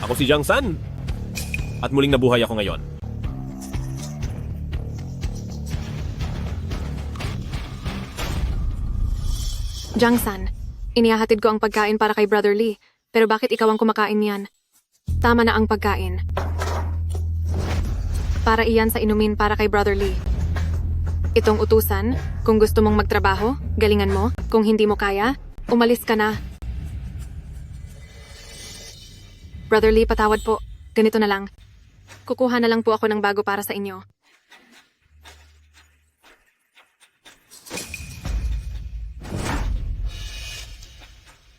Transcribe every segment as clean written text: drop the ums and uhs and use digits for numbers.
Ako si Jiang San. At muling nabuhay ako ngayon. Jiang San, inihahatid ko ang pagkain para kay Brother Lee. Pero bakit ikaw ang kumakain niyan? Tama na ang pagkain. Para iyan sa inumin para kay Brother Lee. Itong utusan, kung gusto mong magtrabaho, galingan mo. Kung hindi mo kaya, umalis ka na. Brother Lee, patawad po. Ganito na lang. Kukuha na lang po ako ng bago para sa inyo.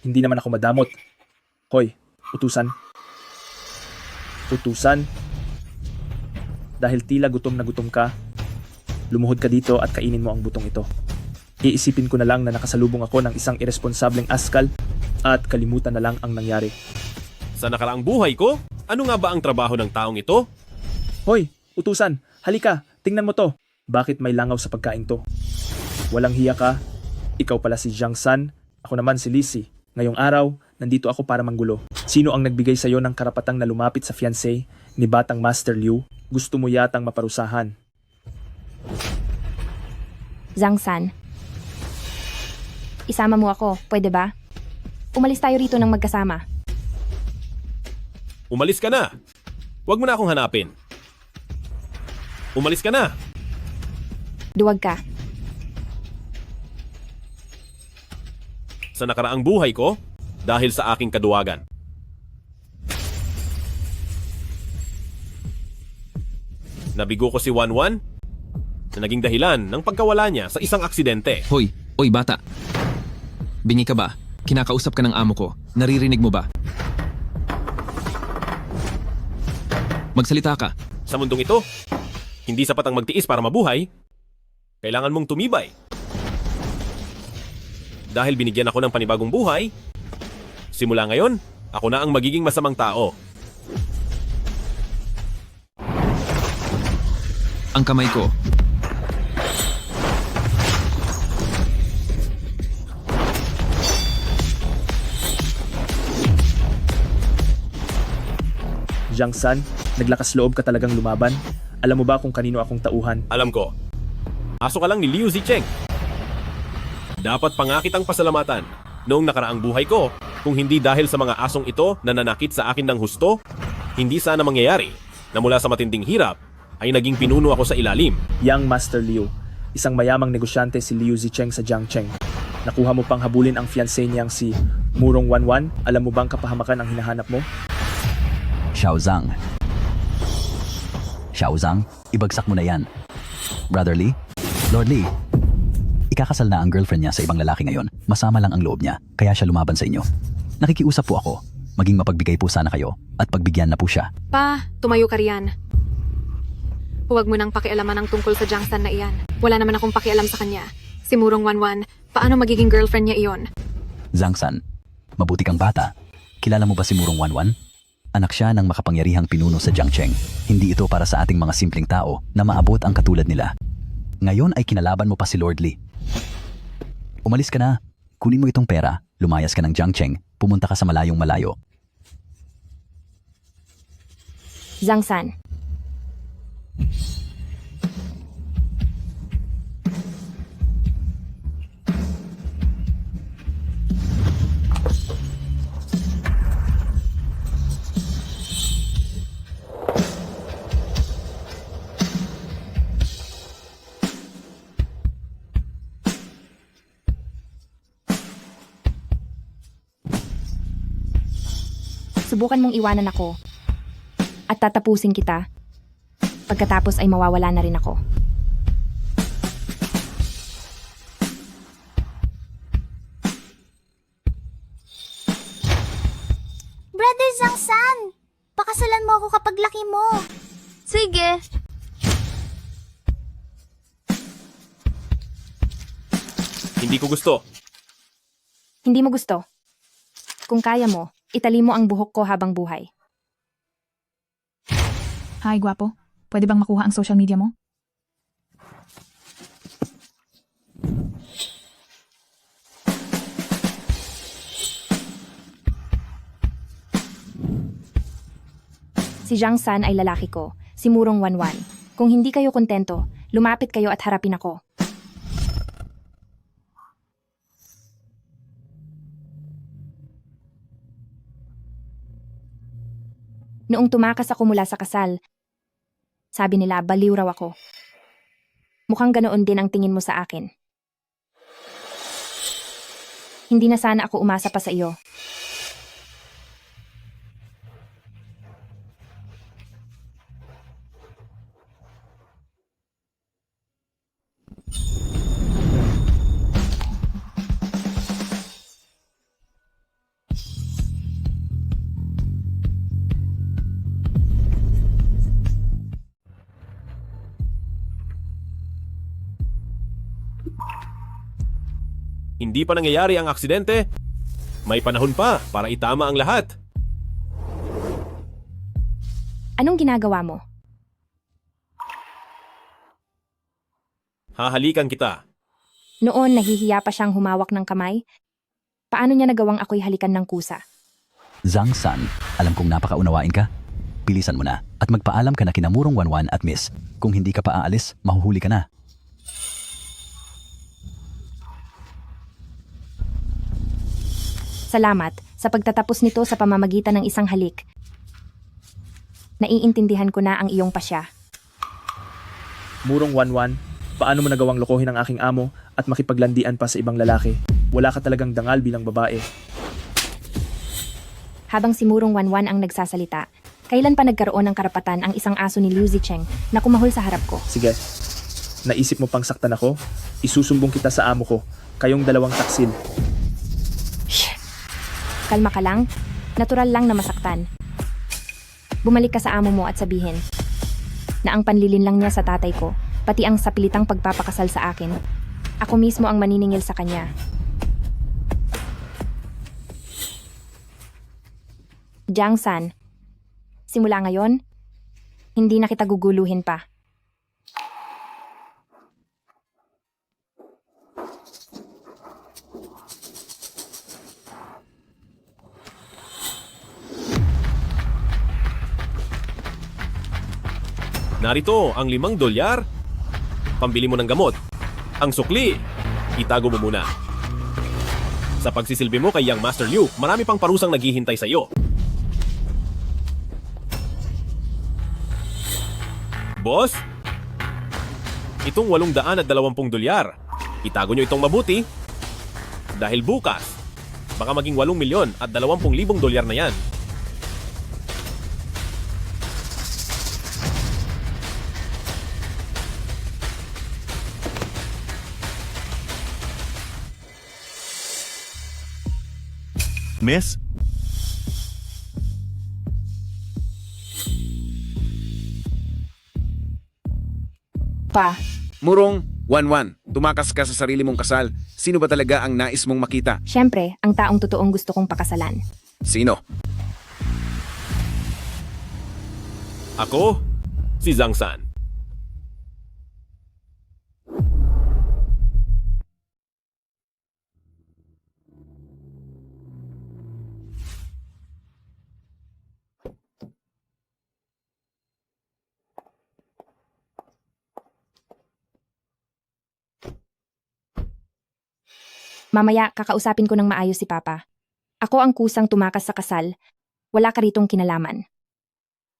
Hindi naman ako madamot. Hoy, utusan. Utusan. Dahil tila gutom na gutom ka, lumuhod ka dito at kainin mo ang butong ito. Iisipin ko na lang na nakasalubong ako ng isang irresponsableng askal at kalimutan na lang ang nangyari. Sa nakaraang buhay ko, ano nga ba ang trabaho ng taong ito? Hoy, utusan, halika, tingnan mo to. Bakit may langaw sa pagkain to? Walang hiya ka. Ikaw pala si Jiang San, ako naman si Lizzie. Ngayong araw, nandito ako para manggulo. Sino ang nagbigay sa'yo ng karapatang na lumapit sa fiancé ni Batang Master Liu? Gusto mo yatang maparusahan. Jiang San, isama mo ako, pwede ba? Umalis tayo rito ng magkasama. Umalis ka na. Huwag mo na akong hanapin. Umalis ka na. Duwag ka. Sa nakaraang buhay ko, dahil sa aking kaduwagan. Nabigo ko si Wanwan na naging dahilan ng pagkawala niya sa isang aksidente. Hoy, oy bata. Bingi ka ba? Kinakausap ka ng amo ko. Naririnig mo ba? Magsalita ka. Sa mundong ito, hindi sapat ang magtiis para mabuhay. Kailangan mong tumibay. Dahil binigyan ako ng panibagong buhay, simula ngayon, ako na ang magiging masamang tao. Ang kamay ko. Jiang San, naglakas loob ka talagang lumaban. Alam mo ba kung kanino akong tauhan? Alam ko, aso ka lang ni Liu Zicheng. Dapat pa nga kitang pasalamatan noong nakaraang buhay ko. Kung hindi dahil sa mga asong ito na nanakit sa akin ng husto, hindi sana mangyayari na mula sa matinding hirap ay naging pinuno ako sa ilalim. Yang Master Liu, isang mayamang negosyante si Liu Zicheng sa Jiangcheng. Nakuha mo pang habulin ang fiancé niyang si Murong Wanwan. Alam mo bang kapahamakan ang hinahanap mo? Xiaozang. Xiaozang, ibagsak mo na yan. Brother Lee? Lord Lee, ikakasal na ang girlfriend niya sa ibang lalaki ngayon. Masama lang ang loob niya, kaya siya lumaban sa inyo. Nakikiusap po ako. Maging mapagbigay po sana kayo at pagbigyan na po siya. Pa, tumayo ka riyan. Huwag mo nang pakialaman ang tungkol sa Jiang San na iyan. Wala naman akong pakialam sa kanya. Si Murong Wanwan, paano magiging girlfriend niya iyon? Jiang San, mabuti kang bata. Kilala mo ba si Murong Wanwan? Anak siya ng makapangyarihang pinuno sa Jiangcheng. Hindi ito para sa ating mga simpleng tao na maabot ang katulad nila. Ngayon ay kinalaban mo pa si Lord Lee. Umalis ka na. Kunin mo itong pera, lumayas ka ng Jiangcheng, pumunta ka sa malayong malayo. Jiang San, subukan mong iwanan ako at tatapusin kita. Pagkatapos ay mawawala na rin ako. Brother Jiang San, pakasalan mo ako kapag laki mo. Sige. Hindi ko gusto. Hindi mo gusto? Kung kaya mo, itali mo ang buhok ko habang buhay. Hi, gwapo. Pwede bang makuha ang social media mo? Si Jiang San ay lalaki ko, si Murong Wanwan. Kung hindi kayo kontento, lumapit kayo at harapin ako. Noong tumakas ako mula sa kasal, sabi nila baliw raw ako. Mukhang ganoon din ang tingin mo sa akin. Hindi na sana ako umasa pa sa iyo. Hindi pa nangyayari ang aksidente. May panahon pa para itama ang lahat. Anong ginagawa mo? Hahalikan kita. Noon nahihiya pa siyang humawak ng kamay. Paano niya nagawang ako'y halikan ng kusa? Zhang San, alam kong napakaunawain ka. Bilisan mo na at magpaalam ka na kina Murong Wanwan at Miss. Kung hindi ka pa aalis, mahuhuli ka na. Salamat sa pagtatapos nito sa pamamagitan ng isang halik. Naiintindihan ko na ang iyong pasya. Murong Wanwan, paano mo nagawang lokohin ang aking amo at makipaglandian pa sa ibang lalaki? Wala ka talagang dangal bilang babae. Habang si Murong Wanwan ang nagsasalita, kailan pa nagkaroon ng karapatan ang isang aso ni Liu Zicheng na kumahol sa harap ko? Sige, naisip mo pang saktan ako? Isusumbong kita sa amo ko. Kayong dalawang taksil. Kalma ka lang, natural lang na masaktan. Bumalik ka sa amo mo at sabihin na ang panlilin lang niya sa tatay ko, pati ang sapilitang pagpapakasal sa akin. Ako mismo ang maniningil sa kanya. Jiang San, simula ngayon, hindi na kita guguluhin pa. Narito ang $5. Pambili mo ng gamot. Ang sukli, itago mo muna. Sa pagsisilbi mo kay Young Master Liu, marami pang parusang naghihintay sa iyo. Boss, itong $820. Itago nyo itong mabuti. Dahil bukas, baka maging 8 milyon at $20,000 na yan. Miss? Pa, Murong, Wanwan, tumakas ka sa sarili mong kasal. Sino ba talaga ang nais mong makita? syempre, ang taong totoong gusto kong pakasalan. Sino? Ako, si Zhang San. Mamaya, kakausapin ko ng maayos si Papa. Ako ang kusang tumakas sa kasal. Wala ka ritong kinalaman.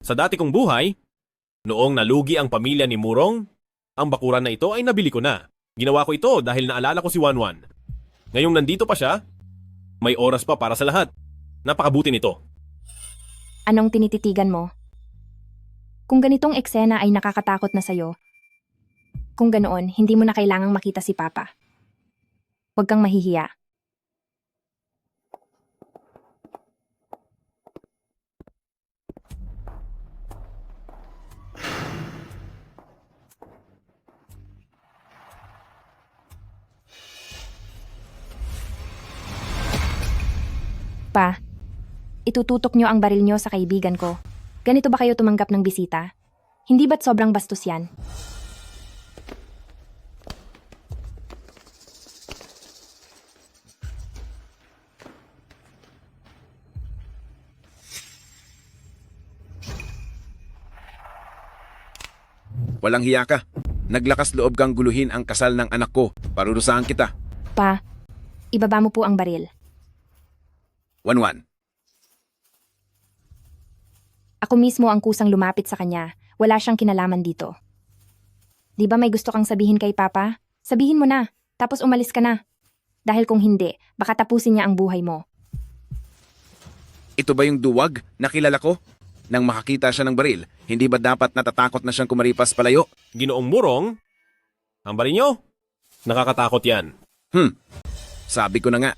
Sa dati kong buhay, noong nalugi ang pamilya ni Murong, ang bakuran na ito ay nabili ko na. Ginawa ko ito dahil naalala ko si Wanwan. Ngayong nandito pa siya, may oras pa para sa lahat. Napakabuti nito. Anong tinititigan mo? Kung ganitong eksena ay nakakatakot na sa'yo, kung ganoon, hindi mo na kailangang makita si Papa. Huwag kang mahihiya. Pa, itututok nyo ang baril nyo sa kaibigan ko. Ganito ba kayo tumanggap ng bisita? Hindi ba't sobrang bastos yan? Walang hiya ka. Naglakas loob kang guluhin ang kasal ng anak ko. Parurusahan kita. Pa, ibaba mo po ang baril. 1-1. Ako mismo ang kusang lumapit sa kanya. Wala siyang kinalaman dito. Di ba may gusto kang sabihin kay Papa? Sabihin mo na, tapos umalis ka na. Dahil kung hindi, baka tapusin niya ang buhay mo. Ito ba yung duwag na kilala ko? Nang makakita siya ng baril, hindi ba dapat natatakot na siyang kumaripas palayo? Ginoong Murong, ang baril nyo? Nakakatakot yan. Sabi ko na nga,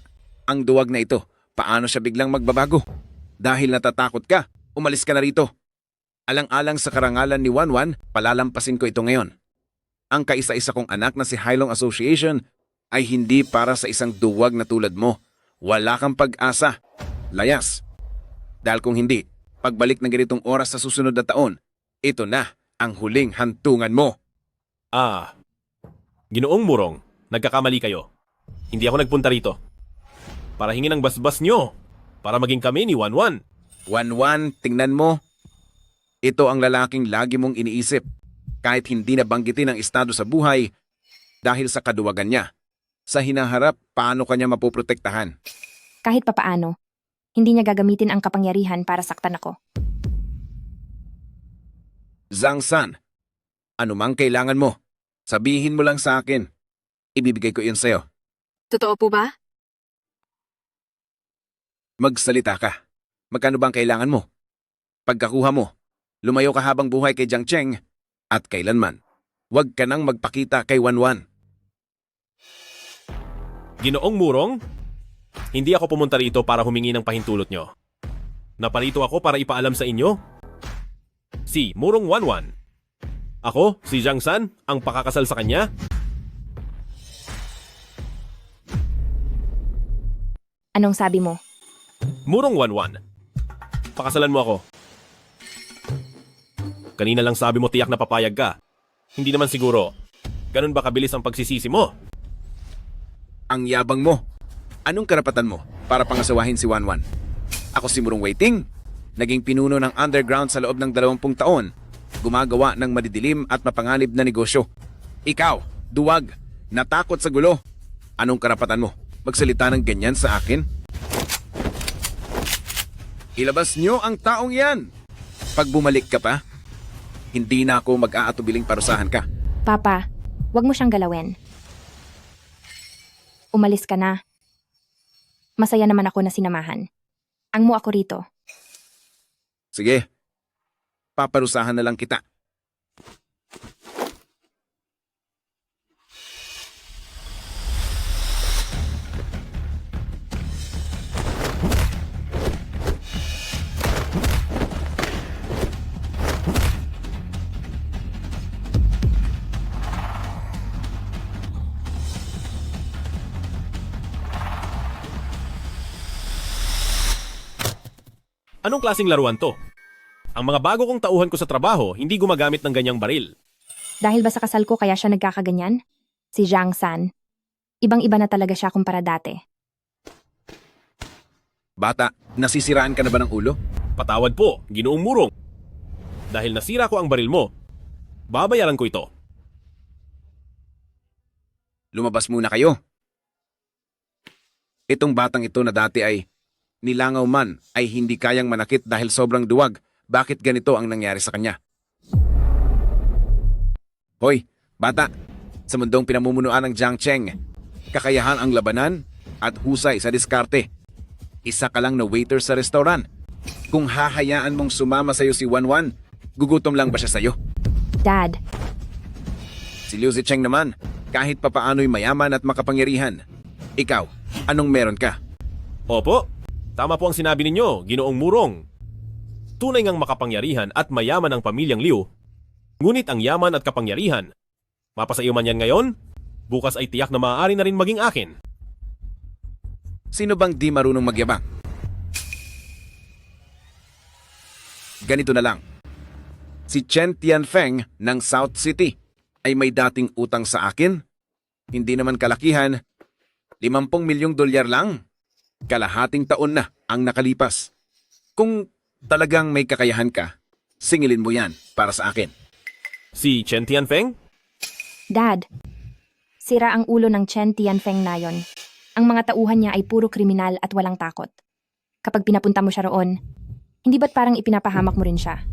ang duwag na ito, paano siya biglang magbabago? Dahil natatakot ka, umalis ka na rito. Alang-alang sa karangalan ni Wanwan, palalampasin ko ito ngayon. Ang kaisa-isa kong anak na si Hylong Association ay hindi para sa isang duwag na tulad mo. Wala kang pag-asa. Layas. Dahil kung hindi, pagbalik ng ganitong oras sa susunod na taon, ito na ang huling hantungan mo. Ginoong Murong, nagkakamali kayo. Hindi ako nagpunta rito. Para hingin ang basbas nyo. Para maging kami ni Wanwan. Wanwan, tingnan mo. Ito ang lalaking lagi mong iniisip. Kahit hindi nabanggitin ang estado sa buhay dahil sa kaduwagan niya. Sa hinaharap, paano kanya mapoprotektahan? Kahit papaano, hindi niya gagamitin ang kapangyarihan para saktan ako. Zhang San, anumang kailangan mo, sabihin mo lang sa akin. Ibibigay ko iyon sa'yo. Totoo po ba? Magsalita ka. Magkano bang kailangan mo? Pagkakuha mo, lumayo ka habang buhay kay Jiang Cheng at kailanman. Huwag ka nang magpakita kay Wanwan. Ginoong Murong, hindi ako pumunta rito para humingi ng pahintulot nyo. Naparito ako para ipaalam sa inyo. Si Murong Wanwan. Ako, si Jiang San, ang pakakasal sa kanya. Anong sabi mo? Murong Wanwan, pakasalan mo ako. Kanina lang sabi mo tiyak na papayag ka. Hindi naman siguro. Ganun ba kabilis ang pagsisisi mo? Ang yabang mo. Anong karapatan mo para pangasawahin si Wanwan? Ako si Murong Waiting. Naging pinuno ng underground sa loob ng 20 taon. Gumagawa ng madidilim at mapanganib na negosyo. Ikaw, duwag, natakot sa gulo. Anong karapatan mo? Magsalita ng ganyan sa akin? Ilabas niyo ang taong yan. Pag bumalik ka pa, hindi na ako mag-aatubiling parusahan ka. Papa, wag mo siyang galawin. Umalis ka na. Masaya naman ako na sinamahan. Ang mo ako rito. Sige, paparusahan na lang kita. Anong klaseng laruan to? Ang mga bago kong tauhan ko sa trabaho, hindi gumagamit ng ganyang baril. Dahil ba sa kasal ko kaya siya nagkakaganyan? Si Jiang San. Ibang-iba na talaga siya kumpara dati. Bata, nasisiraan ka na ba ng ulo? Patawad po, Ginoong Murong. Dahil nasira ko ang baril mo, babayaran ko ito. Lumabas muna kayo. Itong batang ito na dati ay nilangaw man ay hindi kayang manakit dahil sobrang duwag. Bakit ganito ang nangyari sa kanya? Hoy, bata, sa mundong pinamumunuan ng Jiang Cheng, kakayahan ang labanan at husay sa diskarte. Isa ka lang na waiter sa restaurant. Kung hahayaan mong sumama sa'yo si Wanwan, gugutom lang ba siya sa'yo? Dad, Si Liu Zicheng naman, kahit papaano'y mayaman at makapangyarihan. Ikaw, anong meron ka? Opo, tama po ang sinabi ninyo, Ginoong Murong. Tunay ngang makapangyarihan at mayaman ang pamilyang Liu. Ngunit ang yaman at kapangyarihan, mapasaiyo man yan ngayon, bukas ay tiyak na maaari na rin maging akin. Sino bang di marunong magyabang? Ganito na lang. Si Chen Tianfeng ng South City ay may dating utang sa akin. Hindi naman kalakihan, 50 milyong dolyar lang. Kalahating taon na ang nakalipas. Kung talagang may kakayahan ka, singilin mo yan para sa akin. Si Chen Tianfeng? Dad, sira ang ulo ng Chen Tianfeng na yon. Ang mga tauhan niya ay puro kriminal at walang takot. Kapag pinapunta mo siya roon, hindi ba't parang ipinapahamak mo rin siya?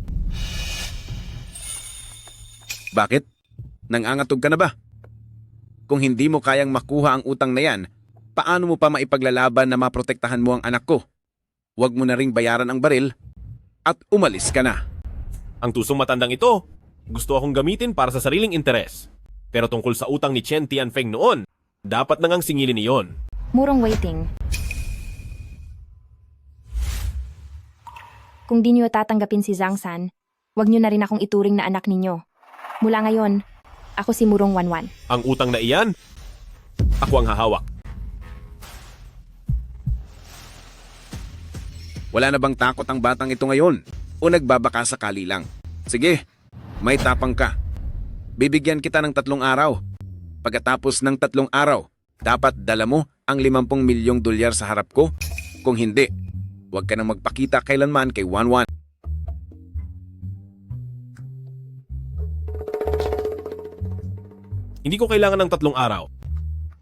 Bakit? Nangangatog ka na ba? Kung hindi mo kayang makuha ang utang na yan, paano mo pa maipaglalaban na maprotektahan mo ang anak ko? Huwag mo na ring bayaran ang baril at umalis ka na. Ang tusong matandang ito, gusto akong gamitin para sa sariling interes. Pero tungkol sa utang ni Chen Tianfeng noon, dapat nang singilin niyon. Murong waiting. Kung di niyo tatanggapin si Zhang San, wag niyo na rin akong ituring na anak ninyo. Mula ngayon, ako si Murong Wanwan. Ang utang na iyan, ako ang hahawak. Wala na bang takot ang batang ito ngayon? O nagbabaka sakali lang? Sige, may tapang ka. Bibigyan kita ng 3 araw. Pagkatapos ng 3 araw, dapat dala mo ang 50 milyong dolyar sa harap ko. Kung hindi, huwag ka nang magpakita kailanman kay Wanwan. Hindi ko kailangan ng 3 araw.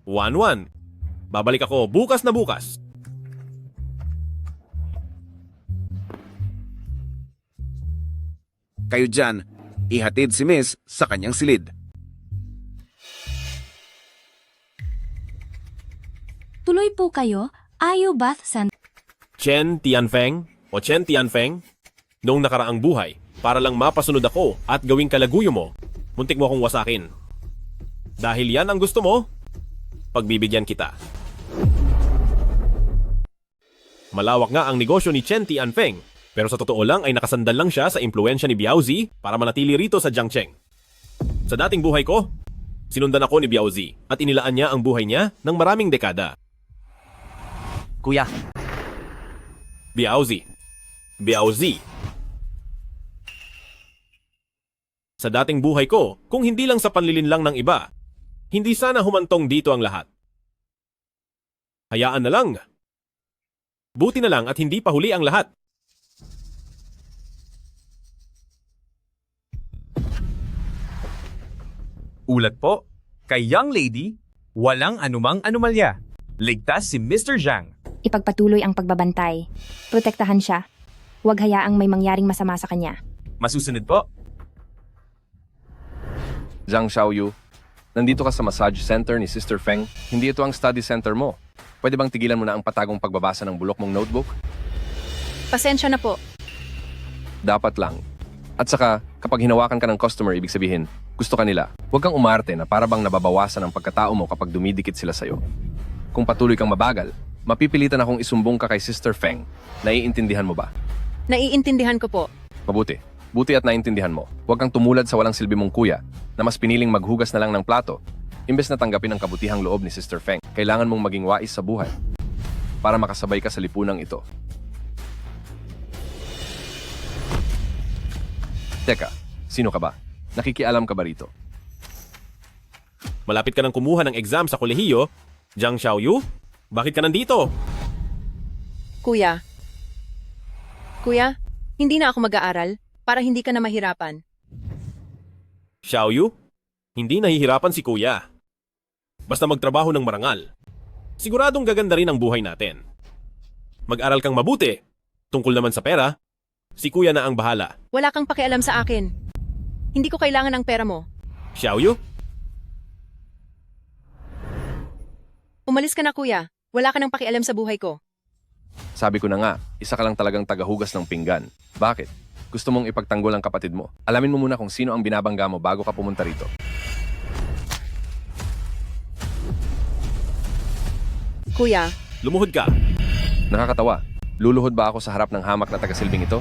1-1. Babalik ako bukas na bukas. Kayo dyan, ihatid si Miss sa kanyang silid. Tuloy po kayo, Ayo Bath Center. Chen Tianfeng o Chen Tianfeng, noong nakaraang buhay, para lang mapasunod ako at gawing kalaguyo mo, muntik mo akong wasakin. Dahil yan ang gusto mo, pagbibigyan kita. Malawak nga ang negosyo ni Chen Tianfeng, pero sa totoo lang ay nakasandal lang siya sa impluensya ni Biaozi para manatili rito sa Jiangcheng. Sa dating buhay ko, sinundan ako ni Biaozi at inilaan niya ang buhay niya ng maraming dekada. Kuya, Biaozi. Sa dating buhay ko, kung hindi lang sa panlilinlang ng iba, hindi sana humantong dito ang lahat. Hayaan na lang. Buti na lang at hindi pa huli ang lahat. Ulat po, kay young lady, walang anumang anomalya. Ligtas si Mr. Zhang. Ipagpatuloy ang pagbabantay. Protektahan siya. Huwag hayaang may mangyaring masama sa kanya. Masusunod po. Zhang Xiaoyu, nandito ka sa massage center ni Sister Feng. Hindi ito ang study center mo. Pwede bang tigilan mo na ang patagong pagbabasa ng bulok mong notebook? Pasensya na po. Dapat lang. At saka, kapag hinawakan ka ng customer, ibig sabihin, gusto ka nila. Huwag kang umarte na para bang nababawasan ang pagkatao mo kapag dumidikit sila sa'yo. Kung patuloy kang mabagal, mapipilitan akong isumbong ka kay Sister Feng. Naiintindihan mo ba? Naiintindihan ko po. Mabuti. Buti at naintindihan mo. Huwag kang tumulad sa walang silbi mong kuya na mas piniling maghugas na lang ng plato imbes na tanggapin ang kabutihang loob ni Sister Feng. Kailangan mong maging wais sa buhay para makasabay ka sa lipunang ito. Teka, sino ka ba? Nakikialam ka ba rito? Malapit ka nang kumuha ng exam sa kolehiyo, Zhang Xiaoyu? Bakit ka nandito? Kuya, hindi na ako mag-aaral para hindi ka na mahirapan. Xiaoyu? Hindi nahihirapan si kuya. Basta magtrabaho ng marangal. Siguradong gaganda rin ang buhay natin. Mag-aral kang mabuti. Tungkol naman sa pera, si kuya na ang bahala. Wala kang pakialam sa akin. Hindi ko kailangan ng pera mo. Xiaoyu? Umalis ka na kuya. Wala ka nang pakialam sa buhay ko. Sabi ko na nga, isa ka lang talagang tagahugas ng pinggan. Bakit? Gusto mong ipagtanggol ang kapatid mo. Alamin mo muna kung sino ang binabangga mo bago ka pumunta rito. Kuya, Lumuhod ka. Nakakatawa. Luluhod ba ako sa harap ng hamak na tagasilbing ito?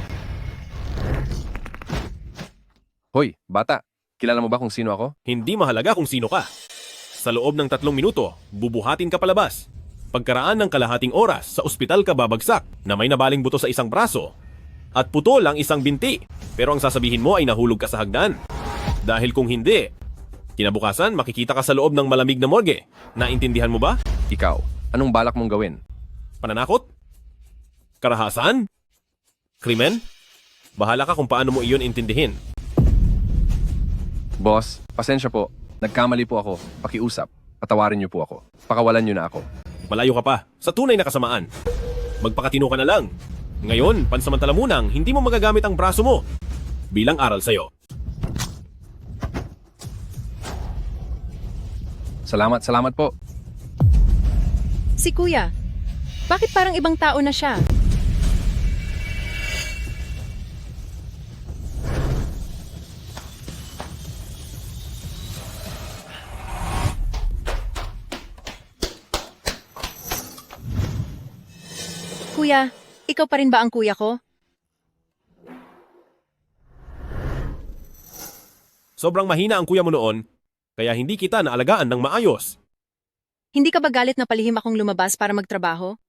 Hoy, bata. Kilala mo ba kung sino ako? Hindi mahalaga kung sino ka. Sa loob ng 3 minuto, bubuhatin ka palabas. Pagkaraan ng kalahating oras, sa ospital ka babagsak na may nabaling buto sa isang braso at putol ang isang binti. Pero ang sasabihin mo ay nahulog ka sa hagdan. Dahil kung hindi, kinabukasan makikita ka sa loob ng malamig na morgue. Naintindihan mo ba? Ikaw, anong balak mong gawin? Pananakot? Karahasan? Krimen? Bahala ka kung paano mo iyon intindihin. Boss, pasensya po. Nagkamali po ako. Pakiusap. Patawarin niyo po ako. Pakawalan niyo na ako. Malayo ka pa sa tunay na kasamaan. Magpakatino ka na lang. Ngayon, pansamantala munang hindi mo magagamit ang braso mo. Bilang aral sa'yo. Salamat po. Si Kuya, bakit parang ibang tao na siya? Kuya, ikaw pa rin ba ang kuya ko? Sobrang mahina ang kuya mo noon, kaya hindi kita naalagaan ng maayos. Hindi ka ba galit na palihim akong lumabas para magtrabaho?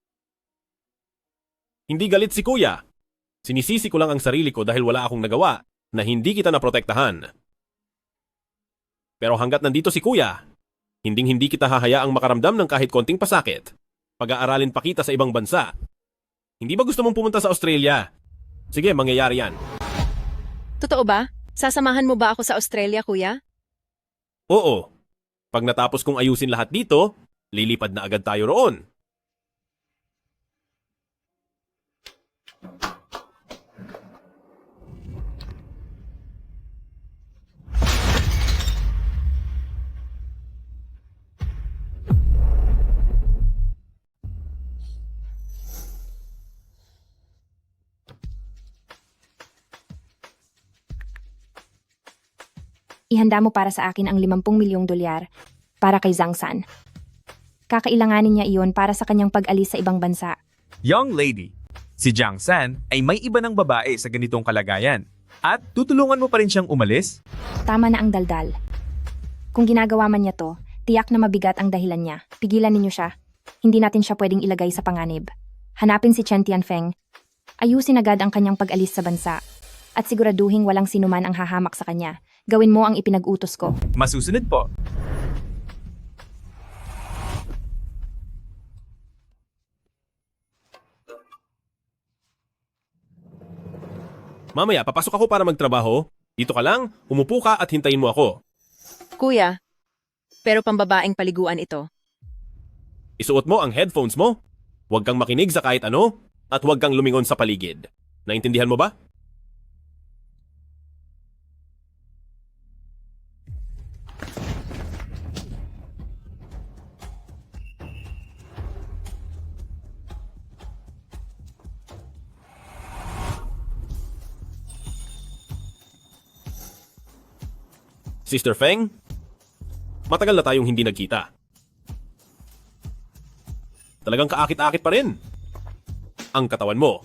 Hindi galit si kuya. Sinisisi ko lang ang sarili ko dahil wala akong nagawa na hindi kita naprotektahan. Pero hanggat nandito si kuya, hinding-hindi kita hahayaang makaramdam ng kahit konting pasakit. Pag-aaralin pa kita sa ibang bansa. Hindi ba gusto mong pumunta sa Australia? Sige, mangyayari yan. Totoo ba? Sasamahan mo ba ako sa Australia, Kuya? Oo. Pag natapos kong ayusin lahat dito, lilipad na agad tayo roon. Ihanda mo para sa akin ang 50 milyong dolyar para kay Zhang San. Kakailanganin niya iyon para sa kanyang pag-alis sa ibang bansa. Young lady, si Jiang San ay may iba ng babae sa ganitong kalagayan. At tutulungan mo pa rin siyang umalis? Tama na ang daldal. Kung ginagawa man niya to, tiyak na mabigat ang dahilan niya. Pigilan ninyo siya. Hindi natin siya pwedeng ilagay sa panganib. Hanapin si Chen Tianfeng. Ayusin agad ang kanyang pag-alis sa bansa. At siguraduhin walang sinuman ang hahamak sa kanya. Gawin mo ang ipinag-utos ko. Masusunod po. Mamaya, papasok ako para magtrabaho. Dito ka lang, umupo ka at hintayin mo ako. Kuya, pero pambabaeng paliguan ito. Isuot mo ang headphones mo. Huwag kang makinig sa kahit ano at huwag kang lumingon sa paligid. Naintindihan mo ba? Sister Feng, matagal na tayong hindi nagkita. Talagang kaakit-akit pa rin ang katawan mo.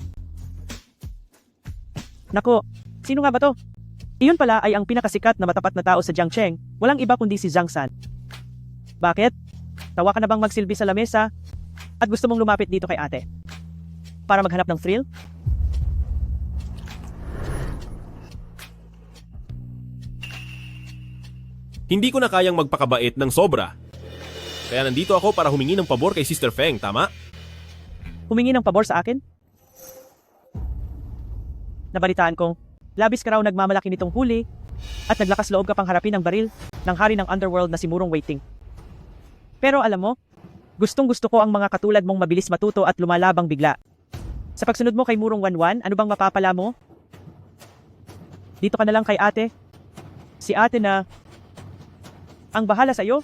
Nako, sino nga ba to? Iyon pala ay ang pinakasikat na matapat na tao sa Jiangcheng, walang iba kundi si Zhang San. Bakit? Tawa ka na bang magsilbi sa lamesa at gusto mong lumapit dito kay ate? Para maghanap ng thrill? Hindi ko na kayang magpakabait ng sobra. Kaya nandito ako para humingi ng pabor kay Sister Feng, tama? Humingi ng pabor sa akin? Nabalitaan kong, labis ka raw nagmamalaki nitong huli at naglakas loob ka pang harapin ang baril ng hari ng underworld na si Murong Waiting. Pero alam mo, gustong gusto ko ang mga katulad mong mabilis matuto at lumalabang bigla. Sa pagsunod mo kay Murong Wanwan, ano bang mapapala mo? Dito ka na lang kay ate. Si ate na ang bahala sa'yo.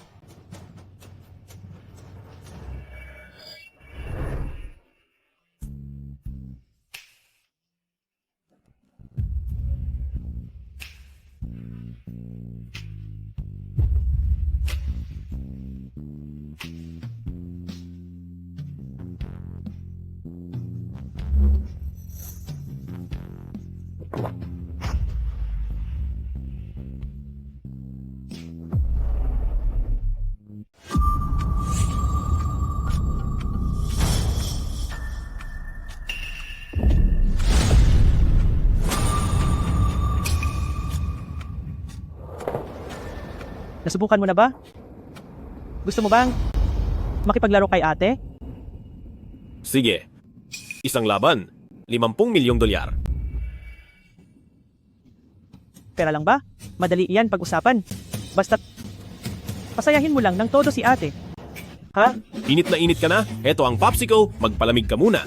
Nasubukan mo na ba? Gusto mo bang makipaglaro kay ate? Sige. Isang laban, 50 milyong dolyar. Pera lang ba? Madali iyan pag-usapan. Basta pasayahin mo lang ng todo si ate. Ha? Init na init ka na? Eto ang popsicle, magpalamig ka muna.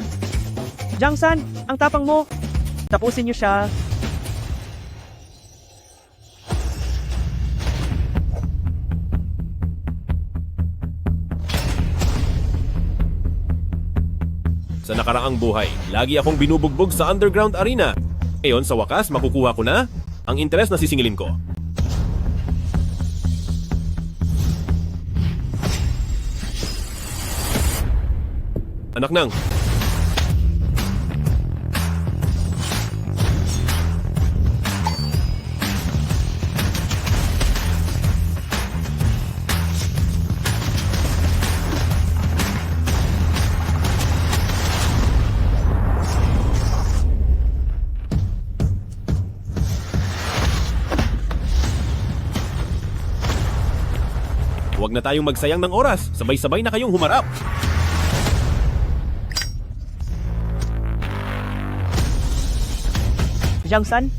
Jang-san, ang tapang mo. Tapusin niyo siya. Sa nakaraang buhay, lagi akong binubugbog sa underground arena. Ngayon, sa wakas, makukuha ko na ang interes na sisingilin ko. Anak nang, huwag na tayong magsayang ng oras. Sabay-sabay na kayong humarap. Jang-san?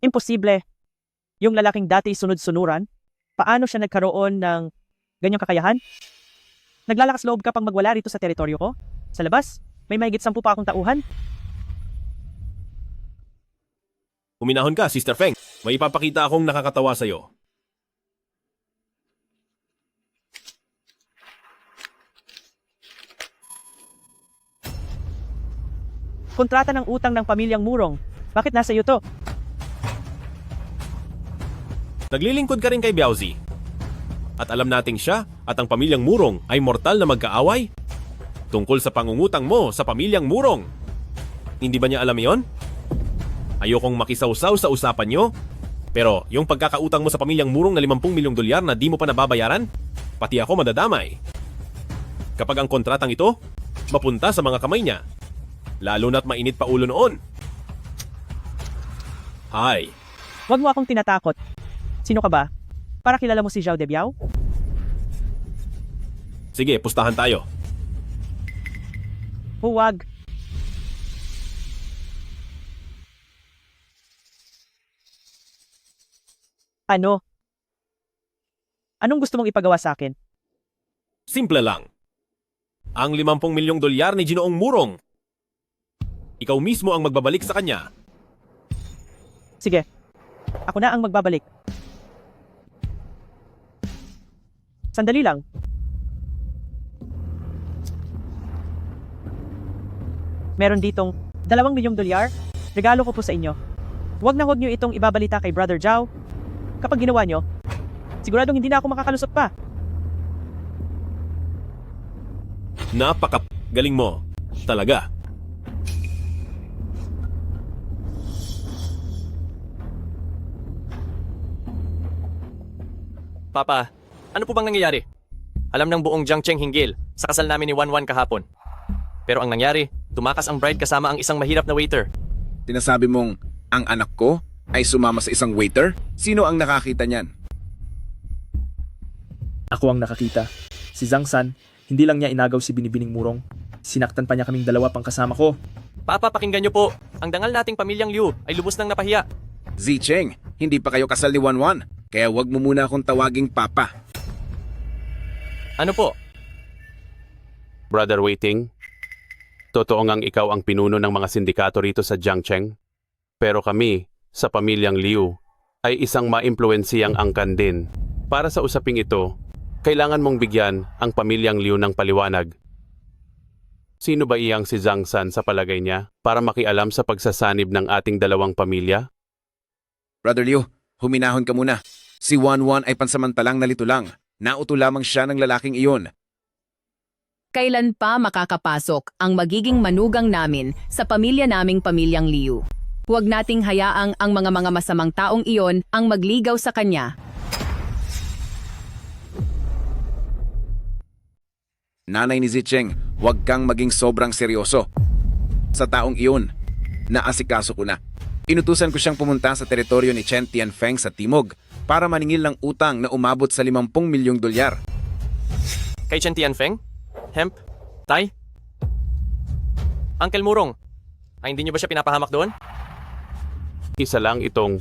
Imposible. Yung lalaking dati sunod-sunuran, paano siya nagkaroon ng ganyang kakayahan? Naglalakas loob ka pang magwala rito sa teritoryo ko? Sa labas, may mahigit 10 pa akong tauhan. Uminahon ka, Sister Feng. May ipapakita akong nakakatawa sa'yo. Kontrata ng utang ng pamilyang Murong. Bakit nasa iyo to? Naglilingkod ka rin kay Biaozi. At alam nating siya at ang pamilyang Murong ay mortal na magkaaway. Tungkol sa pangungutang mo sa pamilyang Murong. Hindi ba niya alam yon? Ayokong makisawsaw sa usapan nyo. Pero yung pagkakautang mo sa pamilyang Murong na 50 milyong dolyar na di mo pa nababayaran, pati ako madadamay. Kapag ang kontratang ito, mapunta sa mga kamay niya. Lalo na't mainit pa ulo noon. Hi. Huwag mo akong tinatakot. Sino ka ba? Para kilala mo si Zhao Debiao? Sige, pustahan tayo. Huwag. Ano? Anong gusto mong ipagawa sa akin? Simple lang. Ang 50 milyong dolyar ni Ginoong Murong. Ikaw mismo ang magbabalik sa kanya. Sige. Ako na ang magbabalik. Sandali lang. Meron ditong 2 milyong dolyar. Regalo ko po sa inyo. Huwag niyo itong ibabalita kay Brother Zhao. Kapag ginawa nyo, siguradong hindi na ako makakalusot pa. Galing mo. Talaga. Papa, ano po bang nangyayari? Alam ng buong Jiangcheng hinggil sa kasal namin ni Wanwan kahapon. Pero ang nangyari, tumakas ang bride kasama ang isang mahirap na waiter. Tinasabi mong ang anak ko ay sumama sa isang waiter? Sino ang nakakita niyan? Ako ang nakakita. Si Zhang San, hindi lang niya inagaw si Binibining Murong. Sinaktan pa niya kaming 2 pang kasama ko. Papa, pakinggan niyo po. Ang dangal nating pamilyang Liu ay lubos nang napahiya. Zicheng, hindi pa kayo kasal ni Wanwan. Kaya wag mo muna akong tawaging papa. Ano po? Brother Waiting, totoo ngang ikaw ang pinuno ng mga sindikato rito sa Jiangcheng. Pero kami, sa pamilyang Liu, ay isang maimpluwensiyang angkan din. Para sa usaping ito, kailangan mong bigyan ang pamilyang Liu ng paliwanag. Sino ba iyang si Zhang San sa palagay niya para makialam sa pagsasanib ng ating 2 pamilya? Brother Liu, huminahon ka muna. Si Wanwan ay pansamantalang nalito lang. Nauto lamang siya ng lalaking iyon. Kailan pa makakapasok ang magiging manugang namin sa pamilya naming pamilyang Liu? Huwag nating hayaang ang mga masamang taong iyon ang magligaw sa kanya. Nanay ni Zicheng, huwag kang maging sobrang seryoso. Sa taong iyon, naasikaso ko na. Inutusan ko siyang pumunta sa teritoryo ni Chen Tianfeng sa Timog para maningil ng utang na umabot sa 50 milyong dolyar. Kay Chen Tianfeng? Hemp? Tay? Uncle Murong, ay hindi niyo ba siya pinapahamak doon? Isa lang itong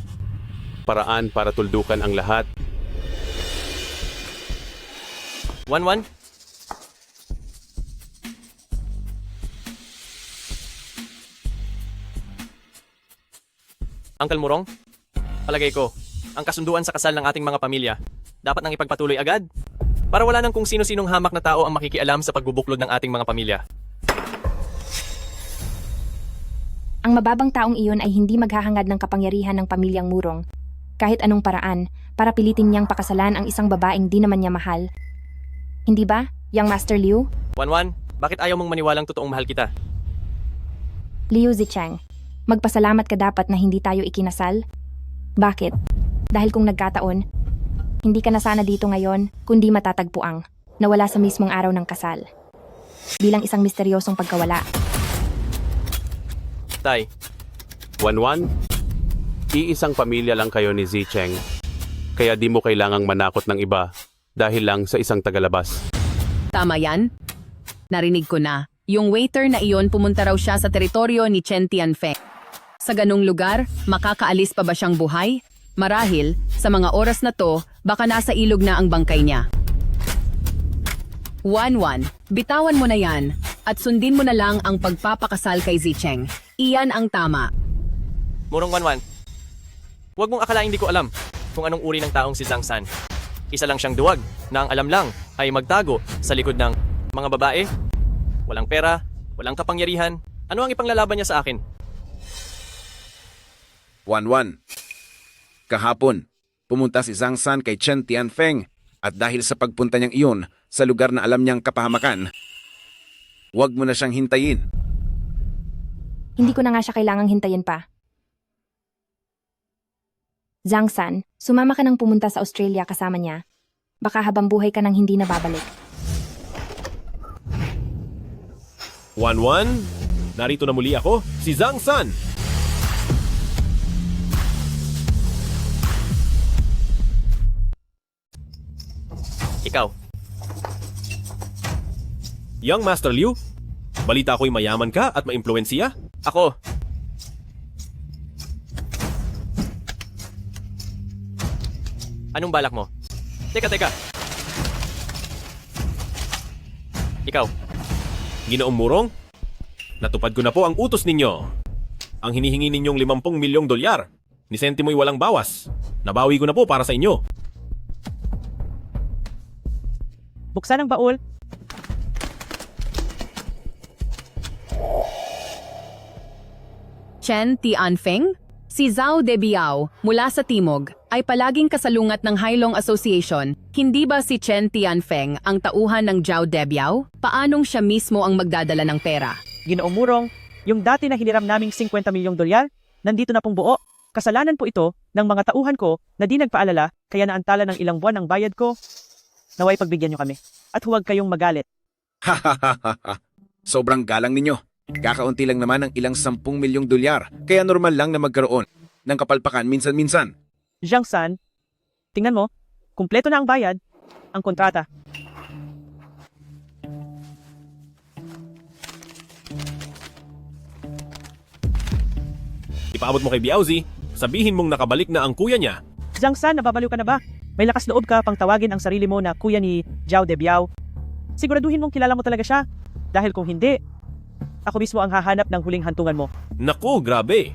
paraan para tuldukan ang lahat. 1-1? Uncle Murong, palagay ko, ang kasunduan sa kasal ng ating mga pamilya, dapat nang ipagpatuloy agad para wala nang kung sino-sinong hamak na tao ang makikialam sa pagbubuklod ng ating mga pamilya. Ang mababang taong iyon ay hindi maghahangad ng kapangyarihan ng pamilyang Murong, kahit anong paraan, para pilitin niyang pakasalan ang isang babaeng di naman niya mahal. Hindi ba, Young Master Liu? 1-1, bakit ayaw mong maniwalang totoong mahal kita? Liu Zicheng, magpasalamat ka dapat na hindi tayo ikinasal. Bakit? Dahil kung nagkataon, hindi ka na sana dito ngayon, kundi matatagpuang nawala sa mismong araw ng kasal. Bilang isang misteryosong pagkawala. Tay, 1-1, iisang pamilya lang kayo ni Zicheng, kaya di mo kailangang manakot ng iba dahil lang sa isang tagalabas. Tama yan? Narinig ko na. Yung waiter na iyon pumunta raw siya sa teritoryo ni Chen Tianfeng. Sa ganung lugar, makakaalis pa ba siyang buhay? Marahil, sa mga oras na to, baka nasa ilog na ang bangkay niya. 1-1, bitawan mo na yan at sundin mo na lang ang pagpapakasal kay Zicheng. Iyan ang tama. Murong 1-1, huwag mong akalaing di ko alam kung anong uri ng taong si Zhang San. Isa lang siyang duwag na ang alam lang ay magtago sa likod ng mga babae. Walang pera, walang kapangyarihan. Ano ang ipanglalaban niya sa akin? 1-1. Kahapon, pumunta si Zhang San kay Chen Tianfeng at dahil sa pagpunta niyang iyon sa lugar na alam niyang kapahamakan, huwag mo na siyang hintayin. Hindi ko na nga siya kailangang hintayin pa. Zhang San, sumama ka nang pumunta sa Australia kasama niya. Baka habang buhay ka nang hindi nababalik. 1-1, narito na muli ako, si Zhang San. Ikaw. Young Master Liu, balita ko'y mayaman ka at maimpluwensiya? Ako. Anong balak mo? Teka. Ikaw. Ginoong Murong, natupad ko na po ang utos ninyo. Ang hinihingi ninyong 50 milyong dolyar, ni sentimo'y walang bawas. Nabawi ko na po para sa inyo. Buksan ang baul. Chen Tianfeng? Si Zhao Debiao, mula sa Timog, ay palaging kasalungat ng Hailong Association. Hindi ba si Chen Tianfeng ang tauhan ng Zhao Debiao? Paanong siya mismo ang magdadala ng pera? Ginoong Murong, yung dati na hiniram naming 50 milyong dolyar, nandito na pong buo. Kasalanan po ito ng mga tauhan ko na di nagpaalala kaya naantala ng ilang buwan ang bayad ko. Naway pagbigyan nyo kami. At huwag kayong magalit. Sobrang galang ninyo. Kakaunti lang naman ang ilang 10 milyong dolyar, kaya normal lang na magkaroon ng kapalpakan minsan-minsan. Zhang San, tingnan mo, kumpleto na ang bayad, ang kontrata. Ipaabot mo kay Biaozi, sabihin mong nakabalik na ang kuya niya. Zhang San, nababaliw ka na ba? May lakas loob ka pang tawagin ang sarili mo na kuya ni Zhao Debiao. Siguraduhin mong kilala mo talaga siya. Dahil kung hindi, ako mismo ang hahanap ng huling hantungan mo. Naku, grabe.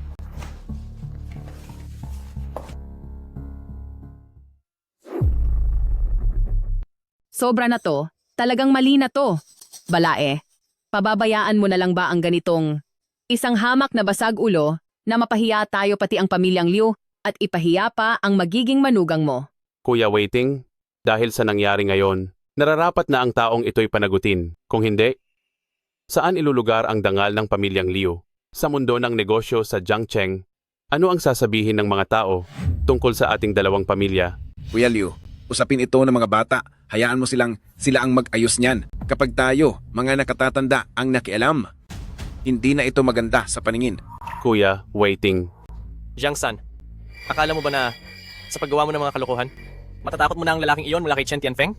Sobra na to. Talagang mali na to. Balae, pababayaan mo na lang ba ang ganitong isang hamak na basag ulo na mapahiya tayo pati ang pamilyang Liu at ipahiya pa ang magiging manugang mo? Kuya Waiting, dahil sa nangyari ngayon, nararapat na ang taong ito'y panagutin. Kung hindi, saan ilulugar ang dangal ng pamilyang Liu? Sa mundo ng negosyo sa Jiangcheng, ano ang sasabihin ng mga tao tungkol sa ating dalawang pamilya? Kuya Liu, usapin ito ng mga bata. Hayaan mo sila ang mag-ayos niyan. Kapag tayo, mga nakatatanda, ang nakialam, hindi na ito maganda sa paningin. Kuya Waiting. Zhang San, akala mo ba na sa paggawa mo ng mga kalokohan, matatakot mo na ang lalaking iyon mula kay Chen Tianfeng?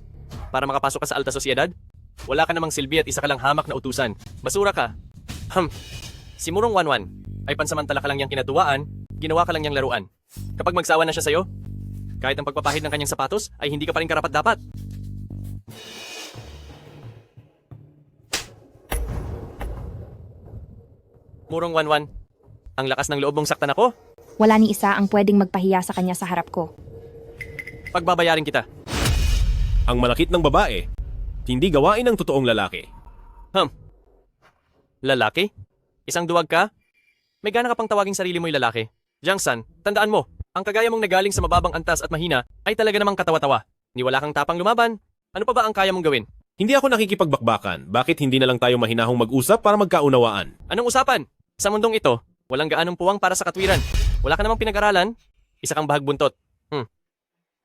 Para makapasok ka sa alta sosyedad? Wala ka namang silbi at isa ka lang hamak na utusan. Basura ka. Si Murong 1-1 ay pansamantala ka lang niyang kinatuwaan ginawa ka lang niyang laruan. Kapag magsawa na siya sa'yo, kahit ang pagpapahid ng kanyang sapatos ay hindi ka pa rin karapat-dapat. Murong 1-1, ang lakas ng loob mong saktan ako, Wala ni isa ang pwedeng magpahiya sa kanya sa harap ko. pagbabayarin kita. Ang malakit ng babae, hindi gawain ng totoong lalaki. Lalaki? Isang duwag ka? May gana ka pang tawaging sarili mo'y lalaki. Jiang-san, tandaan mo, ang kagaya mong nagaling sa mababang antas at mahina ay talaga namang katawa-tawa. Ni wala kang tapang lumaban. Ano pa ba ang kaya mong gawin? Hindi ako nakikipagbakbakan. Bakit hindi na lang tayo mahinahong mag-usap para magkaunawaan? Anong usapan? Sa mundong ito, walang gaanong puwang para sa katwiran. Wala ka namang pinag-aralan, isa kang bahagbuntot.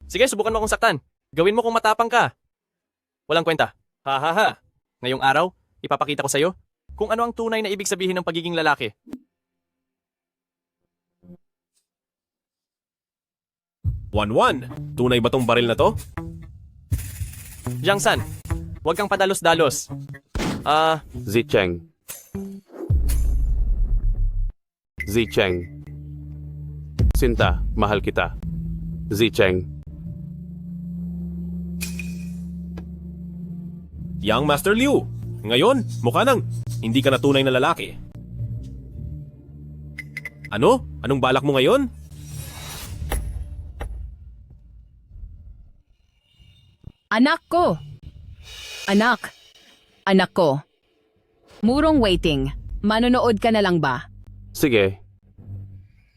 Sige, subukan mo akong saktan. Gawin mo kung matapang ka. Walang kwenta. Ha ha ha. Ngayong araw, ipapakita ko sa'yo kung ano ang tunay na ibig sabihin ng pagiging lalaki. Wan-wan, tunay ba tong baril na to? Jiang-san, huwag kang padalos-dalos. Zicheng. Zicheng. Sinta, mahal kita. Zicheng. Young Master Liu, ngayon, mukha nang hindi ka na tunay na lalaki. Ano? Anong balak mo ngayon? Anak ko! Anak! Anak ko! Murong waiting. Manonood ka na lang ba? Sige.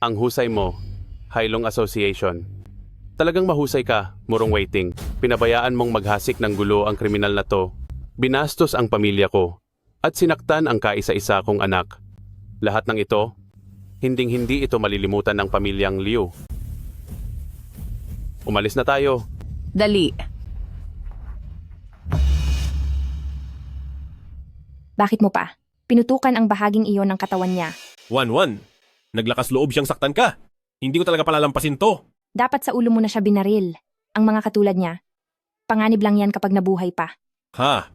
Ang husay mo, Hailong Association. Talagang mahusay ka, Murong Waiting. Pinabayaan mong maghasik ng gulo ang kriminal na to. Binastos ang pamilya ko. At sinaktan ang kaisa-isa kong anak. Lahat ng ito, hinding-hindi ito malilimutan ng pamilyang Liu. Umalis na tayo. Dali. Bakit mo pa? Pinutukan ang bahaging iyon ng katawan niya. Wan-wan, naglakas loob siyang saktan ka. Hindi ko talaga palalampasin to. Dapat sa ulo mo na siya binaril. Ang mga katulad niya. Panganib lang yan kapag nabuhay pa. Ha?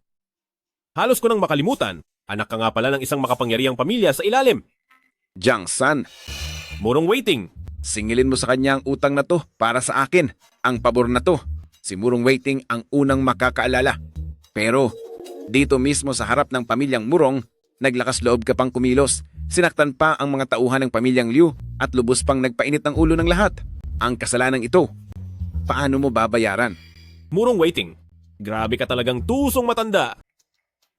Halos ko nang makalimutan. Anak ka nga pala ng isang makapangyarihang pamilya sa ilalim. Jiang-san, Murong Waiting. singilin mo sa kanya ang utang na to para sa akin. Ang pabor na to, si Murong Waiting ang unang makakaalala. Pero, dito mismo sa harap ng pamilyang Murong, naglakas loob ka pang kumilos. Sinaktan pa ang mga tauhan ng pamilyang Liu at lubos pang nagpainit ng ulo ng lahat. Ang kasalanang ito, paano mo babayaran? Murong Waiting. Grabe ka talagang tusong matanda.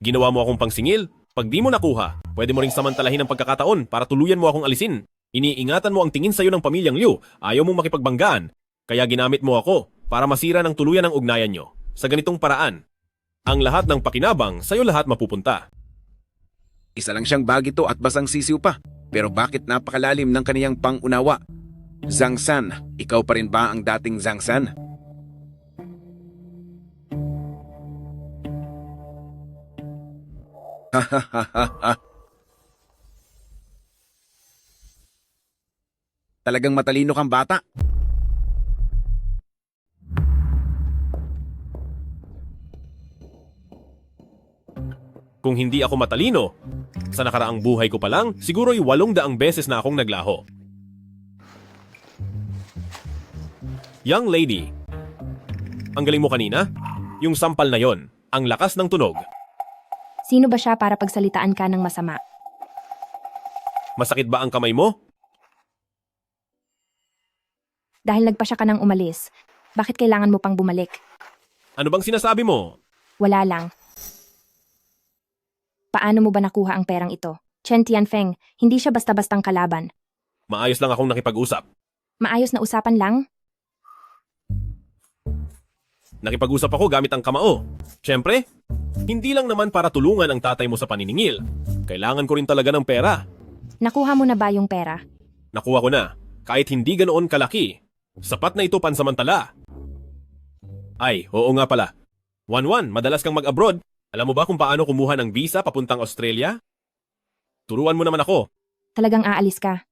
Ginawa mo akong pangsingil. Pag di mo nakuha, pwede mo ring samantalahin ang pagkakataon para tuluyan mo akong alisin. Iniingatan mo ang tingin sa'yo ng pamilyang Liu. Ayaw mong makipagbanggaan. Kaya ginamit mo ako para masira ng tuluyan ang ugnayan nyo. Sa ganitong paraan, ang lahat ng pakinabang sa'yo lahat mapupunta. Isa lang siyang bagito at basang sisiw pa. Pero bakit napakalalim ng kaniyang pangunawa? Zhang-san, ikaw pa rin ba ang dating Zhang-san? Talagang matalino kang bata. Kung hindi ako matalino, sa nakaraang buhay ko pa lang, siguro'y 800 beses na akong naglaho. Young lady, ang galing mo kanina? Yung sampal na yon, ang lakas ng tunog. Sino ba siya para pagsalitaan ka ng masama? Masakit ba ang kamay mo? Dahil nagpasya ka nang umalis, bakit kailangan mo pang bumalik? Ano bang sinasabi mo? Wala lang. Paano mo ba nakuha ang perang ito? Chen Tianfeng, hindi siya basta-bastang kalaban. Maayos lang akong nakipag-usap. Maayos na usapan lang? Nakipag-usap ako gamit ang kamao. Siyempre, hindi lang naman para tulungan ang tatay mo sa paniningil. Kailangan ko rin talaga ng pera. Nakuha mo na ba yung pera? Nakuha ko na. Kahit hindi ganoon kalaki. Sapat na ito pansamantala. Ay, oo nga pala. 1-1, madalas kang mag-abroad. Alam mo ba kung paano kumuha ng visa papuntang Australia? Turuan mo naman ako. Talagang aalis ka.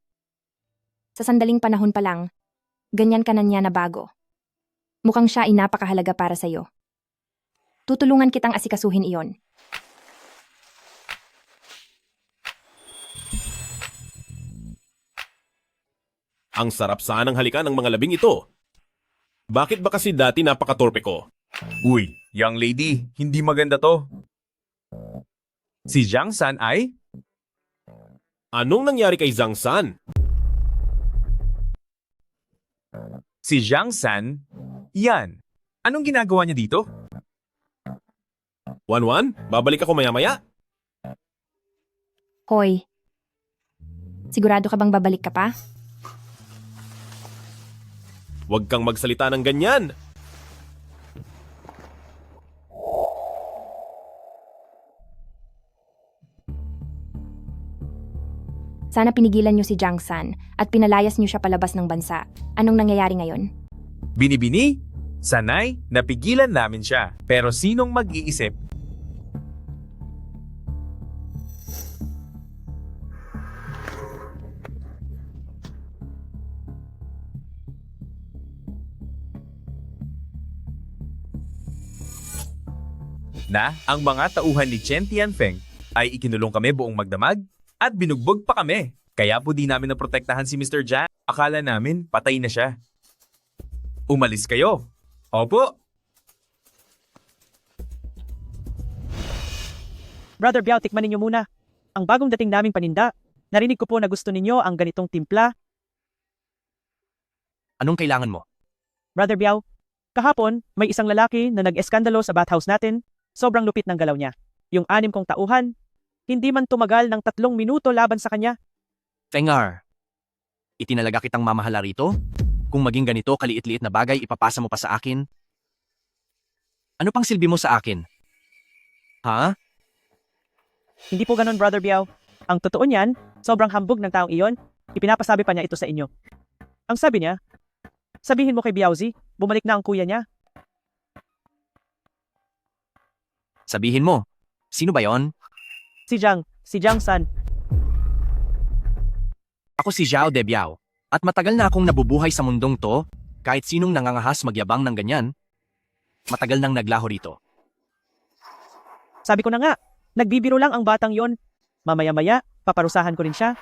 Sa sandaling panahon pa lang, ganyan ka na niya na bago. Mukhang siya ay napakahalaga para sa'yo. Tutulungan kitang asikasuhin iyon. Ang sarap sanang halikan ng mga labing ito. Bakit ba kasi dati napakatorpe ko? Uy, young lady, hindi maganda to. Si Jiang San ay... Anong nangyari kay Zhang San? Si Jiang San? Yan. Anong ginagawa niya dito? Wanwan, babalik ako maya-maya. Hoy, sigurado ka bang babalik ka pa? Huwag kang magsalita ng ganyan. Sana pinigilan niyo si Jiang San at pinalayas niyo siya palabas ng bansa. Anong nangyayari ngayon? Binibini? Sanay, napigilan namin siya. Pero sinong mag-iisip? Na ang mga tauhan ni Chen Tianfeng ay ikinulong kami buong magdamag at binugbog pa kami. Kaya po di namin naprotektahan si Mr. Jiang. Akala namin patay na siya. Umalis kayo. Opo. Brother Biao, tikman ninyo muna. Ang bagong dating naming paninda. Narinig ko po na gusto ninyo ang ganitong timpla. Anong kailangan mo? Brother Biao, kahapon may isang lalaki na nag-eskandalo sa bathhouse natin. Sobrang lupit ng galaw niya. Yung 6 kong tauhan, hindi man tumagal ng 3 minuto laban sa kanya. Fengar, itinalaga kitang mamahala rito? Kung maging ganito kaliit-liit na bagay ipapasa mo pa sa akin? Ano pang silbi mo sa akin? Ha? Hindi po ganon, Brother Biao. Ang totoo niyan, sobrang hambog ng taong iyon. Ipinapasabi pa niya ito sa inyo. Ang sabi niya, sabihin mo kay Biaozi, bumalik na ang kuya niya. Sabihin mo, sino ba yon? Si Jiang San. Ako si Zhao de Biao. At matagal na akong nabubuhay sa mundong to, kahit sinong nangangahas magyabang ng ganyan, matagal nang naglaho rito. Sabi ko na nga, nagbibiro lang ang batang yon. Mamaya-maya, paparusahan ko rin siya.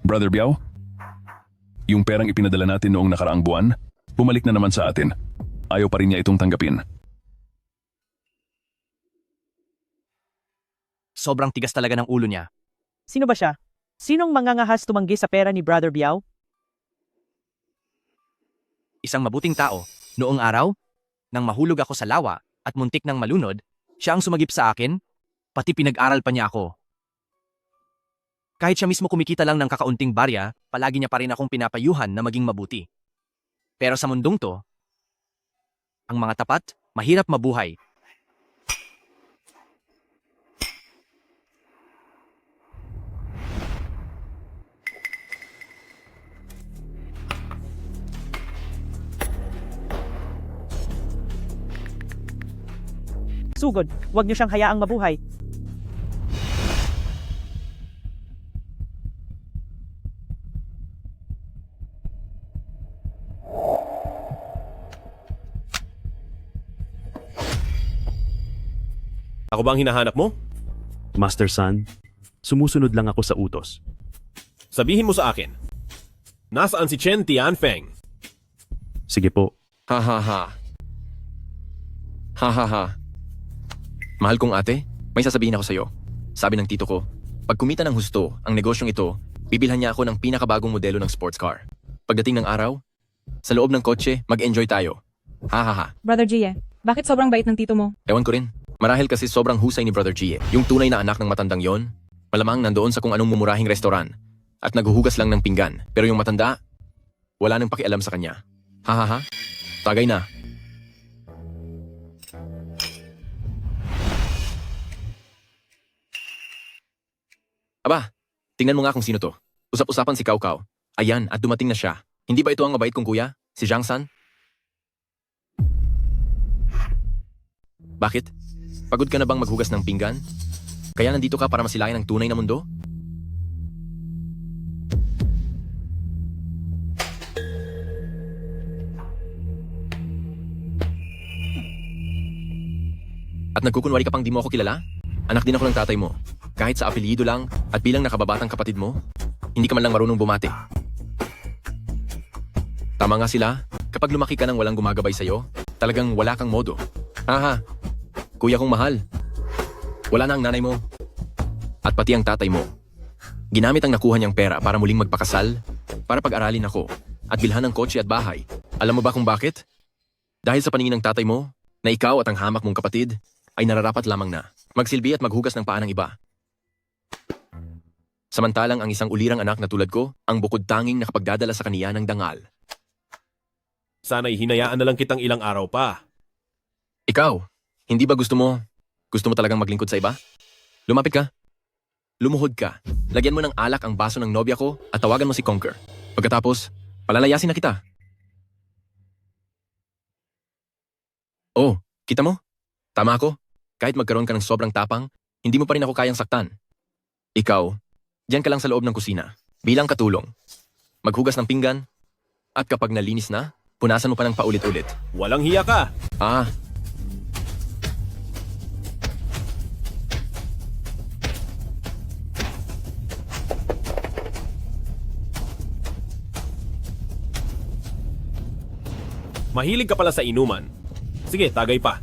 Brother Biao, yung perang ipinadala natin noong nakaraang buwan, bumalik na naman sa atin. Ayaw pa rin niya itong tanggapin. Sobrang tigas talaga ng ulo niya. Sino ba siya? Sinong mangangahas tumanggi sa pera ni Brother Biao? Isang mabuting tao. Noong araw, nang mahulog ako sa lawa at muntik ng malunod, siya ang sumagip sa akin, pati pinag-aral pa niya ako. Kahit siya mismo kumikita lang ng kakaunting barya, palagi niya pa rin akong pinapayuhan na maging mabuti. Pero sa mundong to, ang mga tapat, mahirap mabuhay. Sugod, huwag niyo siyang hayaang mabuhay. Ako ba ang hinahanap mo? Master San, sumusunod lang ako sa utos. Sabihin mo sa akin, nasaan si Chen Tianfeng? Sige po. Ha ha ha. Ha ha ha. Mahal kong ate, may sasabihin ako sa'yo. Sabi ng tito ko, pag kumita ng husto ang negosyong ito, bibilhan niya ako ng pinakabagong modelo ng sports car. Pagdating ng araw, sa loob ng kotse, mag-enjoy tayo. Ha ha ha. Brother Gia, bakit sobrang bait ng tito mo? Ewan ko rin. Marahil kasi sobrang husay ni Brother G. Yung tunay na anak ng matandang yon, malamang nandoon sa kung anong mumurahing restoran at naghuhugas lang ng pinggan. Pero yung matanda, wala nang pakialam sa kanya. Ha ha ha. Tagay na. Aba, tingnan mo nga kung sino to. Usap-usapan si Cao Cao. Ayan, at dumating na siya. Hindi ba ito ang mabait kong kuya? Si Jiang San? Bakit? Pagod ka na bang maghugas ng pinggan? Kaya nandito ka para masilayan ang tunay na mundo? At At nagkukunwari ka pang di mo ako kilala? Anak din ako ng tatay mo. Kahit sa apelyido lang at bilang nakababatang kapatid mo, hindi ka man lang marunong bumati. Tama nga sila, kapag lumaki ka nang walang gumagabay sa'yo, talagang wala kang modo. Aha, kuya kong mahal. Wala na ang nanay mo. At pati ang tatay mo. Ginamit ang nakuha niyang pera para muling magpakasal, para pag-aralin ako, at bilhan ng kotse at bahay. Alam mo ba kung bakit? Dahil sa paningin ng tatay mo, na ikaw at ang hamak mong kapatid ay nararapat lamang na magsilbi at maghugas ng paa ng iba. Samantalang ang isang ulirang anak na tulad ko, ang bukod tanging nakapagdadala sa kaniya ng dangal. Sana'y hinayaan na lang kitang ilang araw pa. Ikaw, hindi ba gusto mo talagang maglingkod sa iba? Lumapit ka. Lumuhod ka. Lagyan mo ng alak ang baso ng nobya ko at tawagan mo si Conquer. Pagkatapos, palalayasin na kita. Oh, kita mo? Tama ako. Kahit magkaroon ka ng sobrang tapang, hindi mo pa rin ako kayang saktan. Ikaw, diyan ka lang sa loob ng kusina, bilang katulong. Maghugas ng pinggan, at kapag nalinis na, punasan mo pa ng paulit-ulit. Walang hiya ka! Ah. Mahilig ka pala sa inuman. Sige, tagay pa.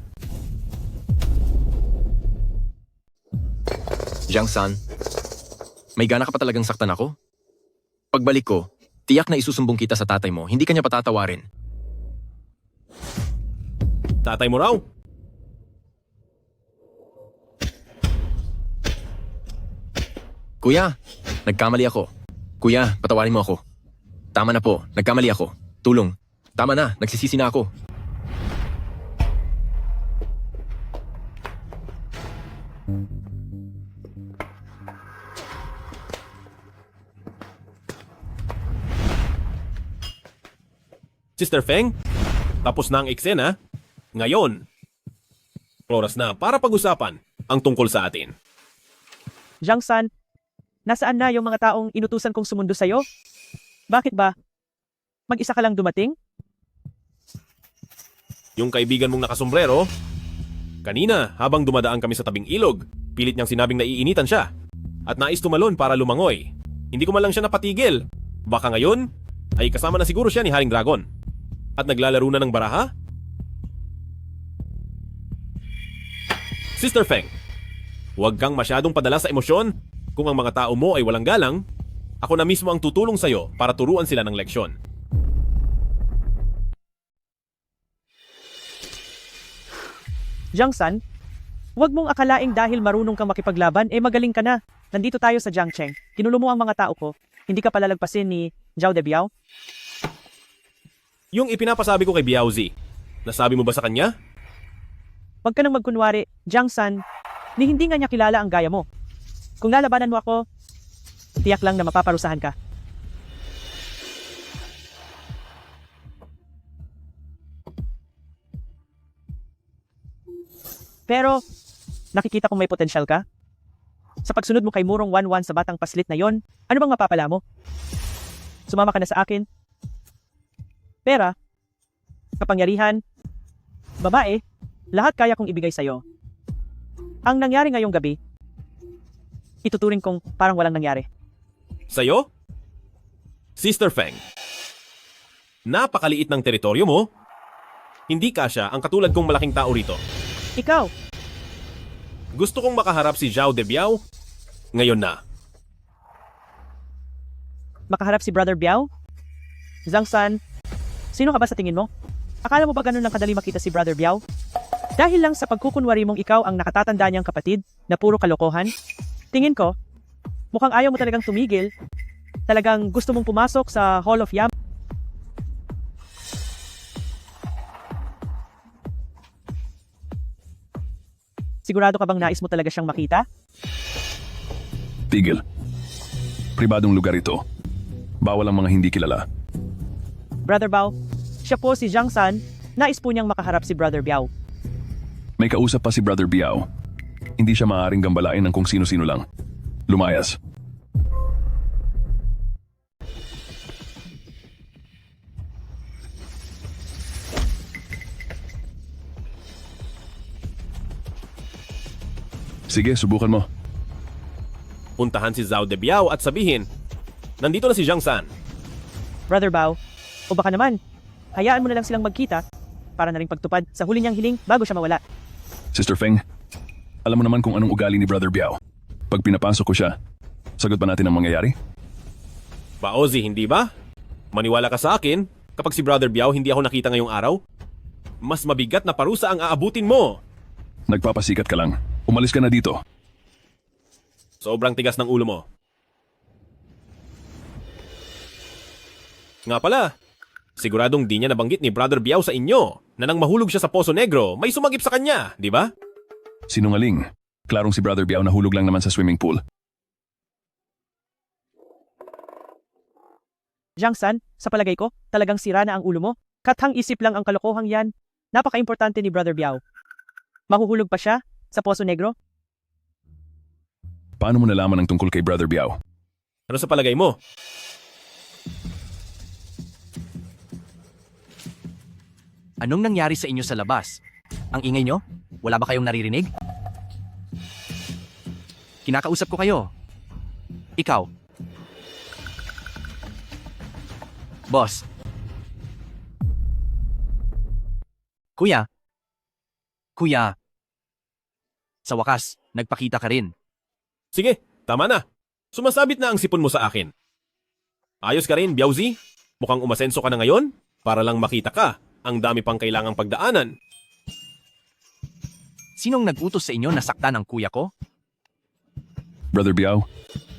Jiang-san, may gana ka pa talagang saktan ako? Pagbalik ko, tiyak na isusumbong kita sa tatay mo, hindi kanya patatawarin. Tatay mo raw? Kuya, nagkamali ako. Kuya, patawarin mo ako. Tama na po, nagkamali ako. Tulong. Tama na, nagsisisi na ako. Sister Feng, tapos na ang eksena. Ngayon, oras na para pag-usapan ang tungkol sa atin. Jiang-san, nasaan na yung mga taong inutusan kong sumundo sa'yo? Bakit ba? Mag-isa ka lang dumating? Yung kaibigan mong nakasombrero, kanina habang dumadaan kami sa tabing ilog, pilit niyang sinabing naiinitan siya at nais tumalon para lumangoy. Hindi ko man lang siya napatigil. Baka ngayon ay kasama na siguro siya ni Haring Dragon at naglalaro na ng baraha? Sister Feng, huwag kang masyadong padala sa emosyon. Kung ang mga tao mo ay walang galang, ako na mismo ang tutulong sa'yo para turuan sila ng leksyon. Jiang-san, huwag mong akalaing dahil marunong kang makipaglaban, magaling ka na. Nandito tayo sa Jiangcheng. Kinulo mo ang mga tao ko. Hindi ka palalagpasin ni Zhao de Biao? Yung ipinapasabi ko kay Biaozi, nasabi mo ba sa kanya? Huwag ka nang magkunwari, Jiang-san, ni hindi nga niya kilala ang gaya mo. Kung lalabanan mo ako, tiyak lang na mapaparusahan ka. Pero, nakikita kong may potensyal ka. Sa pagsunod mo kay Murong 1-1 sa batang paslit na yon, ano bang mapapala mo? Sumama ka na sa akin. Pera, kapangyarihan, babae, lahat kaya kong ibigay sa'yo. Ang nangyari ngayong gabi, ituturing kong parang walang nangyari. Sa'yo? Sister Feng, napakaliit ng teritoryo mo. Hindi kasya ang katulad kong malaking tao rito. Ikaw, gusto kong makaharap si Zhao de Biao ngayon na. makaharap si Brother Biao? Zhang-san, sino ka ba sa tingin mo? Akala mo ba ganun lang kadali makita si Brother Biao? Dahil lang sa pagkukunwari mong ikaw ang nakatatanda niyang kapatid na puro kalokohan? Tingin ko, mukhang ayaw mo talagang tumigil. Talagang gusto mong pumasok sa Hall of Yam. Sigurado ka bang nais mo talaga siyang makita? Tigil. Pribadong lugar ito. Bawal ang mga hindi kilala. Brother Bao, siya po si Jiang-san. Nais po niyang makaharap si Brother Biao. May kausap pa si Brother Biao. Hindi siya maaaring gambalain ng kung sino-sino lang. Lumayas. Sige, subukan mo. Puntahan si Zhao de Biao at sabihin, nandito na si Jiang San. Brother Bao, o baka naman, hayaan mo na lang silang magkita para na rin pagtupad sa huli niyang hiling bago siya mawala. Sister Feng, alam mo naman kung anong ugali ni Brother Biao. Pag pinapasok ko siya, sagot ba natin ang mangyayari? Baozi, hindi ba? Maniwala ka sa akin, kapag si Brother Biao hindi ako nakita ngayong araw, mas mabigat na parusa ang aabutin mo. Nagpapasikat ka lang. Umalis ka na dito. Sobrang tigas ng ulo mo. Nga pala, siguradong di niya nabanggit ni Brother Biao sa inyo na nang mahulog siya sa Poso Negro, may sumagip sa kanya, di ba? Sinungaling. Klarong si Brother Biao nahulog lang naman sa swimming pool. Jiang San, sa palagay ko, talagang sira na ang ulo mo. Kathang isip lang ang kalokohang yan. Napaka-importante ni Brother Biao. Mahuhulog pa siya sa Poso Negro? Paano mo nalaman ang tungkol kay Brother Biao? Ano sa palagay mo? Anong nangyari sa inyo sa labas? Ang ingay nyo? Wala ba kayong naririnig? Kinakausap ko kayo. Ikaw. Boss. Kuya. Kuya. Sa wakas, nagpakita ka rin. Sige, tama na. Sumasabit na ang sipon mo sa akin. Ayos ka rin, Biaozi. Mukhang umasenso ka na ngayon para lang makita ka. Ang dami pang kailangang pagdaanan. Sinong nag-utos sa inyo na saktan ang kuya ko? Brother Biao,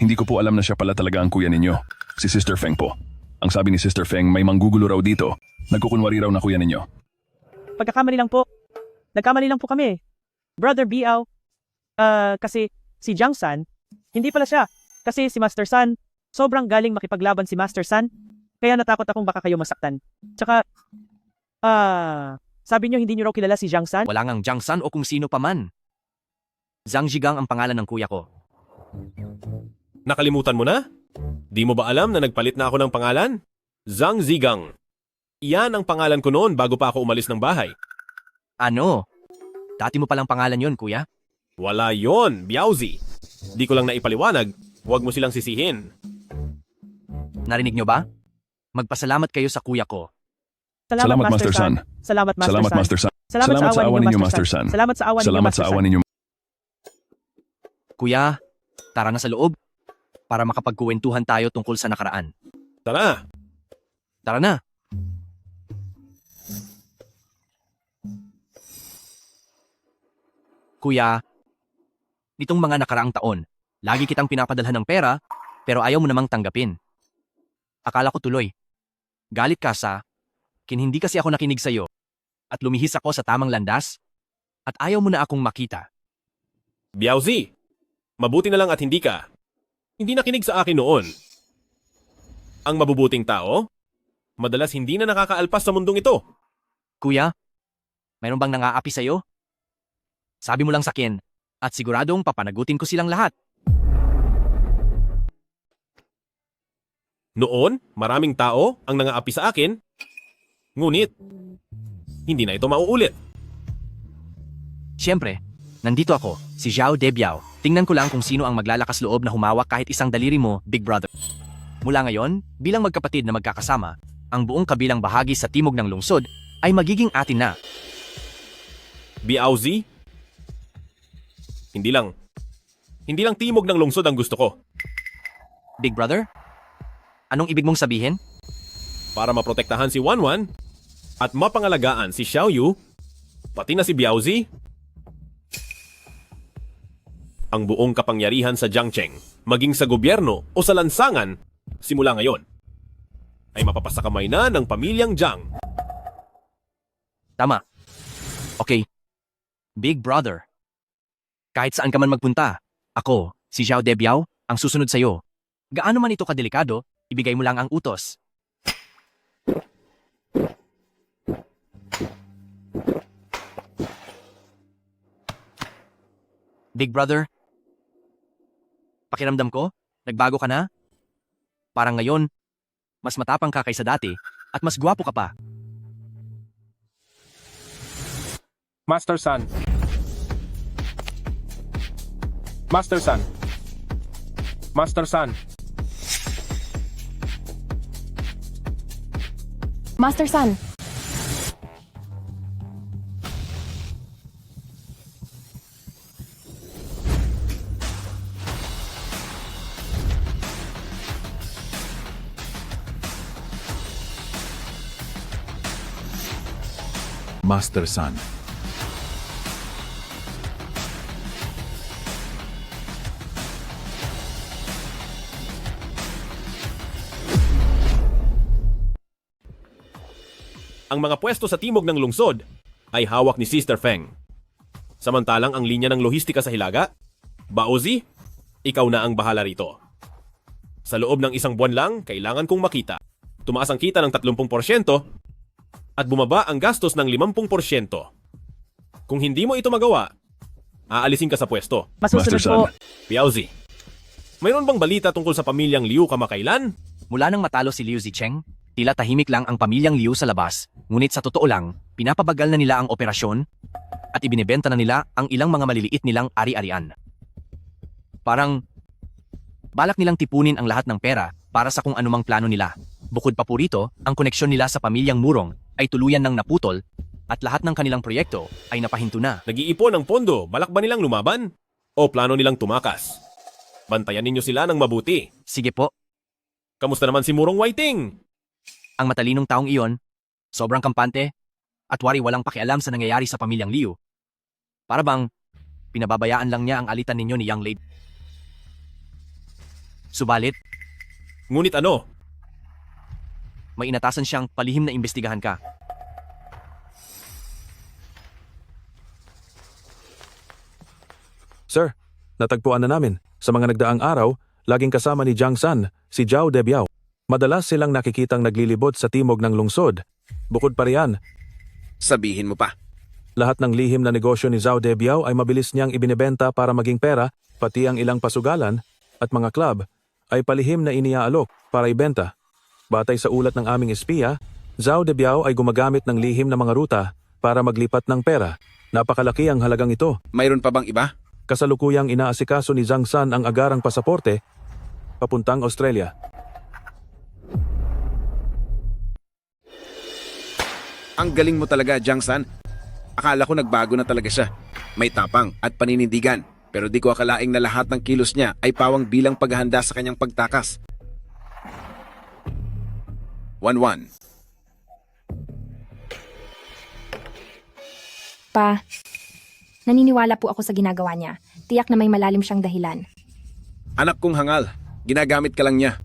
hindi ko po alam na siya pala talaga ang kuya ninyo. Si Sister Feng po. Ang sabi ni Sister Feng, may manggugulo raw dito. Nagkukunwari raw na kuya ninyo. Pagkakamali lang po. Nagkamali lang po kami. Brother Biao. Kasi si Jiang San, hindi pala siya. Kasi si Master San, sobrang galing makipaglaban si Master San. Kaya natakot akong baka kayo masaktan. Tsaka, sabi nyo hindi nyo raw kilala si Jiang San? Wala ngang Jiang San o kung sino pa man. Zhang Zhigang ang pangalan ng kuya ko. Nakalimutan mo na? Di mo ba alam na nagpalit na ako ng pangalan? Zhang Zhigang. Iyan ang pangalan ko noon bago pa ako umalis ng bahay. Ano? Dati mo palang pangalan yon, kuya? Wala yon, Biaozi. Di ko lang naipaliwanag. Huwag mo silang sisihin. Narinig nyo ba? Magpasalamat kayo sa kuya ko. Salamat, Master San. Salamat, Master Salamat, San. Master San. Salamat sa awa ninyo, Master San. Salamat sa awa ninyo, Salamat Master sa awa San. ninyo. Kuya, tara na sa loob para makapagkuwentuhan tayo tungkol sa nakaraan. Tara! Tara na! Kuya, nitong mga nakaraang taon, lagi kitang pinapadalhan ng pera, pero ayaw mo namang tanggapin. Akala ko tuloy. Galit ka sa, hindi kasi ako nakinig sa'yo, at lumihis ako sa tamang landas, at ayaw mo na akong makita. Biaozi, mabuti na lang at hindi ka. Hindi nakinig sa akin noon. Ang mabubuting tao, madalas hindi na nakakaalpas sa mundong ito. Kuya, mayroon bang nangaapi sa'yo? Sabi mo lang sa akin, at siguradong papanagutin ko silang lahat. Noon, maraming tao ang nangaapi sa akin, ngunit, hindi na ito mauulit. Siyempre, nandito ako, si Zhao de Biao. Tingnan ko lang kung sino ang maglalakas loob na humawak kahit isang daliri mo, Big Brother. Mula ngayon, bilang magkapatid na magkakasama, ang buong kabilang bahagi sa timog ng lungsod ay magiging atin na. Biaozi, hindi lang timog ng lungsod ang gusto ko. Big Brother? Anong ibig mong sabihin? Para maprotektahan si Wanwan at mapangalagaan si Xiaoyu, pati na si Biaozi, ang buong kapangyarihan sa Jiangcheng, maging sa gobyerno o sa lansangan, simula ngayon, ay mapapasakamay na ng pamilyang Jiang. Tama. Okay. Big Brother. Kahit saan ka man magpunta, ako, si Zhao de Biao, ang susunod sa'yo. Gaano man ito kadelikado, ibigay mo lang ang utos. Big Brother, pakiramdam ko, nagbago ka na? Parang ngayon, mas matapang ka kaysa dati at mas gwapo ka pa. Master San. Master San. Master San. Master San, Master San. Ang mga pwesto sa timog ng lungsod ay hawak ni Sister Feng. Samantalang ang linya ng lohistika sa Hilaga, Baozi, ikaw na ang bahala rito. Sa loob ng isang buwan lang, kailangan kong makita. Tumaas ang kita ng 30% at bumaba ang gastos ng 50%. Kung hindi mo ito magawa, aalisin ka sa pwesto. Masusunod po. Piaozi, mayroon bang balita tungkol sa pamilyang Liu kamakailan? Mula nang matalo si Liu Zicheng, tila tahimik lang ang pamilyang Liu sa labas, ngunit sa totoo lang, pinapabagal na nila ang operasyon at ibinebenta na nila ang ilang mga maliliit nilang ari-arian. Parang balak nilang tipunin ang lahat ng pera para sa kung anumang plano nila. Bukod pa po rito, ang koneksyon nila sa pamilyang Murong ay tuluyan ng naputol at lahat ng kanilang proyekto ay napahinto na. Nag-iipon ng pondo, balak ba nilang lumaban? O plano nilang tumakas? Bantayan ninyo sila ng mabuti. Sige po. Kamusta naman si Murong Whiting? Ang matalinong taong iyon, sobrang kampante, at wari walang pakialam sa nangyayari sa pamilyang Liu. Para bang, pinababayaan lang niya ang alitan ninyo ni Young Lady. Subalit, ngunit ano? May inatasan siyang palihim na imbestigahan ka. Sir, natagpuan na namin. Sa mga nagdaang araw, laging kasama ni Jiang San, si Zhao Debiao. Madalas silang nakikitang naglilibot sa timog ng lungsod. Bukod pa riyan, Sabihin mo pa. lahat ng lihim na negosyo ni Zhao Debiao ay mabilis niyang ibinebenta para maging pera, pati ang ilang pasugalan at mga club ay palihim na iniaalok para ibenta. Batay sa ulat ng aming espiya, Zhao Debiao ay gumagamit ng lihim na mga ruta para maglipat ng pera. Napakalaki ang halagang ito. Mayroon pa bang iba? Kasalukuyang inaasikaso ni Jiang San ang agarang pasaporte papuntang Australia. Ang galing mo talaga, Jiang San. Akala ko nagbago na talaga siya. May tapang at paninindigan. Pero di ko akalaing na lahat ng kilos niya ay pawang bilang paghahanda sa kanyang pagtakas. 1-1. Pa, naniniwala po ako sa ginagawa niya. Tiyak na may malalim siyang dahilan. Anak kong hangal, ginagamit ka lang niya.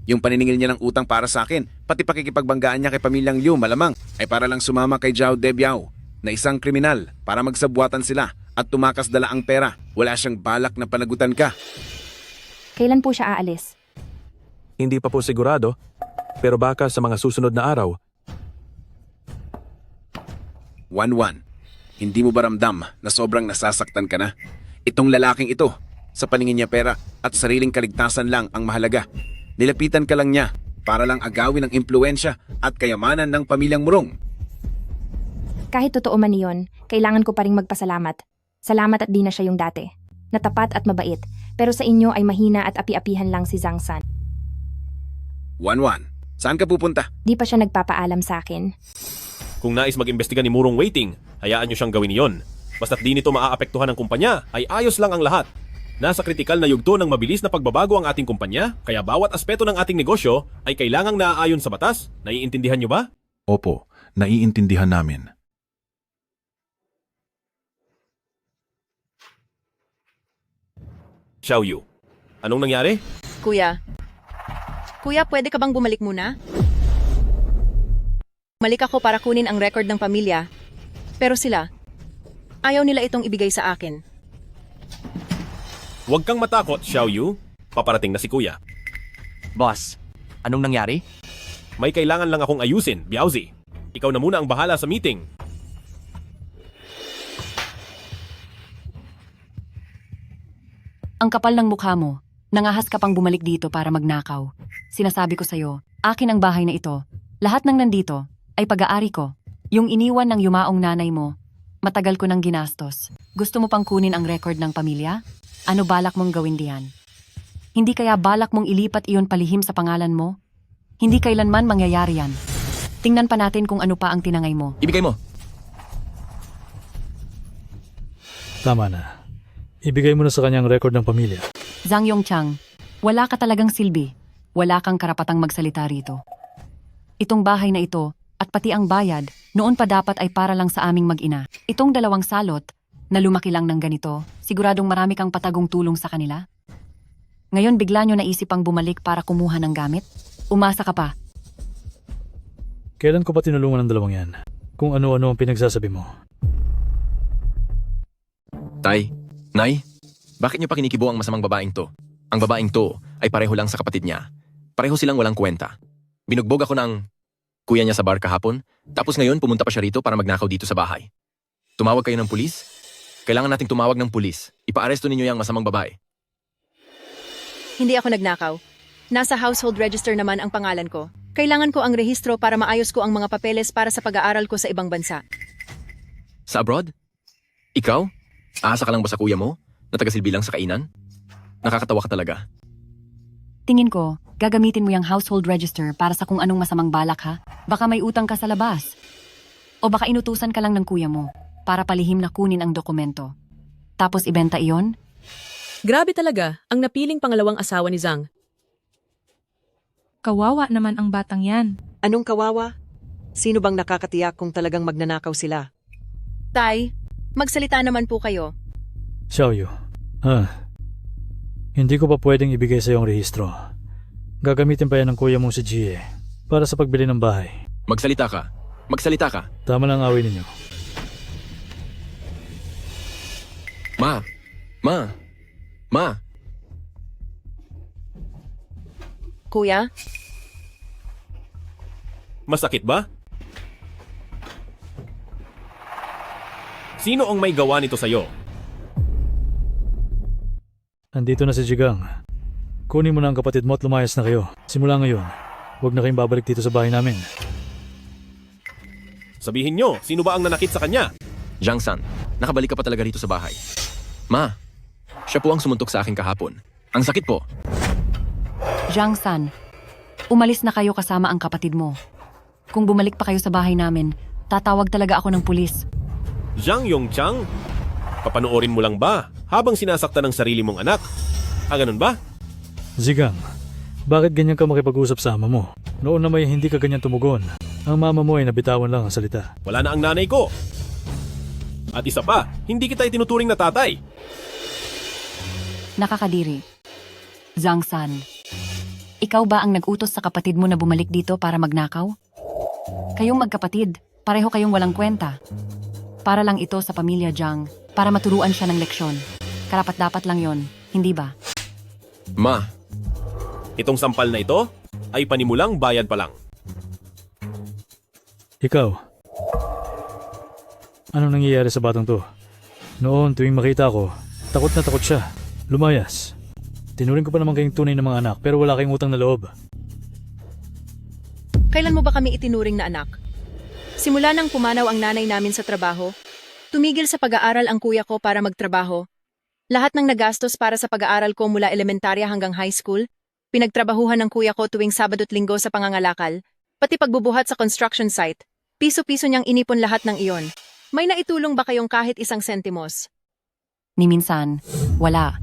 Yung paniningil niya ng utang para sa akin, pati pakikipagbanggaan niya kay pamilyang Liu malamang, ay para lang sumama kay Zhao Debiao na isang kriminal para magsabwatan sila at tumakas dala ang pera. Wala siyang balak na panagutan ka. Kailan po siya aalis? Hindi pa po sigurado, pero baka sa mga susunod na araw. 1-1. Hindi mo ba ramdam na sobrang nasasaktan ka na? Itong lalaking ito, sa paningin niya pera at sariling kaligtasan lang ang mahalaga. Nilapitan ka lang niya para lang agawin ang impluensya at kayamanan ng pamilyang Murong. Kahit totoo man iyon, kailangan ko pa ring magpasalamat. Salamat at di na siya yung dati. Natapat at mabait, pero sa inyo ay mahina at api-apihan lang si Jiang San. 1-1. Saan ka pupunta? Di pa siya nagpapaalam sa akin. Kung nais mag-imbestiga ni Murong Waiting, hayaan niyo siyang gawin iyon. Basta't di nito maaapektuhan ng kumpanya, ay ayos lang ang lahat. Nasa kritikal na yugto ng mabilis na pagbabago ang ating kumpanya, kaya bawat aspeto ng ating negosyo ay kailangang naaayon sa batas. Naiintindihan niyo ba? Opo, naiintindihan namin. Xiaoyu, anong nangyari? Kuya, pwede ka bang bumalik muna? Bumalik ako para kunin ang record ng pamilya. Pero sila, ayaw nila itong ibigay sa akin. Huwag kang matakot, Xiaoyu. Paparating na si Kuya. Boss, anong nangyari? May kailangan lang akong ayusin, Biaozi. Ikaw na muna ang bahala sa meeting. Ang kapal ng mukha mo. Nangahas ka pang bumalik dito para magnakaw. Sinasabi ko sa'yo, akin ang bahay na ito. Lahat ng nandito ay pag-aari ko. Yung iniwan ng yumaong nanay mo, matagal ko nang ginastos. Gusto mo pang kunin ang record ng pamilya? Ano balak mong gawin diyan? Hindi kaya balak mong ilipat iyon palihim sa pangalan mo? Hindi kailanman mangyayari yan. Tingnan pa natin kung ano pa ang tinangay mo. Ibigay mo. Tama na. Ibigay mo na sa kanyang record ng pamilya. Zhang Yongchang, wala ka talagang silbi. Wala kang karapatang magsalita rito. Itong bahay na ito, at pati ang bayad, noon pa dapat ay para lang sa aming mag-ina. Itong 2 salot, na lumaki lang ng ganito, siguradong marami kang patagong tulong sa kanila? Ngayon bigla nyo naisip ang bumalik para kumuha ng gamit? Umasa ka pa. Kailan ko pa tinulungan ng 2 yan? Kung ano-ano ang pinagsasabi mo. Tay, Nay, bakit niyo pa kinikibo ang masamang babaeng to? Ang babaeng to ay pareho lang sa kapatid niya. Pareho silang walang kwenta. Binugbog ako ng kuya niya sa bar kahapon, tapos ngayon pumunta pa siya rito para magnakaw dito sa bahay. Tumawag kayo ng pulis? Kailangan nating tumawag ng pulis. Ipaaresto ninyo yung masamang babae. Hindi ako nagnakaw. Nasa household register naman ang pangalan ko. Kailangan ko ang rehistro para maayos ko ang mga papeles para sa pag-aaral ko sa ibang bansa. Sa abroad? Ikaw? Aasa ka lang ba sa kuya mo? Na tagasilbi lang sa kainan? Nakakatawa ka talaga. Tingin ko, gagamitin mo yung household register para sa kung anong masamang balak ha? Baka may utang ka sa labas. O baka inutusan ka lang ng kuya mo para palihim na kunin ang dokumento. Tapos ibenta iyon? Grabe talaga ang napiling pangalawang asawa ni Zhang. Kawawa naman ang batang yan. Anong kawawa? Sino bang nakakatiyak kung talagang magnanakaw sila? Tay, magsalita naman po kayo. Xiaoyu, hindi ko pa pwedeng ibigay sa iyong rehistro. Gagamitin pa yan ng kuya mong si Jie para sa pagbili ng bahay. Magsalita ka. Magsalita ka. Tama na ang away ninyo. Ma! Kuya? Masakit ba? Sino ang may gawa nito sa'yo? Andito na si Jigang. Kunin mo na ang kapatid mo at lumayas na kayo. Simula ngayon, huwag na kayong babalik dito sa bahay namin. Sabihin nyo, sino ba ang nanakit sa kanya? Jiang-san, nakabalik ka pa talaga rito sa bahay. Ma, siya po ang sumuntok sa akin kahapon. Ang sakit po. Jiang-san, umalis na kayo kasama ang kapatid mo. Kung bumalik pa kayo sa bahay namin, tatawag talaga ako ng pulis. Zhang Yongchang? Papanoorin mo lang ba habang sinasaktan ng sarili mong anak? Ganun ba? Zigang, bakit ganyan ka makipag-usap sa ama mo? Noon na may hindi ka ganyan tumugon. Ang mama mo ay nabitawan lang ang salita. Wala na ang nanay ko. At isa pa, hindi kita itinuturing na tatay. Nakakadiri. Zhang-san, ikaw ba ang nag-utos sa kapatid mo na bumalik dito para magnakaw? Kayong magkapatid, pareho kayong walang kwenta. Para lang ito sa pamilya Jiang, para maturuan siya ng leksyon. Karapat-dapat lang yon, hindi ba? Ma! Itong sampal na ito ay panimulang bayad pa lang. Ikaw, anong nangyayari sa batang to? Noon tuwing makita ko, takot na takot siya. Lumayas. Tinuring ko pa naman kayong tunay na mga anak pero wala kayong utang na loob. Kailan mo ba kami itinuring na anak? Simula nang pumanaw ang nanay namin sa trabaho, tumigil sa pag-aaral ang kuya ko para magtrabaho. Lahat ng nagastos para sa pag-aaral ko mula elementarya hanggang high school, pinagtrabahuhan ng kuya ko tuwing Sabado't Linggo sa pangangalakal, pati pagbubuhat sa construction site. Piso-piso niyang inipon lahat ng iyon. May naitulong ba kayong kahit 1 sentimos? Ni minsan, wala.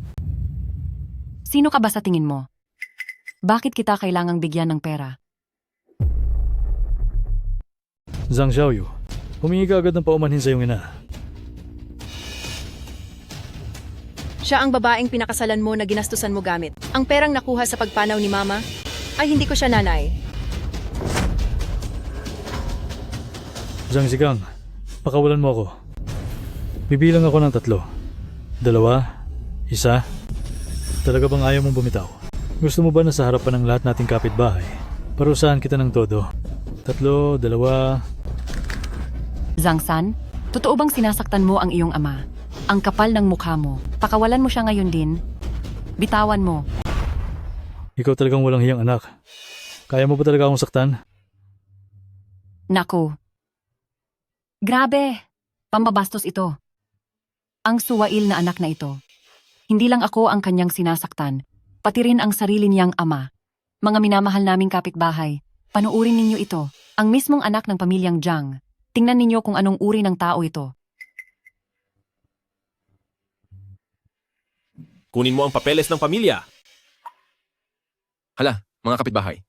Sino ka ba sa tingin mo? Bakit kita kailangang bigyan ng pera? Zhang Xiaoyu, humingi ka agad ng paumanhin sa iyong ina. Siya ang babaeng pinakasalan mo na ginastusan mo gamit. Ang perang nakuha sa pagpanaw ni Mama, ay hindi ko siya nanay. Zhang Zigang, pakawalan mo ako. Bibilang ako ng 3. 2, 1. Talaga bang ayaw mong bumitaw? Gusto mo ba na sa harapan ng lahat nating kapitbahay, parusahan kita ng todo? 3, 2... Zhang-san, totoo bang sinasaktan mo ang iyong ama? Ang kapal ng mukha mo. Pakawalan mo siya ngayon din. Bitawan mo. Ikaw talagang walang hiyang anak. Kaya mo ba talaga akong saktan? Naku. Grabe. Pambabastos ito. Ang suwail na anak na ito. Hindi lang ako ang kanyang sinasaktan, pati rin ang sarili niyang ama. Mga minamahal naming kapitbahay, panuurin ninyo ito, ang mismong anak ng pamilyang Jiang. Tingnan ninyo kung anong uri ng tao ito. Kunin mo ang papeles ng pamilya. Hala, mga kapitbahay.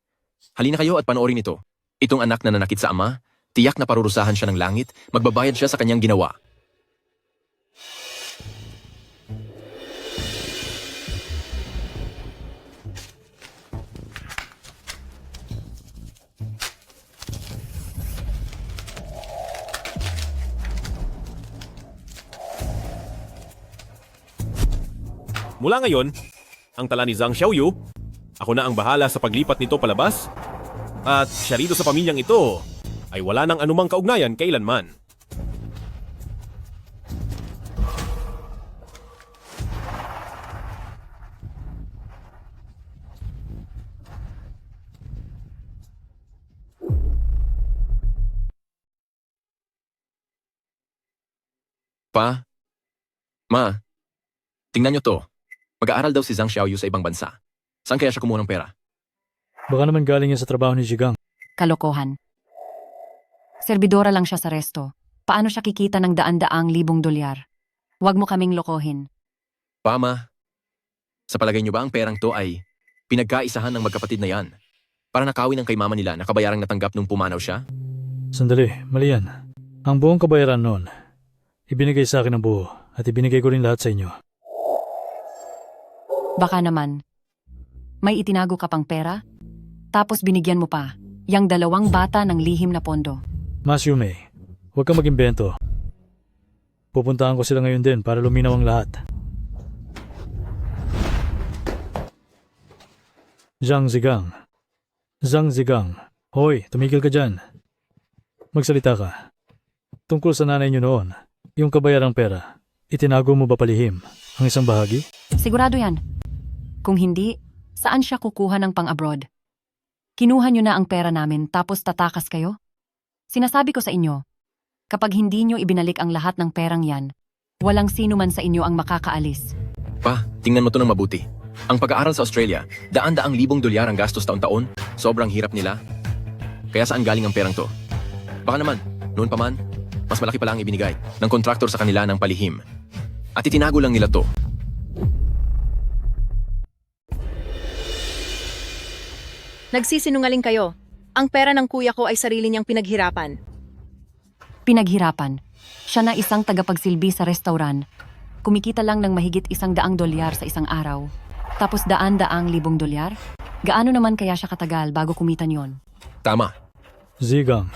Halina kayo at panoorin ito. Itong anak na nanakit sa ama, tiyak na parurusahan siya ng langit, magbabayad siya sa kanyang ginawa. Mula ngayon, ang tala ni Zhang Xiaoyu, ako na ang bahala sa paglipat nito palabas, at siya rito sa pamilyang ito ay wala nang anumang kaugnayan kailanman. Pa? Ma? Tingnan niyo to. Mag-aaral daw si Zhang Xiaoyu sa ibang bansa. Saan kaya siya kumuha ng pera? Baka naman galing yan sa trabaho ni Jigang. Kalokohan. Serbidora lang siya sa resto. Paano siya kikita ng daan-daang libong dolyar? Huwag mo kaming lokohin. Pa, Ma? Sa palagay niyo ba ang perang to ay pinagkaisahan ng magkapatid na yan? Para nakawin ng kay mama nila na kabayarang natanggap nung pumanaw siya? Sandali, mali yan. Ang buong kabayaran noon, ibinigay sa akin ng buo at ibinigay ko rin lahat sa inyo. Baka naman, may itinago ka pang pera? Tapos binigyan mo pa, yang 2 bata ng lihim na pondo. Mas Yume, huwag kang mag-imbento. Pupuntahan ko sila ngayon din para luminaw ang lahat. Zhang Zigang. Zhang Zigang. Hoy, tumigil ka dyan. Magsalita ka. Tungkol sa nanay niyo noon, yung kabayarang pera, itinago mo ba palihim ang isang bahagi? Sigurado yan. Kung hindi, saan siya kukuha ng pang-abroad? Kinuha niyo na ang pera namin tapos tatakas kayo? Sinasabi ko sa inyo, kapag hindi niyo ibinalik ang lahat ng perang yan, walang sino man sa inyo ang makakaalis. Pa, tingnan mo to ng mabuti. Ang pag-aaral sa Australia, daan-daang libong dolyar ang gastos taon-taon, sobrang hirap nila. Kaya saan galing ang perang to? Baka naman, noon pa man, mas malaki pala ang ibinigay ng kontraktor sa kanila ng palihim. At itinago lang nila to. Nagsisinungaling kayo. Ang pera ng kuya ko ay sarili niyang pinaghirapan. Pinaghirapan. Siya na isang tagapagsilbi sa restauran. Kumikita lang ng mahigit $100 sa isang araw. Tapos daan-daang libong dolyar? Gaano naman kaya siya katagal bago kumita niyon? Tama. Zigang,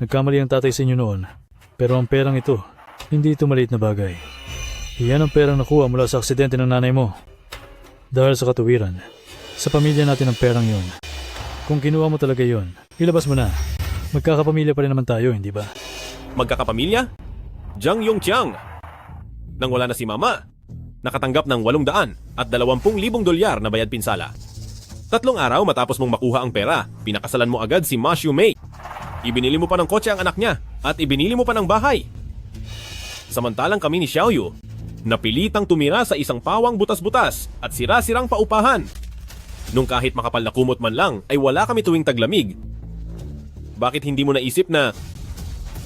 nagkamali ang tatay sa inyo noon. Pero ang perang ito, hindi ito maliit na bagay. Iyan ang perang nakuha mula sa aksidente ng nanay mo. Dahil sa katuwiran, sa pamilya natin ang perang yon. Kung kinuha mo talaga yon, ilabas mo na. Magkakapamilya pa rin naman tayo, hindi ba? Magkakapamilya? Jiang Yongqiang. Nang wala na si mama, nakatanggap ng 800 at 20,000 dolyar na bayad pinsala. 3 araw matapos mong makuha ang pera, pinakasalan mo agad si Ma Xiumei. Ibinili mo pa ng kotse ang anak niya at ibinili mo pa ng bahay. Samantalang kami ni Xiaoyu, napilitang tumira sa isang pawang butas-butas at sira-sirang paupahan. Nung kahit makapal na kumot man lang ay wala kami tuwing taglamig. Bakit hindi mo naisip na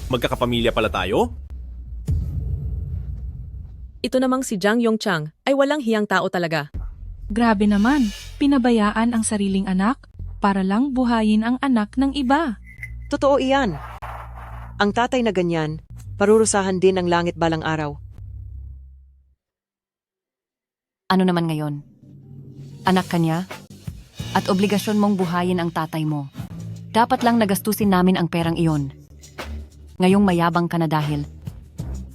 magkakapamilya pala tayo? Ito namang si Jiang Yongqiang ay walang hiyang tao talaga. Grabe naman, pinabayaan ang sariling anak para lang buhayin ang anak ng iba. Totoo iyan. Ang tatay na ganyan, parurusahan din ng langit balang araw. Ano naman ngayon? Anak ka niya? At obligasyon mong buhayin ang tatay mo. Dapat lang nagastusin namin ang perang iyon. Ngayong mayabang ka na dahil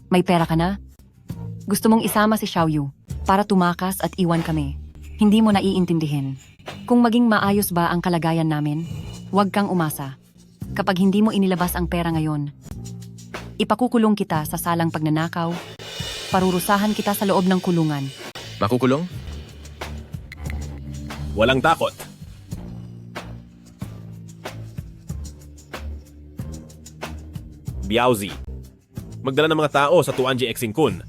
may pera ka na? Gusto mong isama si Xiaoyu para tumakas at iwan kami. Hindi mo naiintindihin. Kung maging maayos ba ang kalagayan namin, huwag kang umasa. Kapag hindi mo inilabas ang pera ngayon, ipakukulong kita sa salang pagnanakaw, parurusahan kita sa loob ng kulungan. Makukulong? Walang takot. Biaozi. Magdala ng mga tao sa Tuanji Exingkun.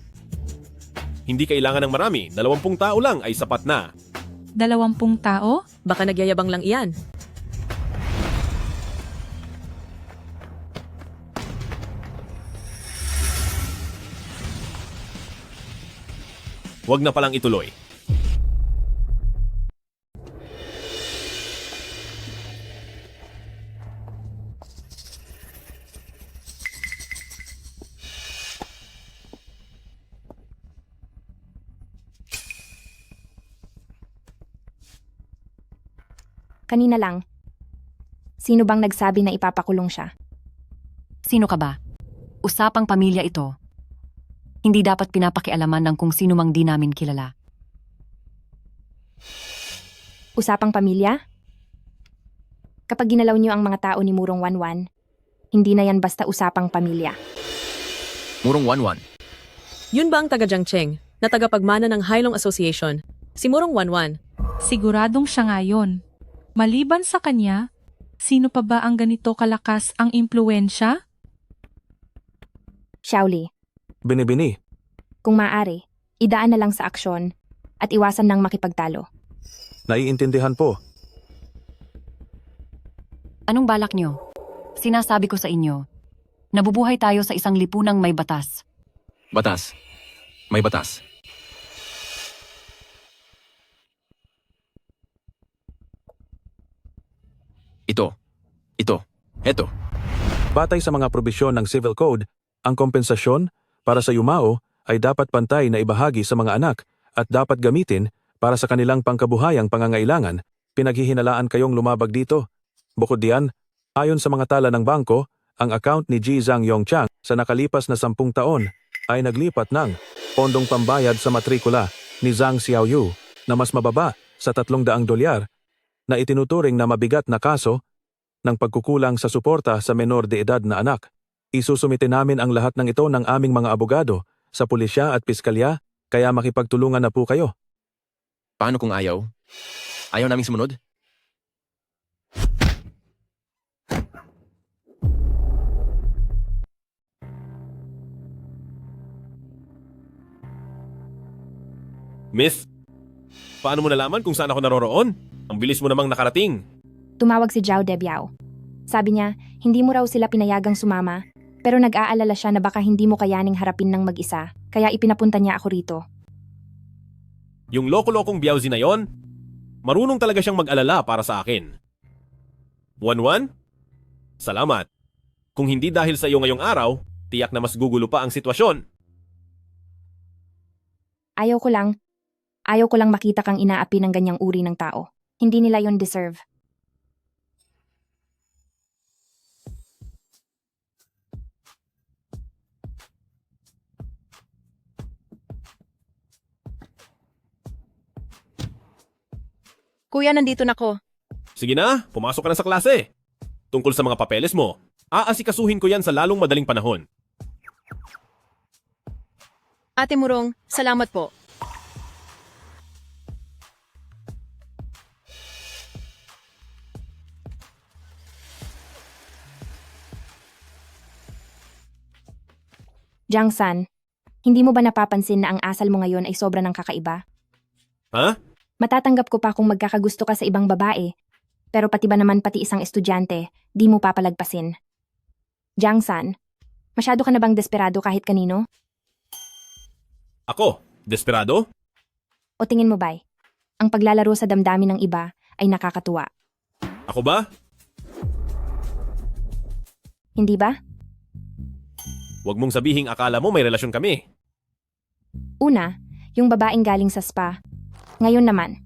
Hindi kailangan ng marami, 20 tao lang ay sapat na. 20 tao? Baka nagyayabang lang iyan. Huwag na palang ituloy. Kanina lang. Sino bang nagsabi na ipapakulong siya? Sino ka ba? Usapang pamilya ito. Hindi dapat pinapakialaman ng kung sino mang di namin kilala. Usapang pamilya? Kapag ginalaw niyo ang mga tao ni Murong Wanwan, hindi na yan basta usapang pamilya. Murong Wanwan. Yun ba ang taga Jiangcheng, na tagapagmana ng Hailong Association? Si Murong Wanwan. Siguradong siya nga yun. Maliban sa kanya, sino pa ba ang ganito kalakas ang impluensya? Xiaoli, Binibini. kung maaari, idaan na lang sa aksyon at iwasan ng makipagtalo. Naiintindihan po. Anong balak nyo? Sinasabi ko sa inyo, nabubuhay tayo sa isang lipunang may batas. Batas. May batas. Ito. Batay sa mga probisyon ng Civil Code, ang kompensasyon para sa yumao ay dapat pantay na ibahagi sa mga anak at dapat gamitin para sa kanilang pangkabuhayang pangangailangan. Pinaghihinalaan kayong lumabag dito. Bukod diyan, ayon sa mga tala ng bangko, ang account ni Ji Zhang Yongchang sa nakalipas na 10 taon ay naglipat ng pondong pambayad sa matrikula ni Zhang Xiaoyu na mas mababa sa $300 na itinuturing na mabigat na kaso ng pagkukulang sa suporta sa menor de edad na anak. Isusumite namin ang lahat ng ito ng aming mga abogado sa pulisya at piskalya, kaya makipagtulungan na po kayo. Paano kung ayaw? Ayaw naming sumunod? Miss, paano mo nalaman kung saan ako naroroon? Ang bilis mo namang nakarating. Tumawag si Zhao Debiao. Sabi niya, hindi mo raw sila pinayagang sumama, pero nag-aalala siya na baka hindi mo kayaning harapin ng mag-isa, kaya ipinapunta niya ako rito. Yung loko-lokong Biaozi na yon, marunong talaga siyang mag-alala para sa akin. Wanwan? Salamat. Kung hindi dahil sa iyo ngayong araw, tiyak na mas gugulo pa ang sitwasyon. Ayaw ko lang makita kang inaapi ng ganyang uri ng tao. Hindi nila yon deserve. Kuya, nandito na ko. Sige na, pumasok ka na sa klase. Tungkol sa mga papeles mo, aasikasuhin ko yan sa lalong madaling panahon. Ate Murong, salamat po. Jiang San, hindi mo ba napapansin na ang asal mo ngayon ay sobra ng kakaiba? Ha? Matatanggap ko pa kung magkakagusto ka sa ibang babae, pero pati ba naman pati isang estudyante, di mo papalagpasin. Jiang San, masyado ka na bang desperado kahit kanino? Ako? Desperado? O tingin mo ba'y, ang paglalaro sa damdamin ng iba ay nakakatuwa? Ako ba? Hindi ba? Huwag mong sabihing akala mo may relasyon kami. Una, yung babaeng galing sa spa. Ngayon naman,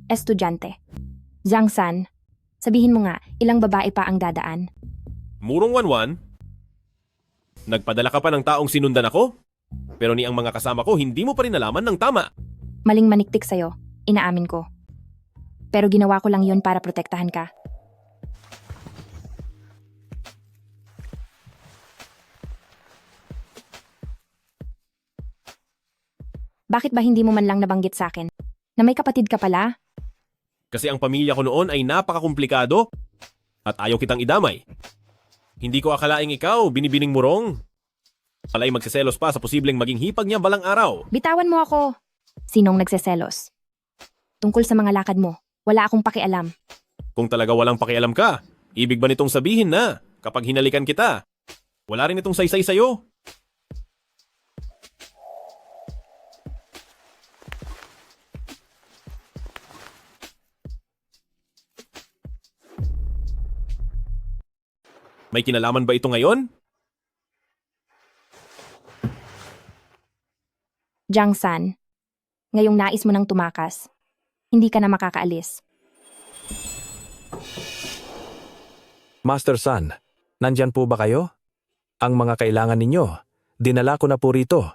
estudyante. Jiang San, sabihin mo nga, ilang babae pa ang dadaan? Murong Wanwan? Nagpadala ka pa ng taong sinundan ako? Pero ni ang mga kasama ko, hindi mo pa rin nalaman ng tama. Maling maniktik sa'yo, inaamin ko. Pero ginawa ko lang yon para protektahan ka. Bakit ba hindi mo man lang nabanggit sa akin na may kapatid ka pala? Kasi ang pamilya ko noon ay napakakomplikado at ayaw kitang idamay. Hindi ko akalaing ikaw, binibining Murong. Pala'y magsiselos pa sa posibleng maging hipag niya balang araw. Bitawan mo ako. Sinong nagseselos? Tungkol sa mga lakad mo, wala akong pakialam. Kung talaga walang pakialam ka, ibig ba nitong sabihin na kapag hinalikan kita, wala rin itong saysay sa'yo? May kinalaman ba ito ngayon? Jiang San, ngayong nais mo nang tumakas, hindi ka na makakaalis. Master San, nandyan po ba kayo? Ang mga kailangan ninyo, dinala ko na po rito.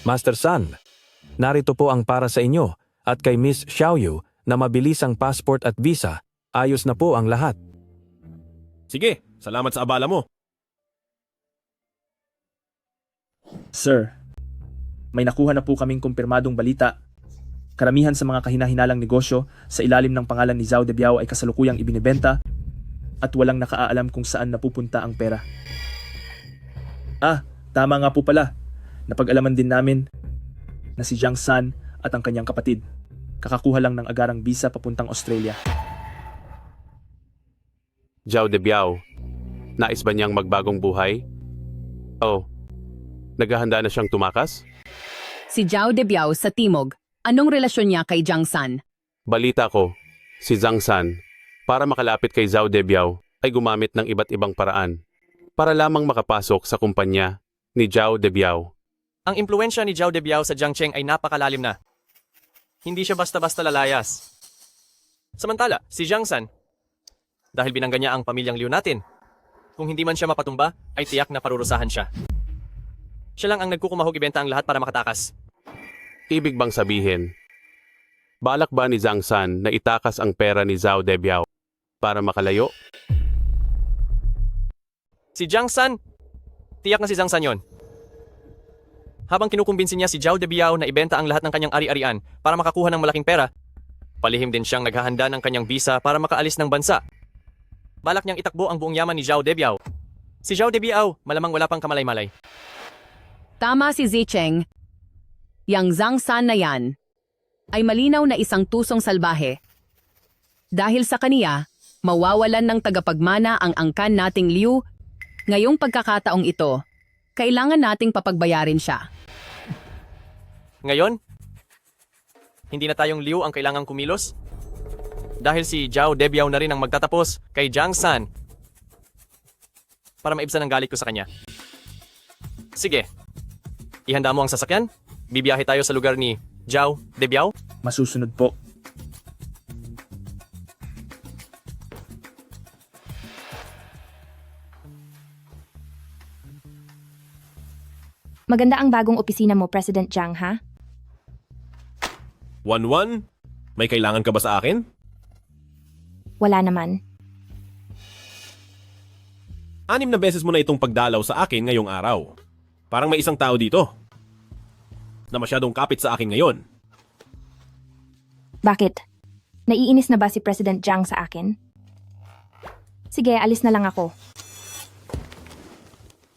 Master San, narito po ang para sa inyo at kay Miss Xiaoyu na mabilis ang passport at visa. Ayos na po ang lahat. Sige, salamat sa abala mo. Sir, may nakuha na po kaming kumpirmadong balita. Karamihan sa mga kahinahinalang negosyo sa ilalim ng pangalan ni Zhao Debiao ay kasalukuyang ibinibenta at walang nakaalam kung saan napupunta ang pera. Tama nga po pala. Napag-alaman din namin na si Jiang San at ang kanyang kapatid kakakuha lang ng agarang visa papuntang Australia. Zhao Debiao, nais ba niyang magbagong buhay? Oh, naghahanda na siyang tumakas? Si Zhao Debiao sa Timog, anong relasyon niya kay Jiang San? Balita ko, si Zhang San, para makalapit kay Zhao Debiao, ay gumamit ng iba't ibang paraan para lamang makapasok sa kumpanya ni Zhao Debiao. Ang impluensya ni Zhao Debiao sa Jiang Cheng ay napakalalim na. Hindi siya basta-basta lalayas. Samantala, si Jiang San, dahil binangga niya ang pamilyang Liu natin, kung hindi man siya mapatumba, ay tiyak na parurusahan siya. Siya lang ang nagkukumahog ibenta ang lahat para makatakas. Ibig bang sabihin, balak ba ni Zhang San na itakas ang pera ni Zhao Debiao para makalayo? Si Jiang San, tiyak na si Zhang San yon. Habang kinukumbinsin niya si Zhao Debiao na ibenta ang lahat ng kanyang ari-arian para makakuha ng malaking pera, palihim din siyang naghahanda ng kanyang visa para makaalis ng bansa. Balak niyang itakbo ang buong yaman ni Zhao Debiao. Si Zhao Debiao, malamang wala pang kamalay-malay. Tama si Zicheng. Yang Zhang San na yan ay malinaw na isang tusong salbahe. Dahil sa kaniya, mawawalan ng tagapagmana ang angkan nating Liu. Ngayong pagkakataong ito, kailangan nating papagbayarin siya. Ngayon, hindi na tayong Liu ang kailangang kumilos. Dahil si Zhao Debiao na rin ang magtatapos kay Jiang San para maibsan ang galit ko sa kanya. Sige, ihanda mo ang sasakyan. Bibiyahe tayo sa lugar ni Zhao Debiao. Masusunod po. Maganda ang bagong opisina mo, President Jiang, ha? 1-1? May kailangan ka ba sa akin? Wala naman. 6 na beses mo na itong pagdalaw sa akin ngayong araw. Parang may isang tao dito na masyadong kapit sa akin ngayon. Bakit? Naiinis na ba si President Jiang sa akin? Sige, alis na lang ako.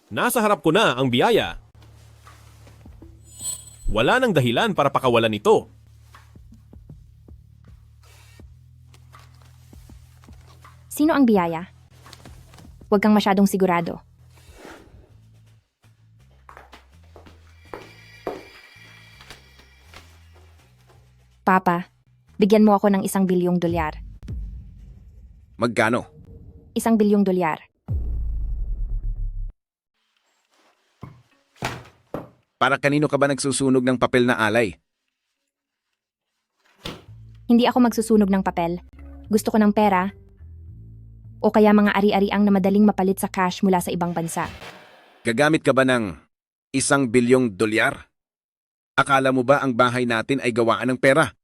Nasa harap ko na ang biyaya. Wala nang dahilan para pakawalan ito. Sino ang biyaya? Huwag kang masyadong sigurado. Papa, bigyan mo ako ng $1 bilyong. Magkano? $1 bilyong. Para kanino ka ba nagsusunog ng papel na alay? Hindi ako magsusunog ng papel. Gusto ko ng pera. O kaya mga ari-ariang na madaling mapalit sa cash mula sa ibang bansa. Gagamit ka ba ng $1 bilyong? Akala mo ba ang bahay natin ay gawaan ng pera?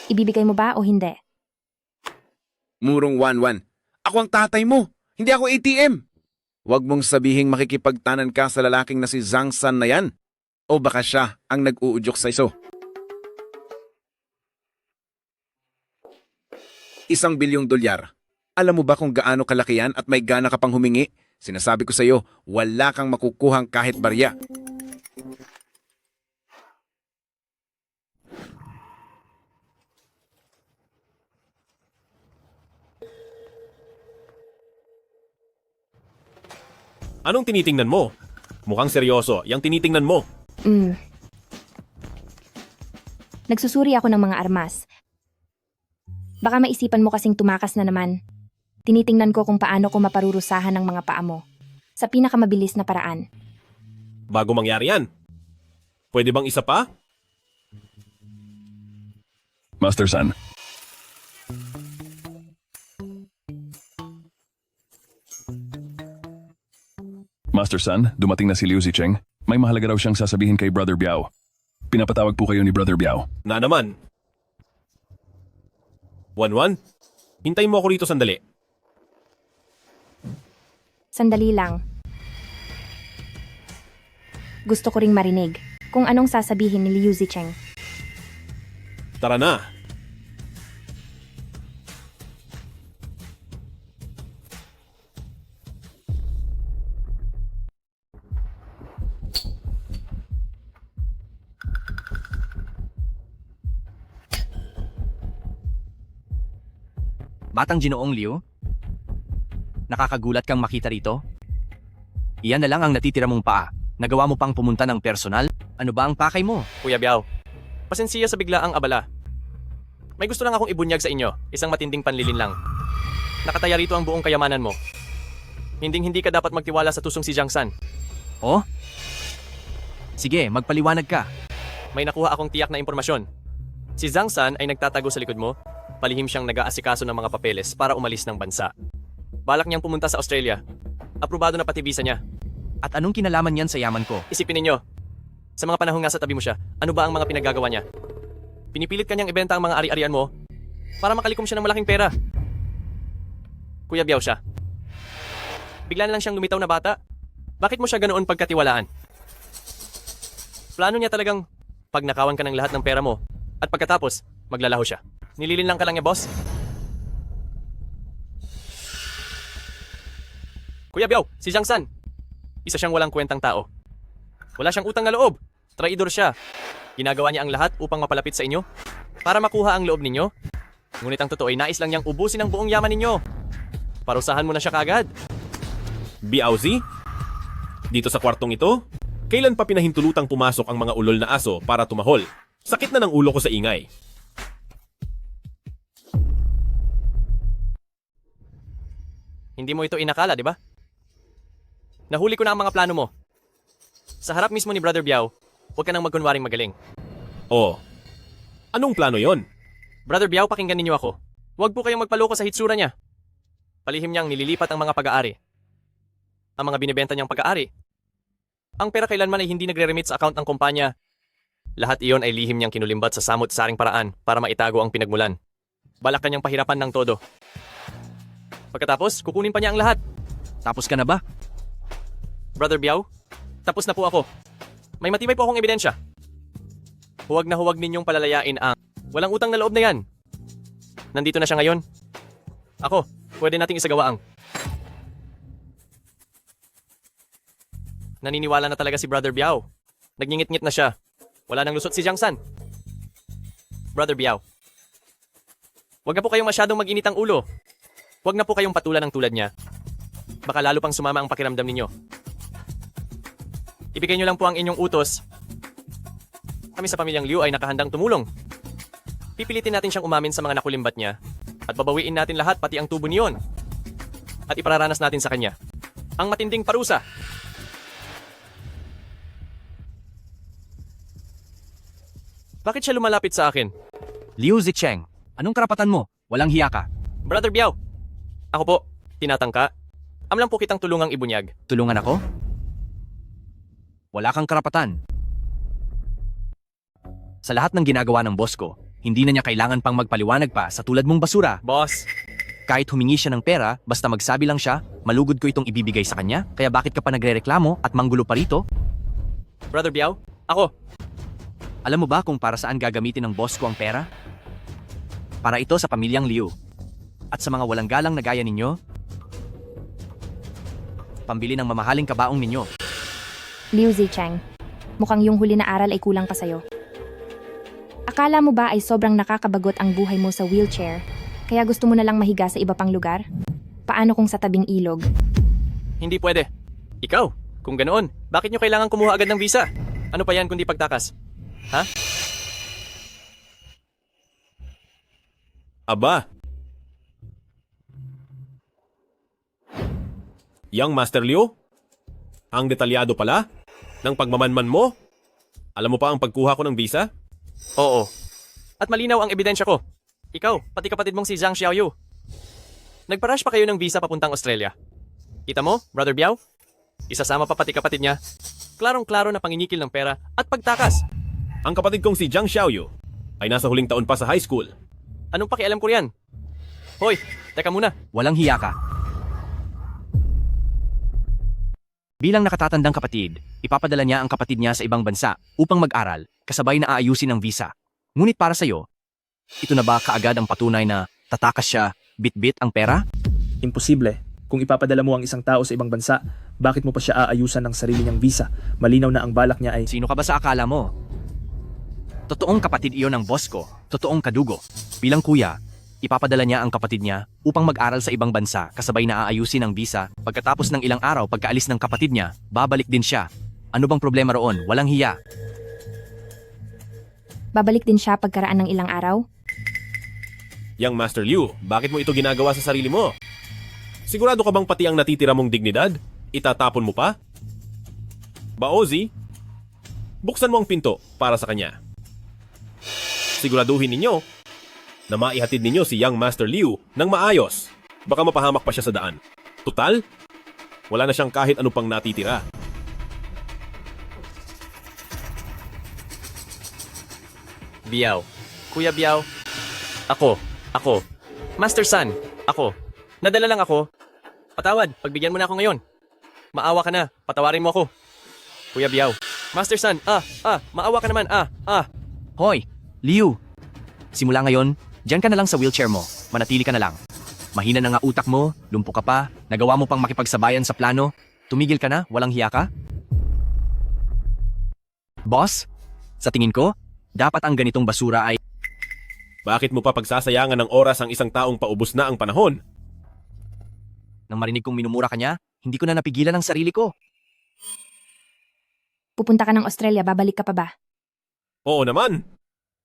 Ibibigay mo ba o hindi? Murong 1-1. Ako ang tatay mo, hindi ako ATM. Huwag mong sabihing makikipagtanan ka sa lalaking na si Zhang San na yan. O baka siya ang nag-uudyok sa iso? $1 bilyong. Alam mo ba kung gaano kalaki yan at may gana ka pang humingi? Sinasabi ko sa iyo, wala kang makukuhang kahit barya. Anong tinitingnan mo? Mukhang seryoso, yang tinitingnan mo. Nagsusuri ako ng mga armas. Baka maisipan mo kasing tumakas na naman. Tinitingnan ko kung paano ko maparurusahan ng mga paa mo. Sa pinakamabilis na paraan. Bago mangyari yan. Pwede bang isa pa? Master San, Master San, dumating na si Liu Zicheng. May mahalaga raw siyang sasabihin kay Brother Biao. Pinapatawag po kayo ni Brother Biao. Na naman. 1-1? Hintayin mo ako rito sandali. Sandali lang. Gusto ko ring marinig kung anong sasabihin ni Liu Zicheng. Tara na. Batang Ginoong Liu? Nakakagulat kang makita rito? Iyan na lang ang natitira mong paa. Nagawa mo pang pumunta ng personal? Ano ba ang pakay mo? Kuya Biao, pasensiya sa biglaang abala. May gusto lang akong ibunyag sa inyo, isang matinding panlilin lang. Nakataya rito ang buong kayamanan mo. Hinding-hindi ka dapat magtiwala sa tusong si Jiang San. Oh? Sige, magpaliwanag ka. May nakuha akong tiyak na impormasyon. Si Jiang San ay nagtatago sa likod mo. Palihim siyang nag-aasikaso ng mga papeles para umalis ng bansa. Balak niyang pumunta sa Australia. Aprobado na pati visa niya. At anong kinalaman niyan sa yaman ko? Isipin ninyo. Sa mga panahon nga sa tabi mo siya, ano ba ang mga pinagagawa niya? Pinipilit kanyang ibenta ang mga ari-arian mo para makalikom siya ng malaking pera. Kuya Biao siya. Bigla na lang siyang lumitaw na bata. Bakit mo siya ganoon pagkatiwalaan? Plano niya talagang pagnakawan ka ng lahat ng pera mo at pagkatapos, maglalaho siya. Nililin lang ka lang niya, boss. Kuya Biao, si Jiang San. Isa siyang walang kwentang tao. Wala siyang utang na loob. Traidor siya. Ginagawa niya ang lahat upang mapalapit sa inyo para makuha ang loob ninyo. Ngunit ang totoo ay nais lang niyang ubusin ang buong yaman ninyo. Parusahan mo na siya kagad. Biaozi? Dito sa kwartong ito? Kailan pa pinahintulutang pumasok ang mga ulol na aso para tumahol? Sakit na ng ulo ko sa ingay. Hindi mo ito inakala, di ba? Nahuli ko na ang mga plano mo. Sa harap mismo ni Brother Biao, huwag ka nang magkunwaring magaling. Oh, anong plano yon? Brother Biao, pakinggan ninyo ako. Huwag po kayong magpaloko sa hitsura niya. Palihim niyang nililipat ang mga pag-aari. Ang mga binibenta niyang pag-aari. Ang pera kailanman ay hindi nagre-remit sa account ng kumpanya. Lahat iyon ay lihim niyang kinulimbat sa samot-saring paraan para maitago ang pinagmulan. Balak kanyang pahirapan ng todo. Pagkatapos, kukunin pa niya ang lahat. Tapos ka na ba? Brother Biao, tapos na po ako. May matibay po akong ebidensya. Huwag na huwag ninyong palalayain ang walang utang na loob na yan. Nandito na siya ngayon. Ako, pwede nating isagawa ang naniniwala na talaga si Brother Biao. Nagngingit-ngit na siya. Wala nang lusot si Jiang San. Brother Biao, huwag na po kayong masyadong mag-init ang ulo. Huwag na po kayong patulan ng tulad niya. Baka lalo pang sumama ang pakiramdam ninyo. Ibigay niyo lang po ang inyong utos. Kami sa pamilyang Liu ay nakahandang tumulong. Pipilitin natin siyang umamin sa mga nakulimbat niya at babawiin natin lahat pati ang tubo niyon. At ipararanas natin sa kanya ang matinding parusa. Bakit siya lumalapit sa akin? Liu Zicheng, anong karapatan mo? Walang hiya ka. Brother Biao, ako po, tinatangka. Amlang po kitang tulungang ibunyag. Tulungan ako? Wala kang karapatan. Sa lahat ng ginagawa ng boss ko, hindi na niya kailangan pang magpaliwanag pa sa tulad mong basura. Boss! Kahit humingi siya ng pera, basta magsabi lang siya, malugod ko itong ibibigay sa kanya, kaya bakit ka pa nagrereklamo at manggulo pa rito? Brother Biao, Ako. Alam mo ba kung para saan gagamitin ng boss ko ang pera? Para ito sa pamilyang Liu. At sa mga walang galang na gaya ninyo, pambili ng mamahaling kabaong ninyo. Liu Zicheng, mukhang yung huli na aral ay kulang pa sa'yo. Akala mo ba ay sobrang nakakabagot ang buhay mo sa wheelchair, kaya gusto mo na lang mahiga sa iba pang lugar? Paano kung sa tabing ilog? Hindi pwede. Ikaw, kung ganoon, bakit nyo kailangan kumuha agad ng visa? Ano pa yan kundi pagtakas? Ha? Aba. Young Master Liu? Ang detalyado pala ng pagmamanman mo? Alam mo pa ang pagkuha ko ng visa? Oo. At malinaw ang ebidensya ko. Ikaw, pati kapatid mong si Zhang Xiaoyu. Nagparash pa kayo ng visa papuntang Australia. Kita mo, Brother Biao? Isasama pa pati kapatid niya. Klarong-klaro na panginikil ng pera at pagtakas. Ang kapatid kong si Zhang Xiaoyu ay nasa huling taon pa sa high school. Anong pakialam ko riyan? Hoy, teka muna. Walang hiya ka. Bilang nakatatandang kapatid, ipapadala niya ang kapatid niya sa ibang bansa upang mag-aral, kasabay na aayusin ang visa. Ngunit para sa'yo, ito na ba kaagad ang patunay na tatakas siya, bit-bit ang pera? Imposible. Kung ipapadala mo ang isang tao sa ibang bansa, bakit mo pa siya aayusan ng sarili niyang visa? Malinaw na ang balak niya ay... Sino ka ba sa akala mo? Totoong kapatid iyon ng boss ko, totoong kadugo. Bilang kuya, ipapadala niya ang kapatid niya upang mag-aral sa ibang bansa kasabay na aayusin ang visa. Pagkatapos ng ilang araw pagkaalis ng kapatid niya, babalik din siya. Ano bang problema roon? Walang hiya. Babalik din siya pagkaraan ng ilang araw? Young Master Liu, bakit mo ito ginagawa sa sarili mo? Sigurado ka bang pati ang natitira mong dignidad, itatapon mo pa? Baozi, buksan mo ang pinto para sa kanya. Siguraduhin ninyo na maihatid ninyo si Young Master Liu ng maayos. Baka mapahamak pa siya sa daan. Tutal, wala na siyang kahit ano pang natitira. Biao. Kuya Biao. Ako. Master San, ako. Nadala lang ako. Patawad, pagbigyan mo na ako ngayon. Maawa ka na, patawarin mo ako. Kuya Biao. Master San, maawa ka naman, Hoy, Liu. Simula ngayon, diyan ka na lang sa wheelchair mo. Manatili ka na lang. Mahina na nga utak mo, lumpo ka pa, nagawa mo pang makipagsabayan sa plano. Tumigil ka na, walang hiya ka? Boss, sa tingin ko, dapat ang ganitong basura ay... Bakit mo pa pagsasayangan ng oras ang isang taong paubos na ang panahon? Nang marinig kong minumura ka niya, hindi ko na napigilan ang sarili ko. Pupunta ka ng Australia, babalik ka pa ba? Oo naman.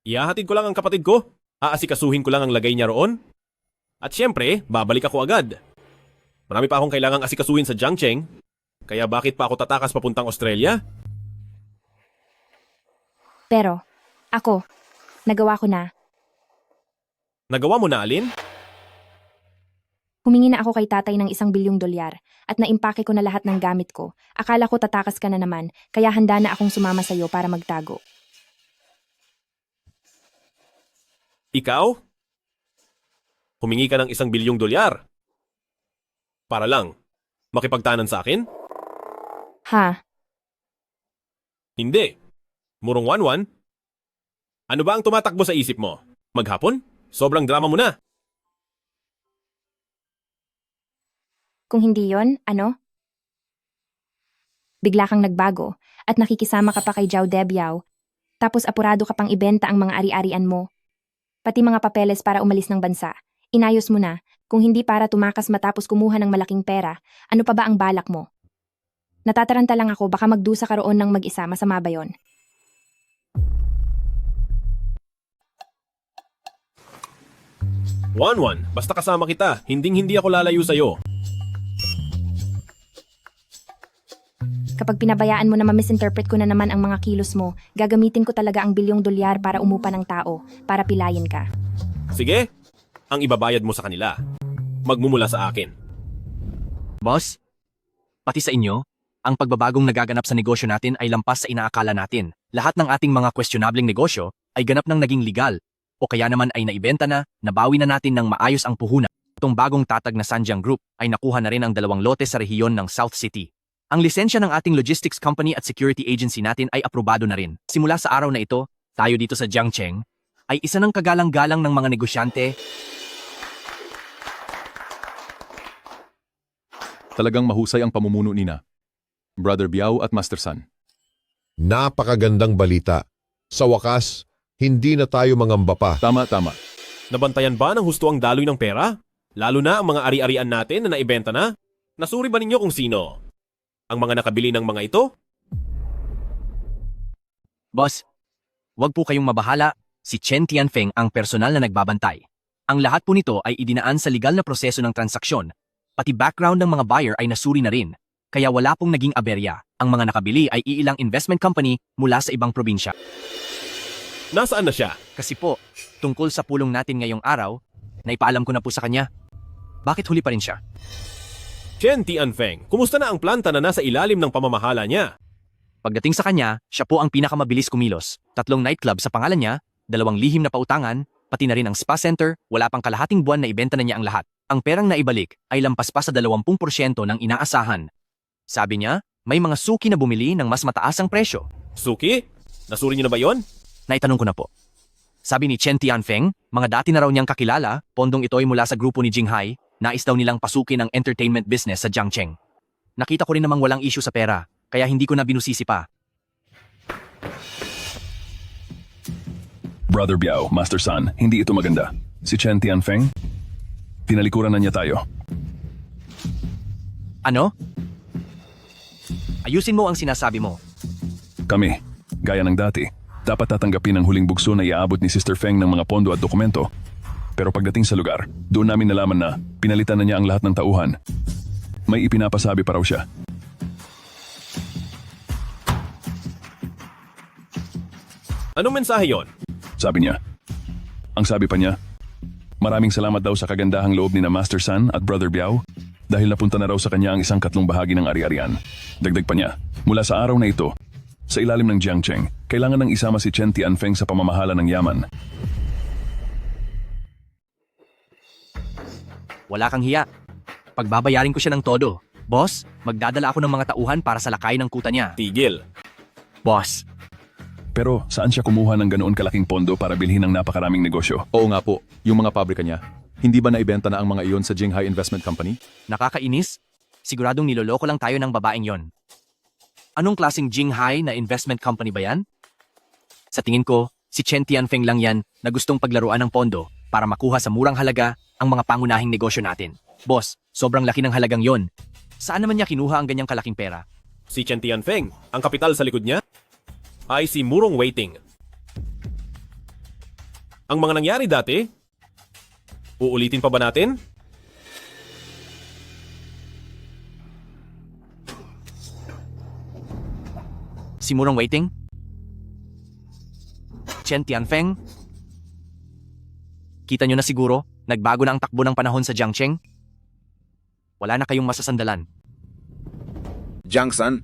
Ihahatid ko lang ang kapatid ko. Aasikasuhin ko lang ang lagay niya roon. At syempre, babalik ako agad. Marami pa akong kailangang asikasuhin sa Jiangcheng. Kaya bakit pa ako tatakas papuntang Australia? Pero, ako, nagawa ko na. Nagawa mo na, Alin? Humingi na ako kay tatay ng $1 bilyong at naimpake ko na lahat ng gamit ko. Akala ko tatakas ka na naman, kaya handa na akong sumama sa'yo para magtago. Ikaw? Humingi ka ng $1 bilyong para lang makipagtanan sa akin? Ha? Hindi. Murong Wanwan? Ano ba ang tumatakbo sa isip mo? Maghapon? Sobrang drama mo na. Kung hindi yon, ano? Bigla kang nagbago at nakikisama ka pa kay Zhao Debiao, tapos apurado ka pang ibenta ang mga ari-arian mo. Pati mga papeles para umalis ng bansa. Inayos mo na, kung hindi para tumakas matapos kumuha ng malaking pera, ano pa ba ang balak mo? Natataranta lang ako, baka magdusa ka roon ng mag-isa, masama ba yon? Wanwan, basta kasama kita, hindi ako lalayo sa'yo. Kapag pinabayaan mo na ma-misinterpret ko na naman ang mga kilos mo, gagamitin ko talaga ang $1 bilyong para umupa ng tao, para pilayin ka. Sige, ang ibabayad mo sa kanila. Magmumula sa akin. Boss, pati sa inyo, ang pagbabagong nagaganap sa negosyo natin ay lampas sa inaakala natin. Lahat ng ating mga questionableng negosyo ay ganap ng naging legal, o kaya naman ay naibenta na, nabawi na natin ng maayos ang puhunan. Itong bagong tatag na Sanjiang Group ay nakuha na rin ang 2 lote sa rehiyon ng South City. Ang lisensya ng ating logistics company at security agency natin ay aprobado na rin. Simula sa araw na ito, tayo dito sa Jiangcheng ay isa ng kagalang-galang ng mga negosyante. Talagang mahusay ang pamumuno nina, Brother Biao at Master San. Napakagandang balita. Sa wakas, hindi na tayo mangamba pa. Tama. Nabantayan ba ng husto ang daloy ng pera? Lalo na ang mga ari-arian natin na naibenta na? Nasuri ba ninyo kung sino? Ang mga nakabili ng mga ito? Boss, wag po kayong mabahala. Si Chen Tianfeng ang personal na nagbabantay. Ang lahat po nito ay idinaan sa legal na proseso ng transaksyon. Pati background ng mga buyer ay nasuri na rin. Kaya wala pong naging aberya. Ang mga nakabili ay iilang investment company mula sa ibang probinsya. Nasaan na siya? Kasi po, tungkol sa pulong natin ngayong araw, naipaalam ko na po sa kanya. Bakit huli pa rin siya? Chen Tianfeng, kumusta na ang planta na nasa ilalim ng pamamahala niya? Pagdating sa kanya, siya po ang pinakamabilis kumilos. 3 nightclub sa pangalan niya, 2 lihim na pautangan, pati na rin ang spa center, wala pang kalahating buwan na ibenta na niya ang lahat. Ang perang naibalik ay lampas pa sa 20% ng inaasahan. Sabi niya, may mga suki na bumili ng mas mataas ang presyo. Suki? Nasuri niyo na ba yon? Naitanong ko na po. Sabi ni Chen Tianfeng, mga dati na raw niyang kakilala, pondong ito ay mula sa grupo ni Jinghai, nais daw nilang pasukin ang entertainment business sa Jiangcheng. Nakita ko rin namang walang issue sa pera, kaya hindi ko na binusisi pa. Brother Biao, Master San, hindi ito maganda. Si Chen Tianfeng, tinalikuran na niya tayo. Ano? Ayusin mo ang sinasabi mo. Kami, gaya ng dati, dapat tatanggapin ang huling bugso na iaabot ni Sister Feng ng mga pondo at dokumento. Pero pagdating sa lugar, doon namin nalaman na pinalitan na niya ang lahat ng tauhan. May ipinapasabi pa raw siya. Anong mensahe yon? Sabi niya. Ang sabi pa niya, maraming salamat daw sa kagandahang loob ni na Master San at Brother Biao dahil napunta na raw sa kanya ang 1/4 bahagi ng ari-arian. Dagdag pa niya, mula sa araw na ito, sa ilalim ng Jiangcheng, kailangan nang isama si Chen Tianfeng sa pamamahala ng yaman. Wala kang hiya. Pagbabayarin ko siya ng todo. Boss, magdadala ako ng mga tauhan para sa lakay ng kuta niya. Tigil. Boss. Pero saan siya kumuha ng ganoon kalaking pondo para bilhin ng napakaraming negosyo? Oo nga po, yung mga pabrika niya. Hindi ba naibenta na ang mga iyon sa Jinghai Investment Company? Nakakainis? Siguradong niloloko lang tayo ng babaeng yon. Anong klaseng Jinghai na investment company ba yan? Sa tingin ko, si Chen Tianfeng lang yan na gustong paglaruan ng pondo para makuha sa murang halaga ang mga pangunahing negosyo natin. Boss, sobrang laki ng halagang yon. Saan naman niya kinuha ang ganyang kalaking pera? Si Chen Tianfeng, ang kapital sa likod niya, ay si Murong Waiting. Ang mga nangyari dati, uulitin pa ba natin? Si Murong Waiting? Chen Tianfeng? Kita nyo na siguro, nagbago na ang takbo ng panahon sa Jiangcheng? Wala na kayong masasandalan. Jiangsan,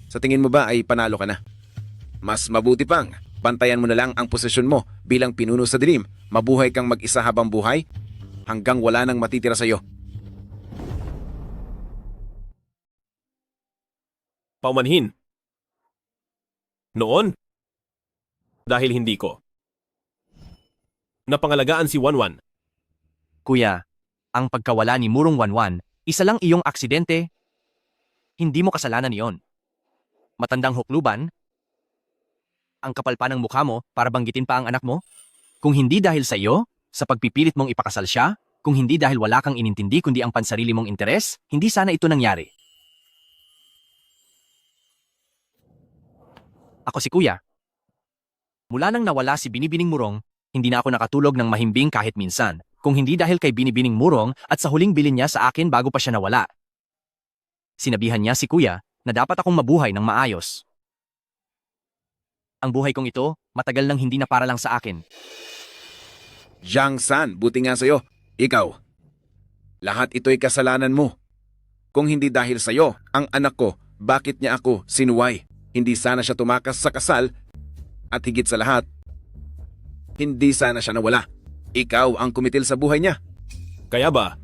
sa tingin mo ba ay panalo ka na? Mas mabuti pang, bantayan mo na lang ang posisyon mo bilang pinuno sa Dream. Mabuhay kang mag-isa habang buhay hanggang wala nang matitira sa'yo. Paumanhin. Noon, dahil hindi ko. Napangalagaan si Wanwan. Kuya, ang pagkawala ni Murong Wanwan, isa lang iyong aksidente. Hindi mo kasalanan iyon. Matandang hukluban, ang kapal pa ng mukha mo para banggitin pa ang anak mo? Kung hindi dahil sa iyo, sa pagpipilit mong ipakasal siya, kung hindi dahil wala kang inintindi kundi ang pansarili mong interes, hindi sana ito nangyari. Ako si Kuya. Mula nang nawala si Binibining Murong, hindi na ako nakatulog ng mahimbing kahit minsan, kung hindi dahil kay Binibining Murong at sa huling bilin niya sa akin bago pa siya nawala. Sinabihan niya si Kuya na dapat akong mabuhay ng maayos. Ang buhay kong ito, matagal nang hindi na para lang sa akin. Jiangsan, buti nga sa'yo. Ikaw. Lahat ito'y kasalanan mo. Kung hindi dahil sa'yo, ang anak ko, bakit niya ako sinuway? Hindi sana siya tumakas sa kasal at higit sa lahat, hindi sana siya nawala. Ikaw ang kumitil sa buhay niya. Kaya ba?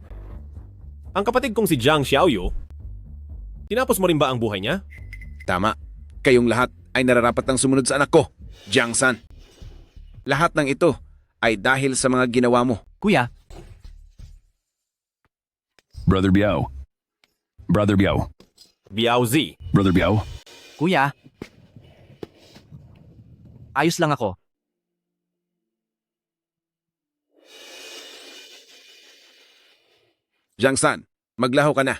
Ang kapatid kong si Jiang Xiaoyu, Tinapos mo rin ba ang buhay niya? Tama. Kayong lahat ay nararapat ng sumunod sa anak ko, Jiang San. Lahat ng ito ay dahil sa mga ginawa mo. Kuya, Brother Biao. Brother Biao. Biao Z. Brother Biao. kuya. Ayos lang ako. Jiang San, maglaho ka na.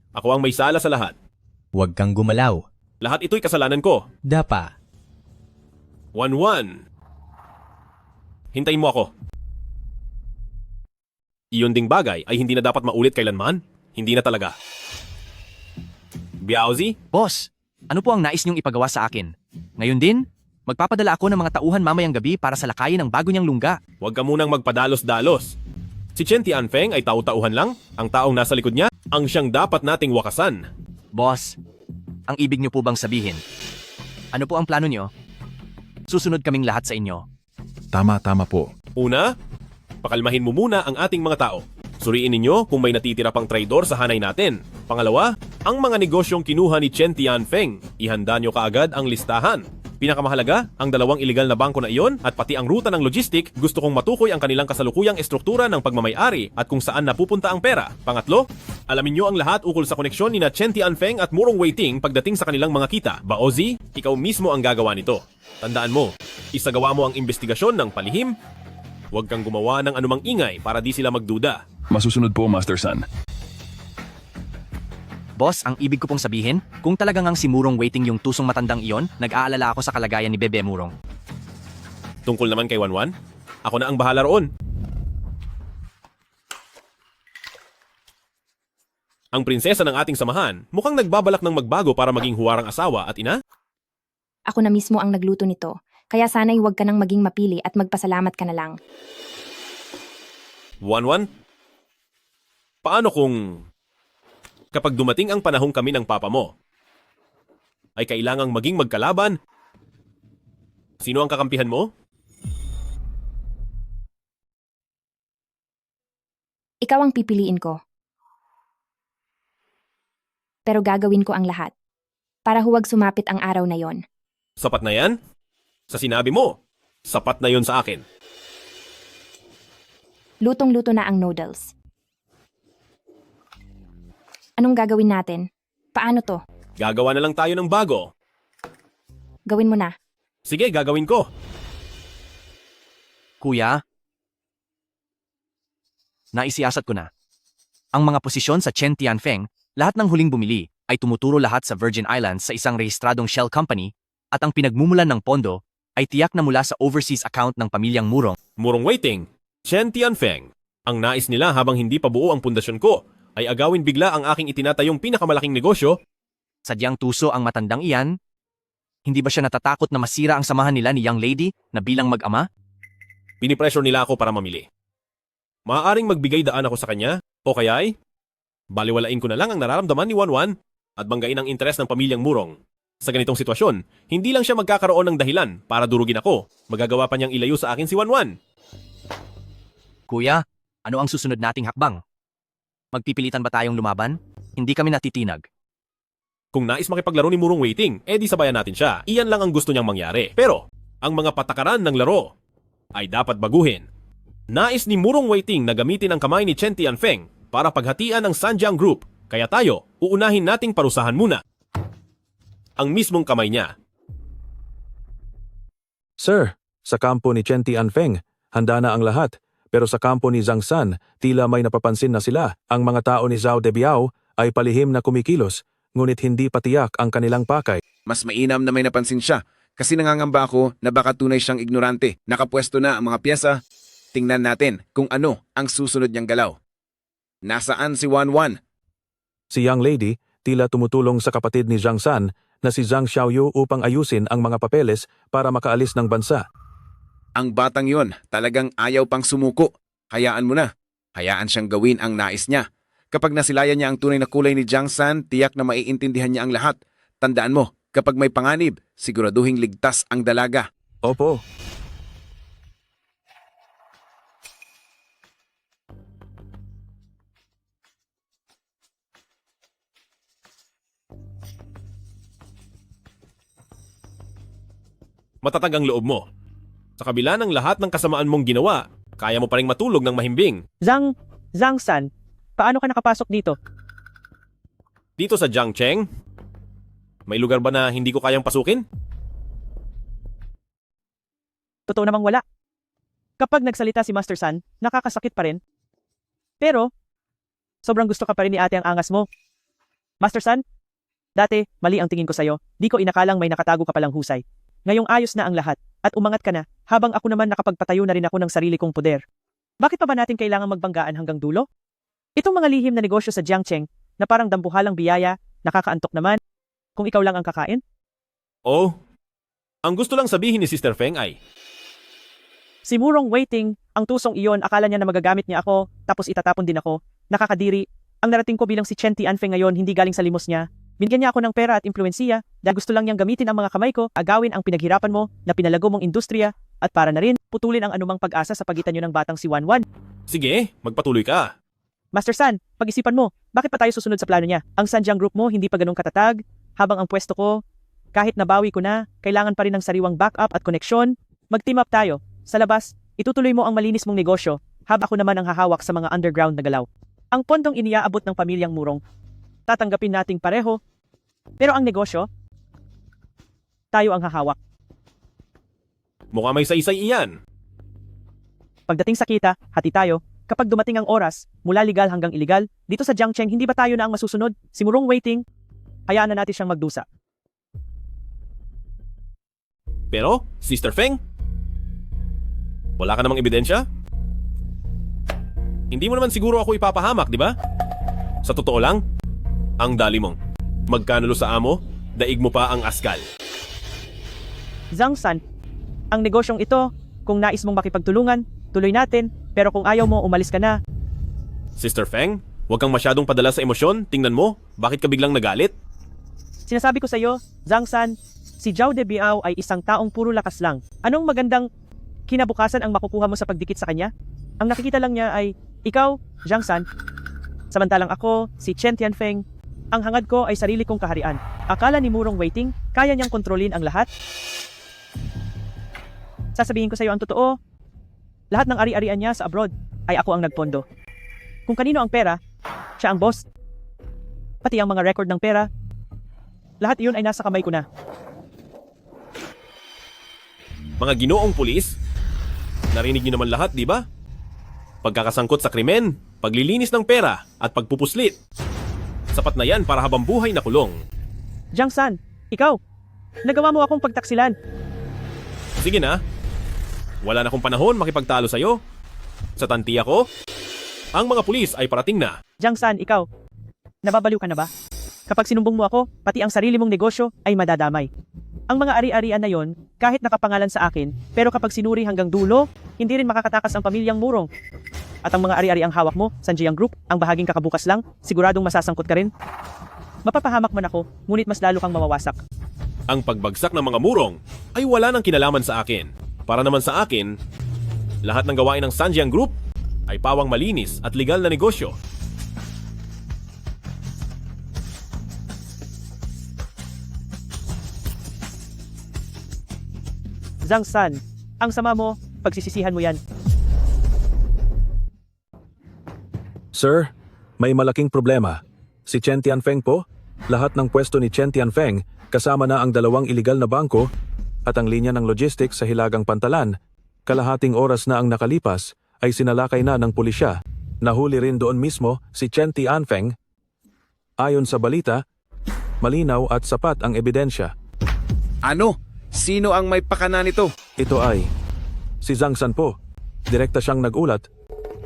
Ako ang may sala sa lahat. Huwag kang gumalaw. Lahat ito'y kasalanan ko. Dapa. 1-1. Hintayin mo ako. Iyon ding bagay ay hindi na dapat maulit kailanman. Hindi na talaga. Biaozi? Boss, ano po ang nais niyong ipagawa sa akin? Ngayon din, magpapadala ako ng mga tauhan mamayang gabi para sa lakayin ng bago niyang lungga. Huwag ka munang magpadalos-dalos. Si Chen Tianfeng ay tau-tauhan lang. Ang taong nasa likod niya, ang siyang dapat nating wakasan. Boss, ang ibig niyo po bang sabihin? Ano po ang plano niyo? Susunod kaming lahat sa inyo. Tama po. Una, pakalmahin mo muna ang ating mga tao. Suriin ninyo kung may natitira pang traidor sa hanay natin. Pangalawa, ang mga negosyong kinuha ni Chen Tianfeng. Ihanda nyo kaagad ang listahan. Pinakamahalaga, ang 2 iligal na bangko na iyon at pati ang ruta ng logistic, gusto kong matukoy ang kanilang kasalukuyang estruktura ng pagmamay-ari at kung saan napupunta ang pera. Pangatlo, alamin nyo ang lahat ukol sa koneksyon ni na Chen Tianfeng at Murong Weiting pagdating sa kanilang mga kita. Baozi, ikaw mismo ang gagawa nito. Tandaan mo, isagawa mo ang investigasyon ng palihim. Huwag kang gumawa ng anumang ingay para di sila magduda. Masusunod po, Master San. Boss, ang ibig ko pong sabihin, kung talagang ang si Murong Weiting yung tusong matandang iyon, nag-aalala ako sa kalagayan ni Bebe Murong. Tungkol naman kay Wanwan, ako na ang bahala roon. Ang prinsesa ng ating samahan mukhang nagbabalak ng magbago para maging huwarang asawa at ina. Ako na mismo ang nagluto nito, kaya sana'y huwag ka nang maging mapili at magpasalamat ka na lang. Wanwan, paano kung kapag dumating ang panahong kami ng papa mo, ay kailangang maging magkalaban? Sino ang kakampihan mo? Ikaw ang pipiliin ko. Pero gagawin ko ang lahat para huwag sumapit ang araw na yon. Sapat na yan? Sa sinabi mo, sapat na yon sa akin. Lutong-luto na ang noodles. Anong gagawin natin? Paano to? Gagawa na lang tayo ng bago. Gawin mo na. Sige, gagawin ko. Kuya, naisiyasat ko na. Ang mga posisyon sa Chen Tianfeng, lahat ng huling bumili, ay tumuturo lahat sa Virgin Islands sa isang rehistradong shell company at ang pinagmumulan ng pondo ay tiyak na mula sa overseas account ng pamilyang Murong. Murong Weiting, Chen Tianfeng. Ang nais nila habang hindi pa buo ang pundasyon ko ay agawin bigla ang aking itinatayong pinakamalaking negosyo. Sadyang tuso ang matandang iyan. Hindi ba siya natatakot na masira ang samahan nila ni Young Lady na bilang mag-ama? Pinipressure nila ako para mamili. Maaaring magbigay daan ako sa kanya o kaya'y baliwalain ko na lang ang nararamdaman ni Wanwan at banggain ang interes ng pamilyang Murong. Sa ganitong sitwasyon, hindi lang siya magkakaroon ng dahilan para durugin ako. Magagawa pa niyang ilayo sa akin si Wanwan. Kuya, ano ang susunod nating hakbang? Magpipilitan ba tayong lumaban? Hindi kami natitinag. Kung nais makipaglaro ni Murong Weiting, edi sabayan natin siya. Iyan lang ang gusto niyang mangyari. Pero, ang mga patakaran ng laro ay dapat baguhin. Nais ni Murong Weiting na gamitin ang kamay ni Chen Tianfeng para paghatian ang Sanjiang Group. Kaya tayo, uunahin nating parusahan muna ang mismong kamay niya. Sir, sa kampo ni Chen Tianfeng, handa na ang lahat. Pero sa kampo ni Zhang San, tila may napapansin na sila. Ang mga tao ni Zhao Debiao ay palihim na kumikilos, ngunit hindi patiyak ang kanilang pakay. Mas mainam na may napansin siya kasi nangangamba ako na baka tunay siyang ignorante. Nakapwesto na ang mga pyesa. Tingnan natin kung ano ang susunod niyang galaw. Nasaan si Wanwan? Si Young Lady tila tumutulong sa kapatid ni Zhang San na si Zhang Xiaoyu upang ayusin ang mga papeles para makaalis ng bansa. Ang batang yon talagang ayaw pang sumuko. Hayaan mo na. Hayaan siyang gawin ang nais niya. Kapag nasilayan niya ang tunay na kulay ni Jiang San, tiyak na maiintindihan niya ang lahat. Tandaan mo, Kapag may panganib, siguraduhing ligtas ang dalaga. Opo. Matatag ang loob mo. Sa kabila ng lahat ng kasamaan mong ginawa, kaya mo pa ring matulog ng mahimbing. Zhang-san, paano ka nakapasok dito? Dito sa Jiangcheng, may lugar ba na hindi ko kayang pasukin? Totoo namang wala. Kapag nagsalita si Master San, nakakasakit pa rin. Pero, sobrang gusto ka pa rin ni ate ang angas mo. Master San, dati, mali ang tingin ko sa'yo. Di ko inakalang may nakatago ka palang husay. Ngayong ayos na ang lahat, at umangat ka na, habang ako naman nakapagpatayo na rin ako ng sarili kong poder. Bakit pa ba natin kailangang magbanggaan hanggang dulo? Itong mga lihim na negosyo sa Jiangcheng, na parang dambuhalang biyaya, nakakaantok naman, kung ikaw lang ang kakain? Oh, ang gusto lang sabihin ni Sister Feng ay, Si Murong Waiting, ang tusong iyon, akala niya na magagamit niya ako, tapos itatapon din ako. Nakakadiri. Ang narating ko bilang si Chen Tianfeng ngayon hindi galing sa limos niya. Binigyan niya ako ng pera at impluwensiya dahil gusto lang niyang gamitin ang mga kamay ko, agawin ang pinaghirapan mo na pinalago mong industriya, at para na rin, putulin ang anumang pag-asa sa pagitan niyo ng batang si Wanwan. sige, magpatuloy ka. Master San, pag-isipan mo, bakit pa tayo susunod sa plano niya? Ang Sanjiang Group mo hindi pa ganun katatag, habang ang pwesto ko, kahit nabawi ko na, kailangan pa rin ng sariwang backup at koneksyon. Mag-team up tayo. Sa labas, itutuloy mo ang malinis mong negosyo, habang ako naman ang hahawak sa mga underground na galaw. Ang pondong iniaabot ng pamilyang Murong, tatanggapin nating pareho, pero ang negosyo, tayo ang hahawak. Mukha may saysay iyan. Pagdating sa kita, hati tayo. Kapag dumating ang oras, mula legal hanggang illegal, dito sa Jiangcheng hindi ba tayo na ang masusunod? Si Murong Waiting, hayaan na natin siyang magdusa. Pero, Sister Feng, wala ka namang ebidensya? Hindi mo naman siguro ako ipapahamak, di ba? Sa totoo lang, ang dali mong. Magkanulo sa amo, daig mo pa ang askal. Zhang San, ang negosyong ito, kung nais mong makipagtulungan, tuloy natin, pero kung ayaw mo, umalis ka na. Sister Feng, huwag kang masyadong padala sa emosyon. Tingnan mo, bakit ka biglang nagalit? Sinasabi ko sa iyo, Zhang San, si Zhao Debiao ay isang taong puro lakas lang. Anong magandang kinabukasan ang makukuha mo sa pagdikit sa kanya? Ang nakikita lang niya ay, ikaw, Zhang San. Samantalang ako, si Chen Tianfeng, ang hangad ko ay sarili kong kaharian. Akala ni Murong Waiting, kaya niyang kontrolin ang lahat? Sasabihin ko sa iyo ang totoo, lahat ng ari-arian niya sa abroad ay ako ang nagpondo. Kung kanino ang pera, siya ang boss. Pati ang mga record ng pera, lahat iyon ay nasa kamay ko na. Mga ginoong pulis, narinig niyo naman lahat, di ba? Pagkakasangkot sa krimen, paglilinis ng pera, at pagpupuslit. Sapat na yan para habang buhay na kulong. Zhang San, ikaw, nagawa mo akong pagtaksilan. Sige na, wala na akong panahon makipagtalo sa'yo. Sa tantiya ko, ang mga pulis ay parating na. Zhang San, ikaw, nababaliw ka na ba? Kapag sinumbong mo ako, pati ang sarili mong negosyo ay madadamay. Ang mga ari-arian na yon, kahit nakapangalan sa akin, pero kapag sinuri hanggang dulo, hindi rin makakatakas ang pamilyang Murong. At ang mga ari-ari ang hawak mo, Sanjiang Group, ang bahaging kakabukas lang, siguradong masasangkot ka rin. Mapapahamak man ako, ngunit mas lalo kang mawawasak. Ang pagbagsak ng mga Murong ay wala nang kinalaman sa akin. Para naman sa akin, lahat ng gawain ng Sanjiang Group ay pawang malinis at legal na negosyo. Zhang San, ang sama mo, pagsisisihan mo yan. Sir, may malaking problema. Si Chen Tianfeng po, lahat ng pwesto ni Chen Tianfeng, kasama na ang 2 iligal na bangko at ang linya ng logistics sa Hilagang Pantalan, kalahating oras na ang nakalipas ay sinalakay na ng pulisya. Nahuli rin doon mismo si Chen Tianfeng. Ayon sa balita, malinaw at sapat ang ebidensya. Ano? Sino ang may pakana nito? Ito ay si Zhang San po. Direkta siyang nagulat,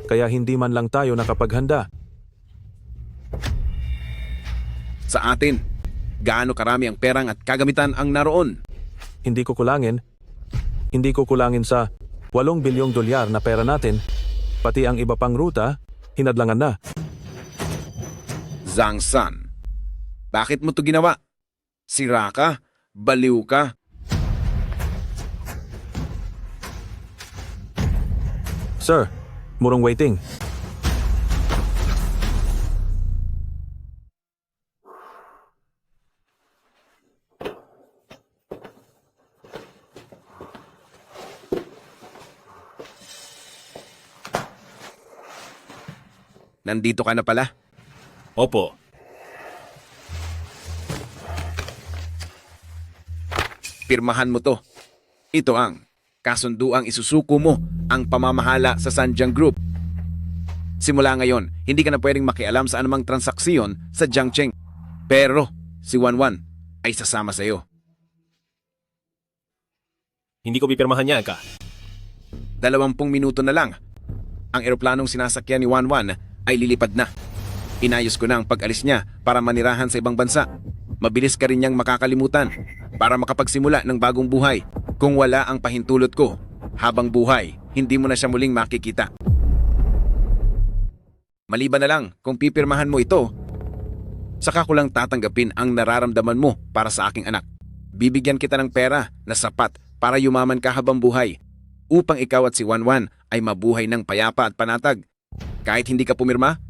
kaya hindi man lang tayo nakapaghanda. Sa atin, gaano karami ang perang at kagamitan ang naroon? Hindi ko kulangin sa 8 bilyong dolyar na pera natin, pati ang iba pang ruta, hinadlangan na. Zhang San, bakit mo to ginawa? Sira ka? Baliw ka. Sir, Murong Waiting. Nandito ka na pala. Opo. Pirmahan mo to. Ito ang kasunduang isusuko mo ang pamamahala sa Sanjiang Group. Simula ngayon, hindi ka na pwedeng makialam sa anumang transaksyon sa Jiangcheng. Pero si Wanwan ay sasama sa iyo. Hindi ko pipirmahan yan ka. 20 minuto na lang. Ang eroplanong sinasakyan ni Wanwan ay lilipad na. Inayos ko na ang pag-alis niya para manirahan sa ibang bansa. Mabilis ka rin niyang makakalimutan para makapagsimula ng bagong buhay. Kung wala ang pahintulot ko, habang buhay, hindi mo na siya muling makikita. Maliban na lang kung pipirmahan mo ito, saka ko lang tatanggapin ang nararamdaman mo para sa aking anak. Bibigyan kita ng pera na sapat para yumaman ka habang buhay upang ikaw at si Wanwan ay mabuhay ng payapa at panatag. Kahit hindi ka pumirma,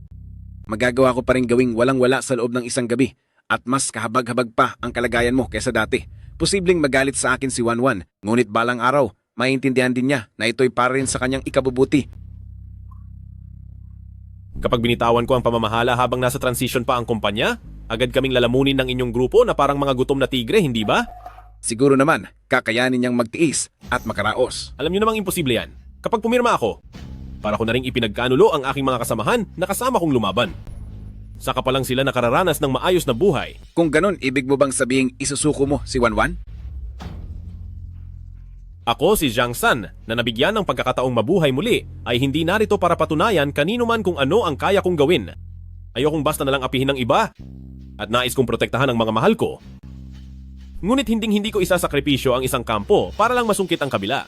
magagawa ko pa rin gawing walang-wala sa loob ng isang gabi at mas kahabag-habag pa ang kalagayan mo kaysa dati. Posibleng magalit sa akin si Wanwan, ngunit balang araw, maintindihan din niya na ito'y para rin sa kanyang ikabubuti. Kapag binitawan ko ang pamamahala habang nasa transition pa ang kumpanya, agad kaming lalamunin ng inyong grupo na parang mga gutom na tigre, hindi ba? Siguro naman, kakayanin niyang magtiis at makaraos. Alam niyo namang imposible yan. Kapag pumirma ako, para ko na ring ipinagkanulo ang aking mga kasamahan na kasama kong lumaban. Saka pa lang sila nakararanas ng maayos na buhay. Kung ganon, ibig mo bang sabihing isusuko mo si Wanwan? Ako si Zhang San na nabigyan ng pagkakataong mabuhay muli ay hindi narito para patunayan kanino man kung ano ang kaya kong gawin. Ayokong basta nalang apihin ng iba at nais kong protektahan ang mga mahal ko. Ngunit hindi ko isasakripisyo ang isang kampo para lang masungkit ang kabila.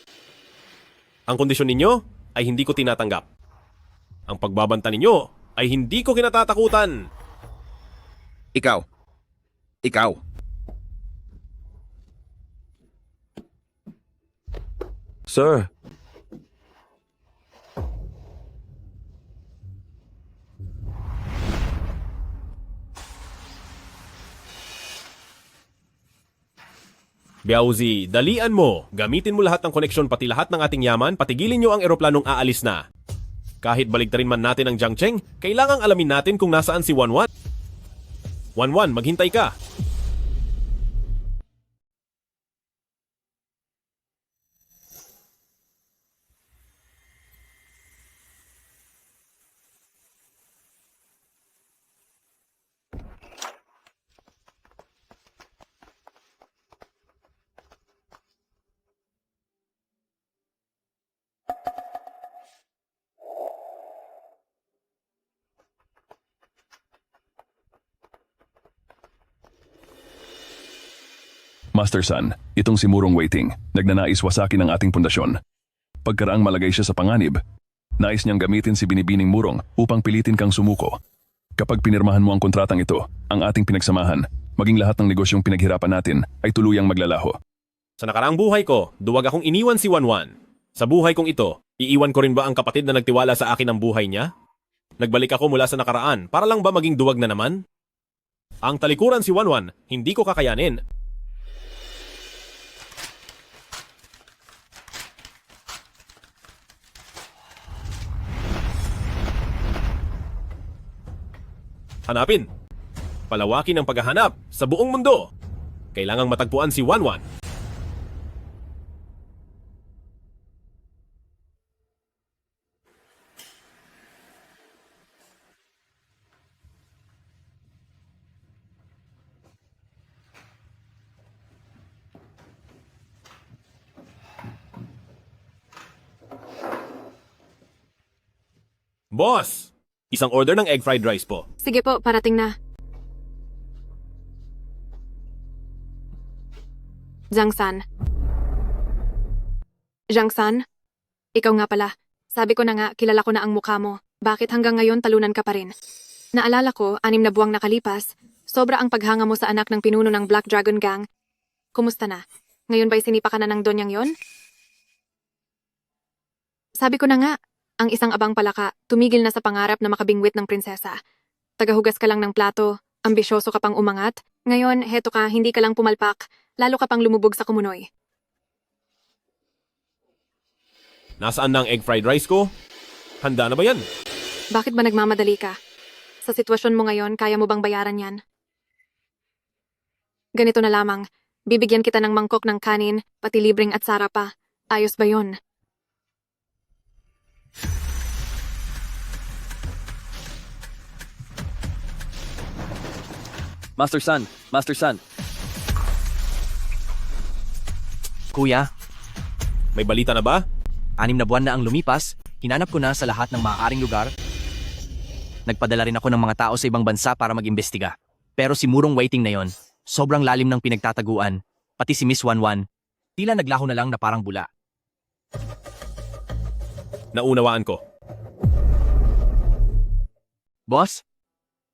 Ang kondisyon ninyo ay hindi ko tinatanggap. Ang pagbabanta ninyo ay hindi ko kinatatakutan. Ikaw. Sir, Biaozi, dalian mo. Gamitin mo lahat ng koneksyon pati lahat ng ating yaman, patigilin nyo ang eroplanong aalis na. Kahit baligtarin man natin ang Jiangcheng, kailangang alamin natin kung nasaan si Wanwan. Wanwan, maghintay ka. Master San, itong si Murong Waiting, nagnanais wasakin ang ating pundasyon. Pagkaraang malagay siya sa panganib, nais niyang gamitin si Binibining Murong upang pilitin kang sumuko. Kapag pinirmahan mo ang kontratang ito, ang ating pinagsamahan, maging lahat ng negosyong pinaghirapan natin ay tuluyang maglalaho. Sa nakaraang buhay ko, duwag akong iniwan si Wanwan. Sa buhay kong ito, iiwan ko rin ba ang kapatid na nagtiwala sa akin ang buhay niya? Nagbalik ako mula sa nakaraan para lang ba maging duwag na naman? Ang talikuran si Wanwan, hindi ko kakayanin. Hanapin. Palawakin ang paghahanap sa buong mundo. Kailangang matagpuan si Wanwan. Boss! Isang order ng egg fried rice po. Sige po, parating na. Zhang San, ikaw nga pala. Sabi ko na nga, kilala ko na ang mukha mo. Bakit hanggang ngayon talunan ka pa rin? Naalala ko, 6 na buwang nakalipas, sobra ang paghanga mo sa anak ng pinuno ng Black Dragon Gang. Kumusta na? Ngayon ba'y sinipa ka na ng donyang yon? Sabi ko na nga, ang isang abang palaka, tumigil na sa pangarap na makabingwit ng prinsesa. Tagahugas ka lang ng plato, ambisyoso ka pang umangat. Ngayon, heto ka, hindi ka lang pumalpak, lalo ka pang lumubog sa kumunoy. Nasaan na ang egg fried rice ko? Handa na ba yan? Bakit ba nagmamadali ka? Sa sitwasyon mo ngayon, kaya mo bang bayaran yan? Ganito na lamang, bibigyan kita ng mangkok ng kanin, pati libreng atsara pa. Ayos ba yon? Master Sun. Kuya, may balita na ba? 6 na buwan na ang lumipas, hinanap ko na sa lahat ng maaaring lugar. Nagpadala rin ako ng mga tao sa ibang bansa para mag-imbestiga. Pero si Murong Waiting na yon, sobrang lalim ng pinagtataguan, pati si Miss Wanwan, tila naglaho na lang na parang bula. Naunawaan ko. Boss,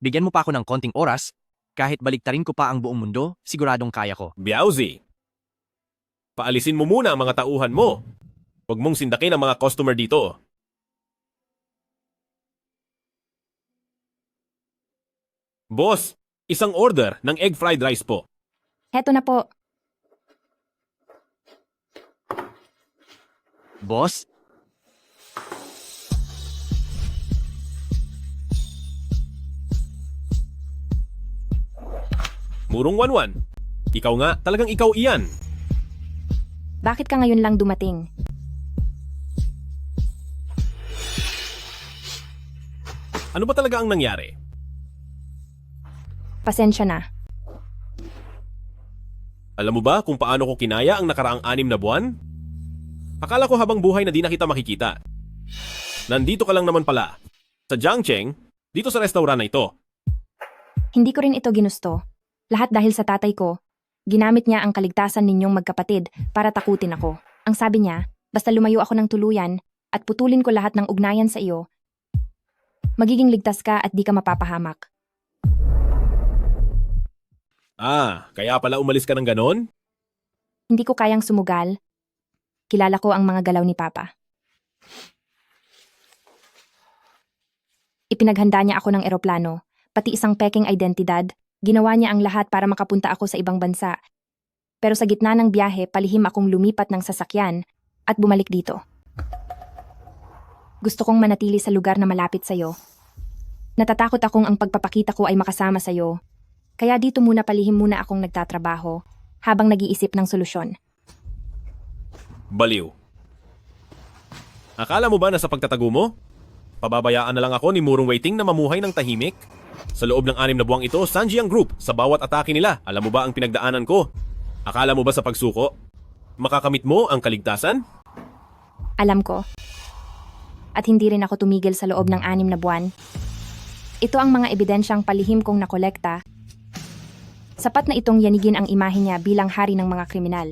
bigyan mo pa ako ng konting oras, kahit baliktarin ko pa ang buong mundo, siguradong kaya ko. Biauzi, paalisin mo muna ang mga tauhan mo. Huwag mong sindakin ang mga customer dito. Boss, isang order ng egg fried rice po. Heto na po. Boss? Murong Wanwan, ikaw nga, talagang ikaw iyan. Bakit ka ngayon lang dumating? Ano ba talaga ang nangyari? Pasensya na. Alam mo ba kung paano ko kinaya ang nakaraang 6 na buwan? Akala ko habang buhay na di na kita makikita. Nandito ka lang naman pala. Sa Jiangcheng, dito sa restaurant na ito. Hindi ko rin ito ginusto. Lahat dahil sa tatay ko. Ginamit niya ang kaligtasan ninyong magkapatid para takutin ako. Ang sabi niya, basta lumayo ako ng tuluyan at putulin ko lahat ng ugnayan sa iyo, magiging ligtas ka at di ka mapapahamak. Kaya pala umalis ka ng ganon? Hindi ko kayang sumugal. Kilala ko ang mga galaw ni Papa. Ipinaghanda niya ako ng eroplano, pati isang peking identidad. Ginawa niya ang lahat para makapunta ako sa ibang bansa. Pero sa gitna ng biyahe, palihim akong lumipat ng sasakyan at bumalik dito. Gusto kong manatili sa lugar na malapit sa'yo. Natatakot akong ang pagpapakita ko ay makasama sa'yo. Kaya dito muna palihim muna akong nagtatrabaho habang nag-iisip ng solusyon. Baliw. Akala mo ba na sa pagtatago mo? Pababayaan na lang ako ni Murong Waiting na mamuhay ng tahimik? Sa loob ng 6 na buwang ito, Sanji ang group sa bawat atake nila. Alam mo ba ang pinagdaanan ko? Akala mo ba sa pagsuko, makakamit mo ang kaligtasan? Alam ko. At hindi rin ako tumigil sa loob ng 6 na buwan. Ito ang mga ebidensyang palihim kong nakolekta. Sapat na itong yanigin ang imahe niya bilang hari ng mga kriminal.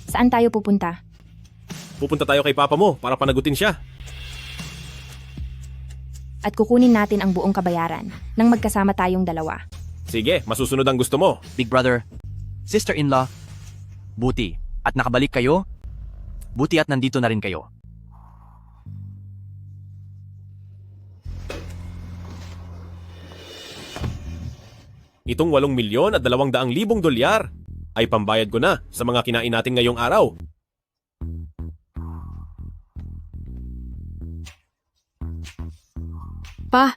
Saan tayo pupunta? Pupunta tayo kay Papa mo para panagutin siya. At kukunin natin ang buong kabayaran nang magkasama tayong dalawa. Sige, masusunod ang gusto mo. Big brother, sister-in-law, buti. At nakabalik kayo? Buti at nandito na rin kayo. Itong 8,200,000 dolyar ay pambayad ko na sa mga kinain natin ngayong araw. Pa.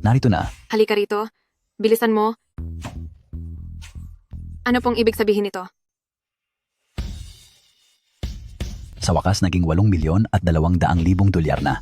Narito na. Halika rito. Bilisan mo. Ano pong ibig sabihin nito? Sa wakas naging 8,200,000 dolyar na.